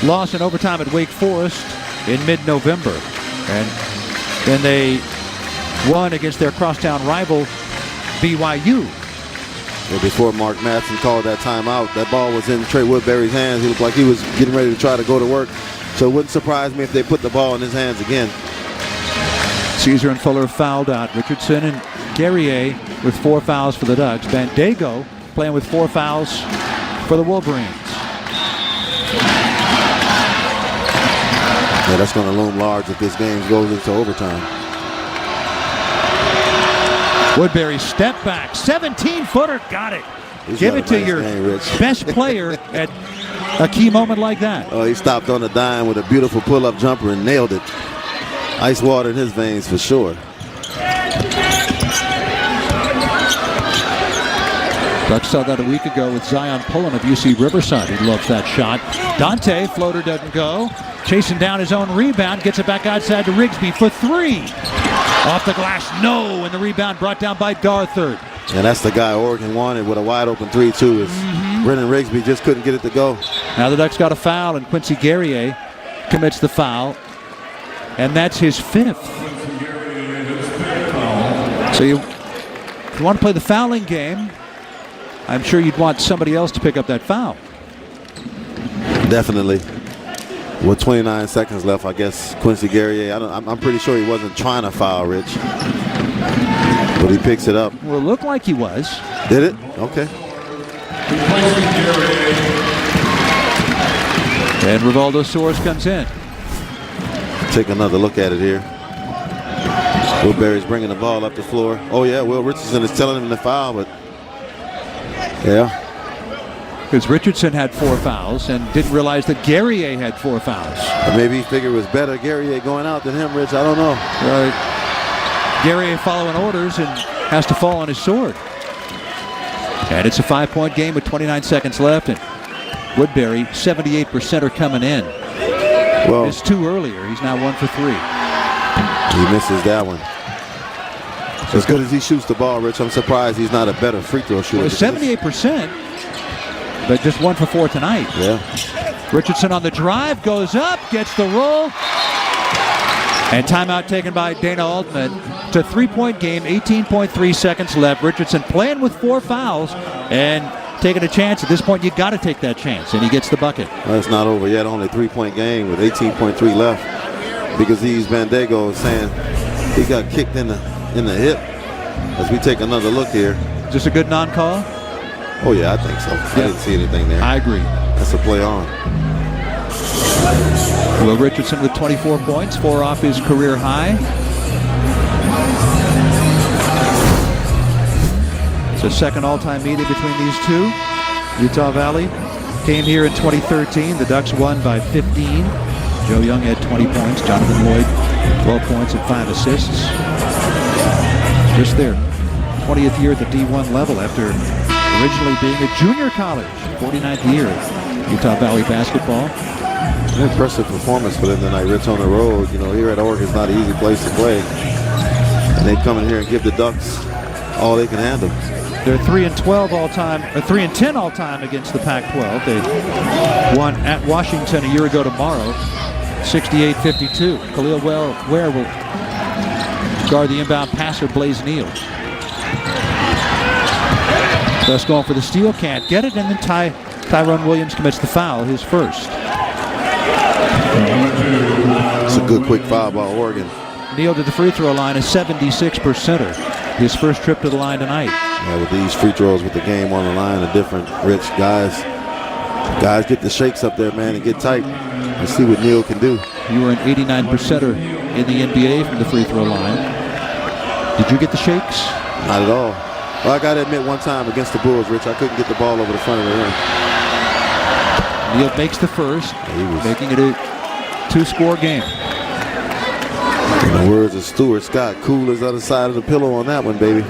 lost in overtime at Wake Forest in mid-November. And then they won against their crosstown rival, BYU. Well, before Mark Madsen called that timeout, that ball was in Trey Woodbury's hands. He looked like he was getting ready to try to go to work. So it wouldn't surprise me if they put the ball in his hands again. Caesar and Fuller fouled out. Richardson and Guerrier with 4 fouls for the Ducks. Bandego playing with 4 fouls for the Wolverines. Yeah, that's going to loom large if this game goes into overtime. Woodbury step back, 17-footer, got it. Give it to your best player at a key moment like that. Oh, he stopped on a dime with a beautiful pull-up jumper and nailed it. Ice water in his veins for sure. Ducks saw that a week ago with Zion Pullen of UC Riverside. He loves that shot. Dante, floater doesn't go. Chasing down his own rebound, gets it back outside to Rigsby for 3. Off the glass, no, and the rebound brought down by Garthard. And that's the guy Oregon wanted with a wide-open 3-2. Brennan Rigsby just couldn't get it to go. Now the Ducks got a foul, and Quincy Guerrier commits the foul, and that's his 5th. So if you want to play the fouling game, I'm sure you'd want somebody else to pick up that foul. Definitely. With 29 seconds left, I guess Quincy Guerrier, I'm pretty sure he wasn't trying to foul, Rich. But he picks it up. Well, it looked like he was. Did it? Okay. And Rivaldo Soares comes in. Take another look at it here. Woodbury's bringing the ball up the floor. Oh, yeah, Will Richardson is telling him to foul, but yeah. Because Richardson had 4 fouls and didn't realize that Guerrier had 4 fouls. Or maybe he figured it was better Guerrier going out than him, Rich. I don't know. Guerrier following orders and has to fall on his sword. And it's a 5-point game with 29 seconds left. And Woodbury, 78% are coming in. Well, it's 2 earlier. He's now 1 for 3. He misses that one. As good as he shoots the ball, Rich, I'm surprised he's not a better free throw shooter. Well, 78%. But just 1 for 4 tonight. Yeah. Richardson on the drive, goes up, gets the roll. And timeout taken by Dana Altman. It's a 3-point game, 18.3 seconds left. Richardson playing with 4 fouls and taking a chance. At this point, you got to take that chance, and he gets the bucket. Well, it's not over yet. Only a 3-point game with 18.3 left. Because he's Bandego saying he got kicked in the hip. As we take another look here. Is this a good non-call? Oh, yeah, I think so. I didn't see anything there. I agree. That's a play on. Will Richardson with 24 points, 4 off his career high. It's a second all-time meeting between these two. Utah Valley came here in 2013. The Ducks won by 15. Joe Young had 20 points. Jonathan Lloyd, 12 points and 5 assists. Just their 20th year at the D1 level after originally being a junior college. 49th year of Utah Valley basketball. An impressive performance for them tonight, Rich, on the road. You know, here at Oregon, it's not an easy place to play. And they come in here and give the Ducks all they can handle. They're 3-12 all-time, or 3-10 all-time against the Pac-12. They won at Washington a year ago tomorrow, 68-52. Khalil Ware will guard the inbound passer, Blaze Neal. Thus going for the steal, can't get it, and then Tyrone Williams commits the foul, his first. It's a good quick foul by Oregon. Neal to the free throw line, a 76%er. His first trip to the line tonight. Yeah, with these free throws with the game on the line, a different Rich guys get the shakes up there, man, and get tight. Let's see what Neal can do. You were an 89%er in the NBA from the free throw line. Did you get the shakes? Not at all. Well, I got to admit, one time against the Bulls, Rich, I couldn't get the ball over the front of the rim. Neal makes the first, making it a 2-score game. In the words of Stuart Scott, cool as the other side of the pillow on that one, baby.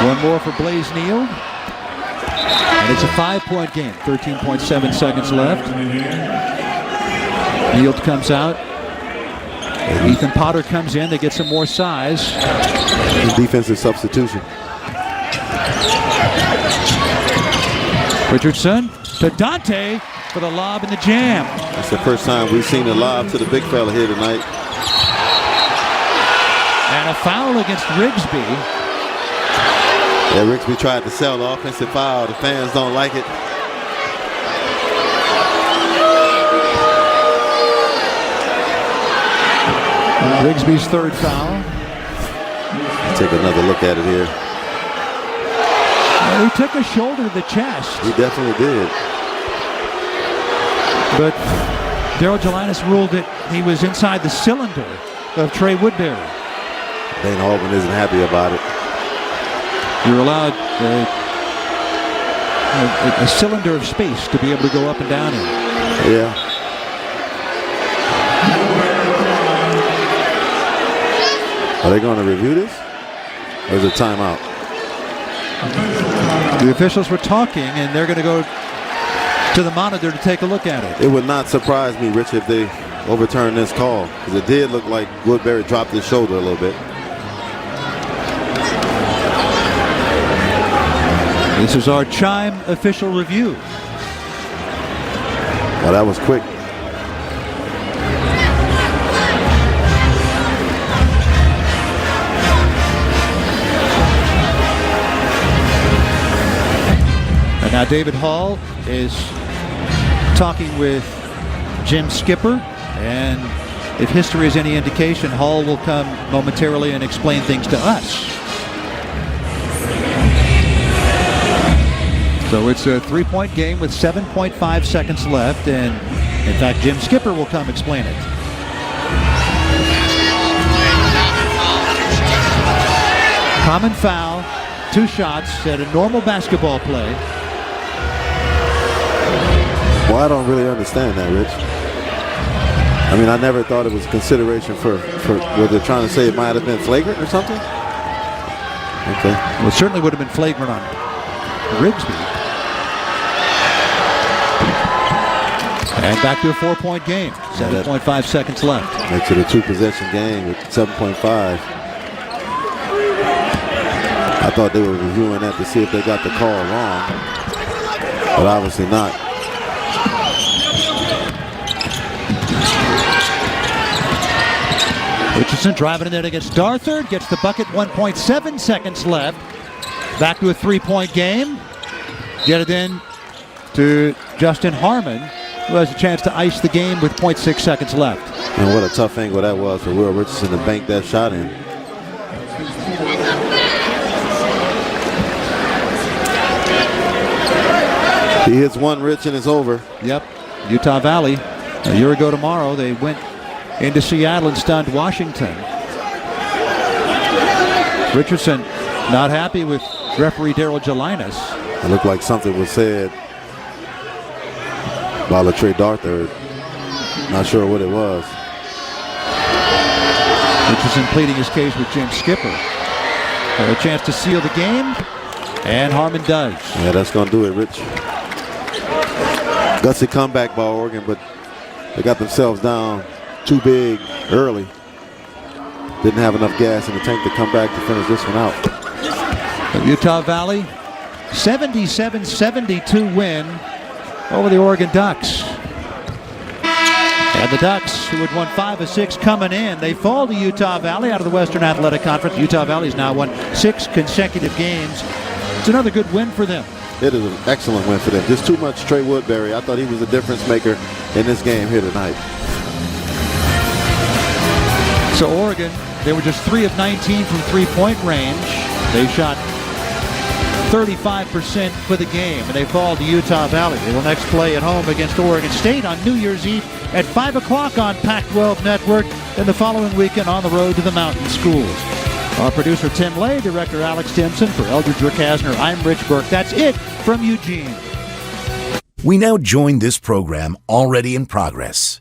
One more for Blaze Neal. And it's a 5-point game. 13.7 seconds left. Neal comes out. Ethan Potter comes in. They get some more size. Defensive substitution. Richardson to Dante for the lob and the jam. That's the first time we've seen a lob to the big fella here tonight. And a foul against Rigsby. Yeah, Rigsby tried to sell the offensive foul. The fans don't like it. Rigsby's third foul. Take another look at it here. Well, he took a shoulder to the chest. He definitely did. But Daryl Gelinas ruled that he was inside the cylinder of Trey Woodbury. Dana Altman isn't happy about it. You're allowed a cylinder of space to be able to go up and down in. Yeah. Are they going to review this? Or is it timeout? The officials were talking, and they're going to go to the monitor to take a look at it. It would not surprise me, Rich, if they overturn this call, because it did look like Woodbury dropped his shoulder a little bit. This is our Chime official review. Well, that was quick. And now David Hall is talking with Jim Skipper, and if history is any indication, Hall will come momentarily and explain things to us. So it's a 3-point game with 7.5 seconds left, and in fact, Jim Skipper will come explain it. Common foul, 2 shots at a normal basketball play. Well, I don't really understand that, Rich. I mean, I never thought it was consideration for what they're trying to say. It might have been flagrant or something. Okay. Well, it certainly would have been flagrant on Rigsby. And back to a 4-point game. 7.5 seconds left. Makes it a 2-possession game with 7.5. I thought they were reviewing that to see if they got the call wrong, but obviously not. Richardson driving in there against Darthur, gets the bucket, 1.7 seconds left. Back to a 3-point game. Get it in to Justin Harmon, who has a chance to ice the game with 0.6 seconds left. And what a tough angle that was for Will Richardson to bank that shot in. He hits one, Rich, and it's over. Yep. Utah Valley, a year ago tomorrow, they went into Seattle and stunned Washington. Richardson not happy with referee Daryl Gelinas. It looked like something was said by LaTrey Darthur. Not sure what it was. Richardson pleading his case with Jim Skipper. A chance to seal the game, and Harmon does. Yeah, that's going to do it, Rich. Gutsy comeback by Oregon, but they got themselves down too big early. Didn't have enough gas in the tank to come back to finish this one out. Utah Valley, 77-72 win over the Oregon Ducks. And the Ducks, who had won 5 of 6 coming in, they fall to Utah Valley out of the Western Athletic Conference. Utah Valley's now won 6 consecutive games. It's another good win for them. It is an excellent win for them. Just too much Trey Woodbury. I thought he was a difference maker in this game here tonight. So Oregon, they were just 3 of 19 from three-point range. They shot 35% for the game, and they fall to Utah Valley. They will next play at home against Oregon State on New Year's Eve at 5 o'clock on Pac-12 Network, and the following weekend on the road to the Mountain Schools. Our producer Tim Lay, director Alex Timpson, for Eldridge Rick Hasner, I'm Rich Burke. That's it from Eugene. We now join this program already in progress.